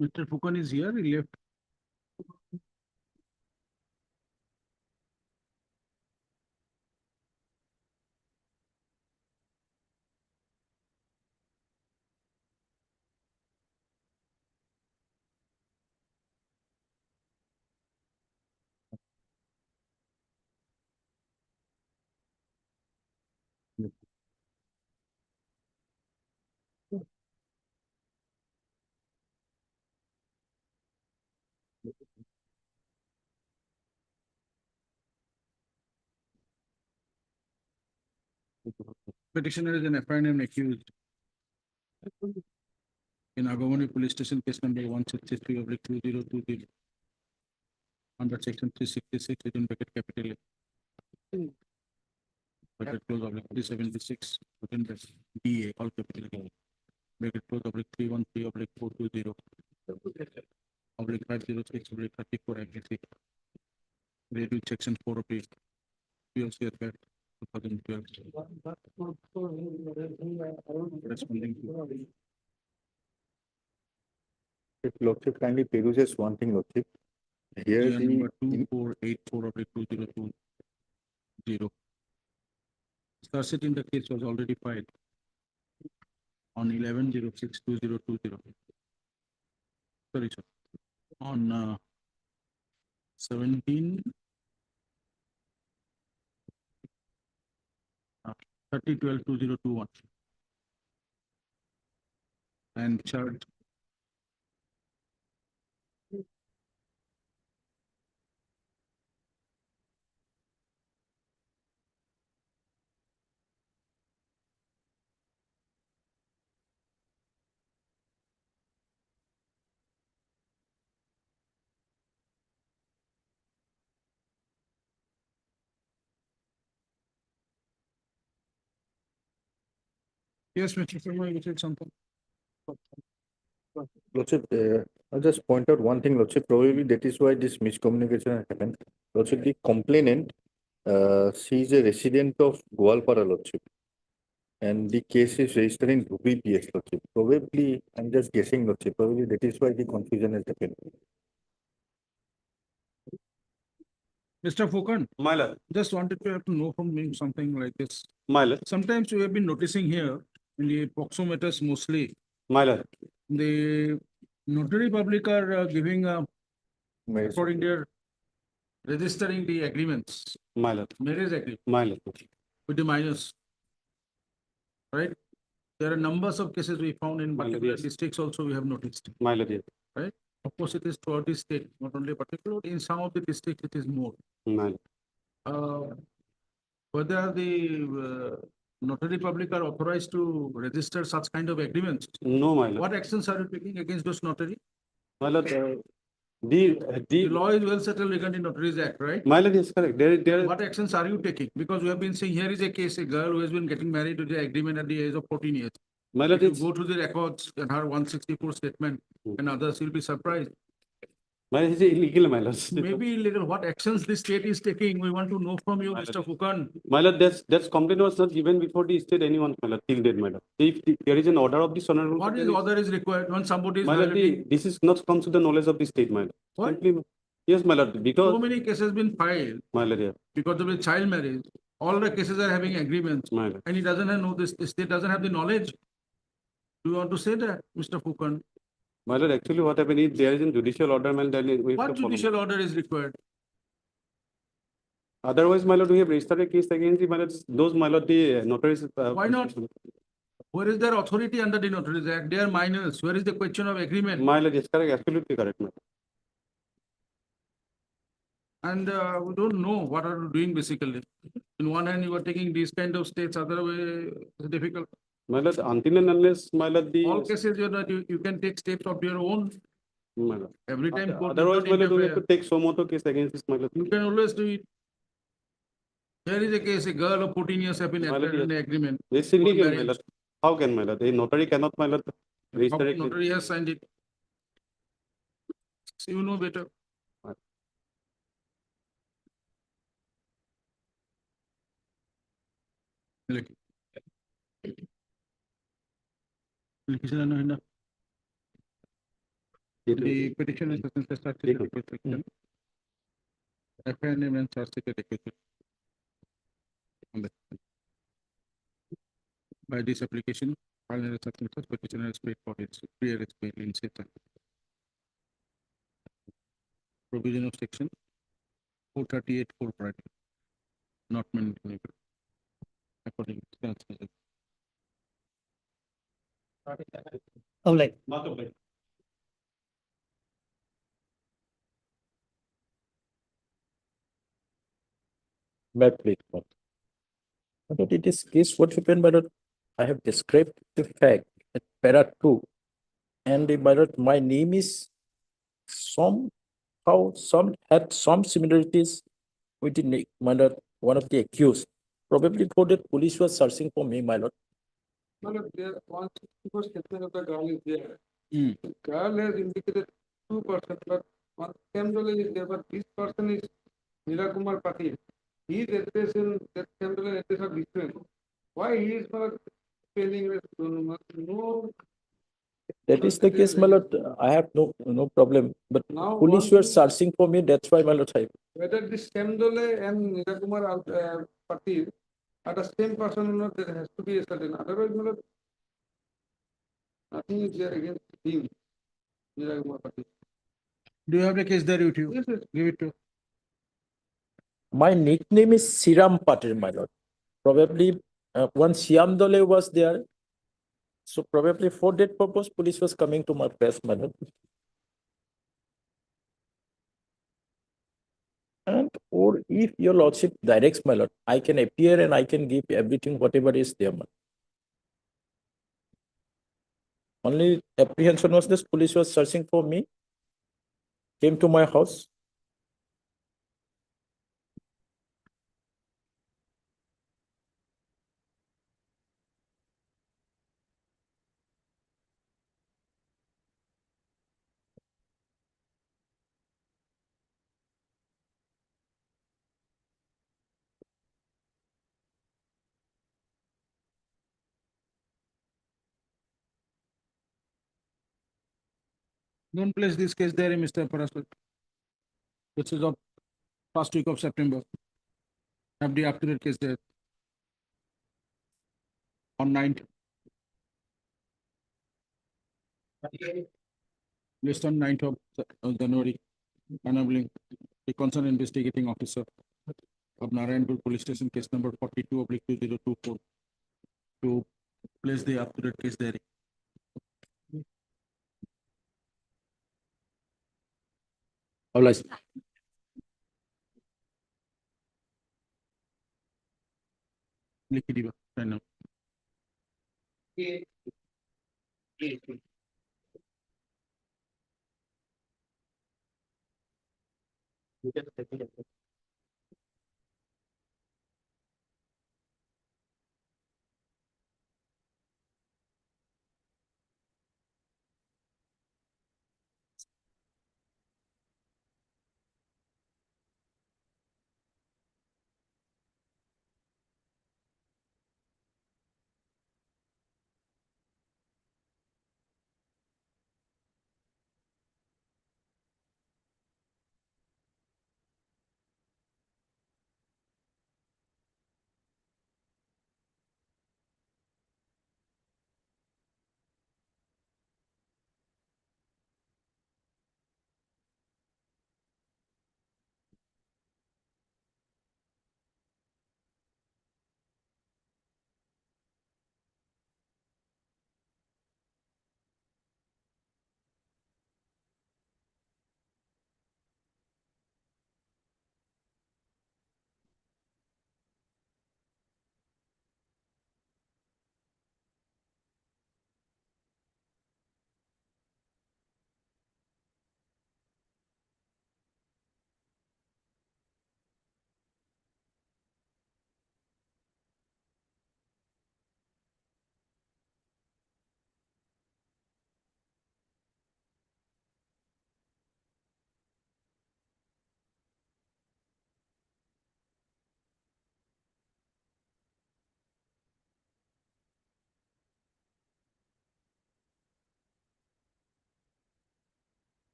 Mr. Fukan is here, he left. Petitioner is an FIR name accused in Agawani Police Station, case number 163/2020 under section 366 within bracket capital A. Bracket close oblique 376 within bracket DA, all capital A. Bracket close oblique 313/420 oblique 506/34 accuracy. Read section 4 of the POC FIR 2012. Corresponding to If Lordship kindly peruses one thing, Lordship. Here GR the number 2484/2020. Search in the case was already filed on 11/06/2020. Sorry, sir. On 17 30/12/2021 and charged yes, Mr. Sharma, you said something. Lordship, I'll just point out one thing, Lordship. Probably that is why this miscommunication happened. Lordship, the complainant, she is a resident of Goalpara, Lordship. And the case is registered in Dhubri PS, Lordship. Probably, I'm just guessing, Lordship. Probably that is why the confusion has happened. Mr. Fukan, My lord, just wanted to have to know from you something like this. my lord, Sometimes we have been noticing here in the POXO matters mostly, my lord. the notary public are giving according to their registering the agreements, My lord, marriage agreement my lord, with the minors. Right? There are numbers of cases we found in My lord, particular yes. districts also we have noticed, my lord, yes. right? Of course, it is throughout the state, not only particular, in some of the districts it is more. My lord. Whether the notary public are authorized to register such kind of agreements, No, my lord. what actions are you taking against those notary? My lord, The the, law is well settled regarding Notaries Act, right? my lord is correct. There, What actions are you taking? Because we have been saying, here is a case, a girl who has been getting married to the agreement at the age of 14 years. my lord, If you it's, go to the records and her 164 statement and others, you'll be surprised. my lord, it's illegal, my lord. Maybe illegal, what actions the state is taking, we want to know from you, My Mr. Fukan. My lord, that's complaint was not given before the state anyone, my lord, till date, my lord. If there is an order of this honorable. What is order is required when somebody is My lord, violating? this is not comes to the knowledge of the state, my lord. What? Simply, yes, my lord, because. So many cases been filed My lord, yeah, because of the child marriage. All the cases are having agreements my lord. and he doesn't have know this, the state doesn't have the knowledge. Do you want to say that, Mr. Fukan? My lord, actually what happened is there is a judicial order, my lord, then we have What to follow. judicial order is required? Otherwise, my lord, we have registered a case against the, my lord, those, my lord, the notaries. Why not? Where is their authority under the Notaries Act? They are minors. Where is the question of agreement? My lord, yes, correct, absolutely correct, my lord. And we don't know what are you doing basically. In one hand, you are taking these kind of states, other way it's difficult. My lord, until and unless, my lord, All the. cases you can take steps of your own. My lord. Every time court need Otherwise, not my lord, we have to interfere. take so moto case against this, my lord. You can always do it. Here is a case, a girl of 14 years have been My lord, entered in the agreement. It's for illegal, my marriage. lord. How can, my lord? A notary cannot, my lord, How register a case. notary has signed it. So you know better. Look. The petition is section. FIR name and charge sheet adequate. By this application, final acceptance petitioner is paid for its prior experience. Provision of section 438 for private, not mandatory. According to that. Oh, like. Not okay. But please, but it is case what happened, but I have described the fact at para 2 and the but my name is somehow some had some similarities with the my lord, one of the accused. Probably for that police was searching for me, my lord. My lord, there one statement of the girl is there. The girl has indicated 2%, but one temporary is there, but this person is Mira Kumar Patil. His address and that temporary address are different. Why he is not spelling no? That is the case, my lord. I have no problem. But Now police were searching for me. That's why, my lord. whether this Temdole and Mira Kumar Patil are the same person or not, there has to be a certain. Otherwise, my lord, nothing is there against him. Mira Kumar Patil. Do you have the case there with you? Yes, yes. Give it to. My nickname is Siram Patil, my lord. Probably when Shyam Dole was there, so probably for that purpose, police was coming to my place, my lord. And or if your lordship directs, my lord, I can appear and I can give everything, whatever is there, my lord. Only apprehension was this police was searching for me, came to my house. Don't place this case there, Mr. Paraswat. This is of first week of September. Have the up-to-date case there. On 9th. List on 9th of January, enabling the concerned investigating officer of Narayanpur Police Station, case number 42/2024, to place the up-to-date case there. Obliged. লিখে দিবা তাই না?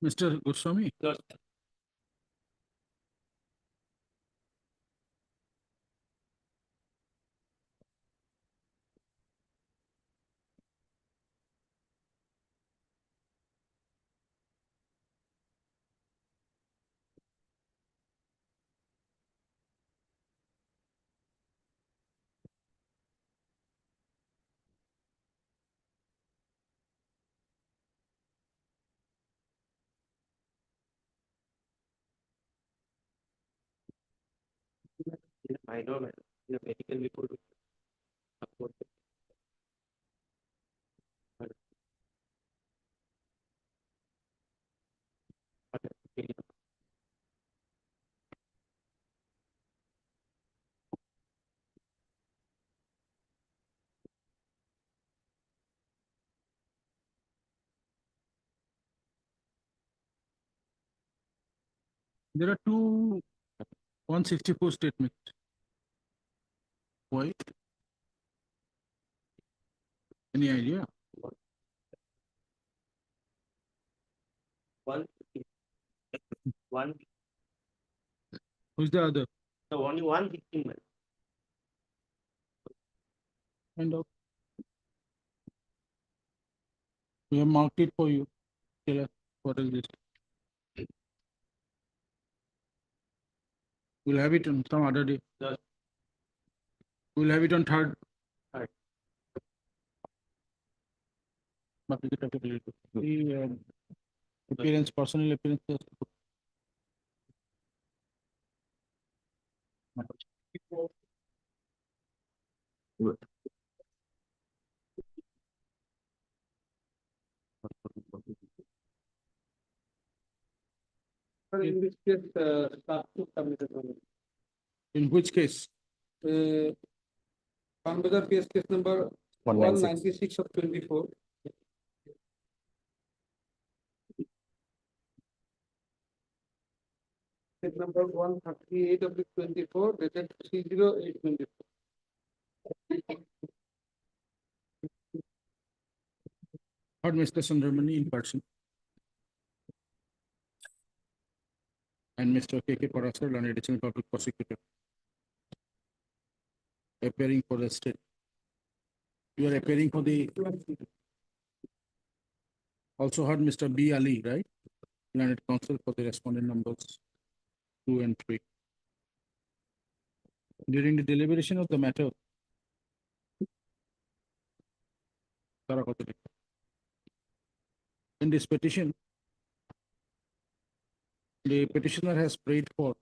Mr. Goswami? I don't know, medical report. There are two 164 statements. Why? Any idea? One, one, Who's the other? so only one victim. Kind of. We have marked it for you. Tell us what is this? We'll have it on some other day. We'll have it on third. Third. The appearance, personal appearance. Sir, in this case, staff to submitted only. In which case? Panbazar case number 196 of 24. Case number 138 of the 24, dated 30824. Heard Mr. Sundarmani in person. And Mr. K.K. Parasar, an additional public prosecutor, appearing for the state. You are appearing for the. Also heard Mr. B. Ali, right? Learned counsel for the respondent numbers 2 and 3. During the deliberation of the matter, in this petition, the petitioner has prayed for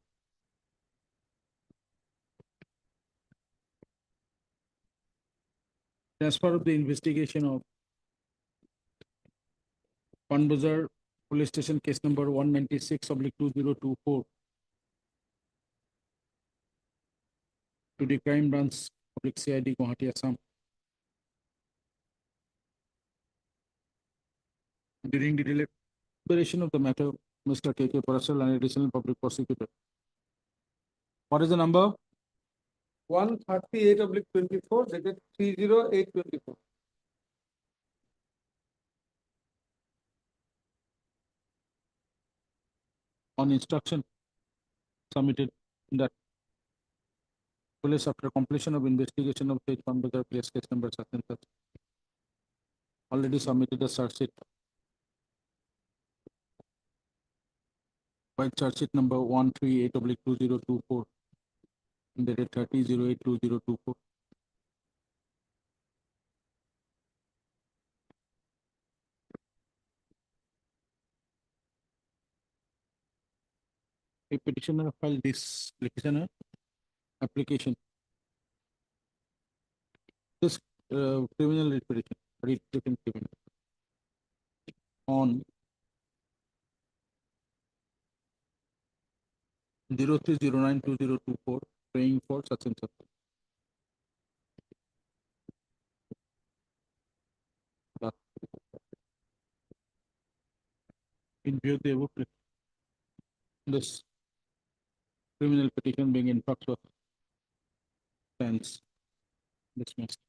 transfer of the investigation of Panbazar Police Station case number 196/2024 to the crime branch public CID Guwahati, Assam. During the deliberation of the matter, Mr. K.K. Parasal, an additional public prosecutor. What is the number? 138 of the 24, dated 30824. On instruction submitted that police after completion of investigation of state Pambagar place case number such and such already submitted a search sheet by charge sheet number 138/2024 dated 30/08/2024. A petitioner filed this petitioner application. This criminal writ petition on 0309/2024, praying for such and such. In view of the above, this criminal petition being in fact stands dismissed.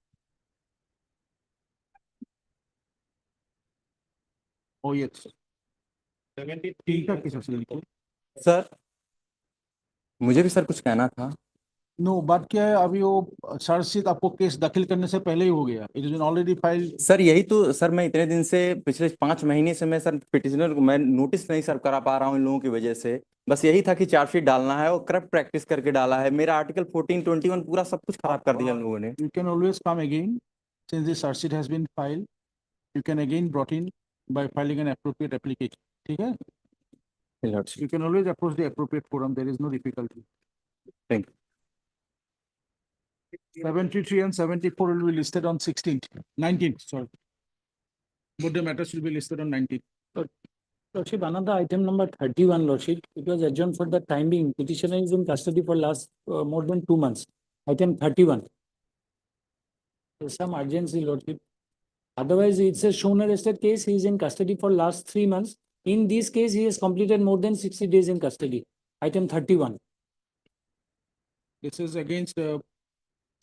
Oh, yes. 73 का case असल में। Sir मुझे भी sir कुछ कहना था। No, बात क्या है, अभी वो चार्जशीट आपको केस दाखिल करने से पहले ही हो गया। It is already file. Sir यही तो सर, मैं इतने दिन से पिछले 5 महीने से मैं सर पिटिशनर को मैं नोटिस नहीं सर्व करा पा रहा हूँ इन लोगों की वजह से। बस यही था कि चार्जशीट डालना है और करप्ट प्रैक्टिस करके डाला है। मेरा आर्टिकल 1421 पूरा सब कुछ खराब कर दिया इन लोगों ने। You can always come again since this chargesheet has been filed. You can again brought in by filing an appropriate application. ठीक है, you can always approach the appropriate forum. There is no difficulty. Thank you. 73 and 74 will be listed on 16th, 19th, sorry. Both the matters will be listed on 19th. Lordship, another item number 31, Lordship, it was adjourned for the time being. Petitioner is in custody for last more than 2 months. Item 31. There's some urgency, Lordship. Otherwise, it's a shown arrested case. He is in custody for last 3 months. In this case, he has completed more than 60 days in custody. Item 31. This is against the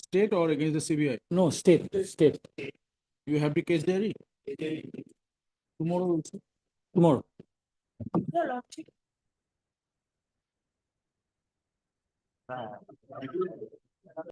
state or against the CBI? No, state. You have the case diary? Tomorrow also? Tomorrow.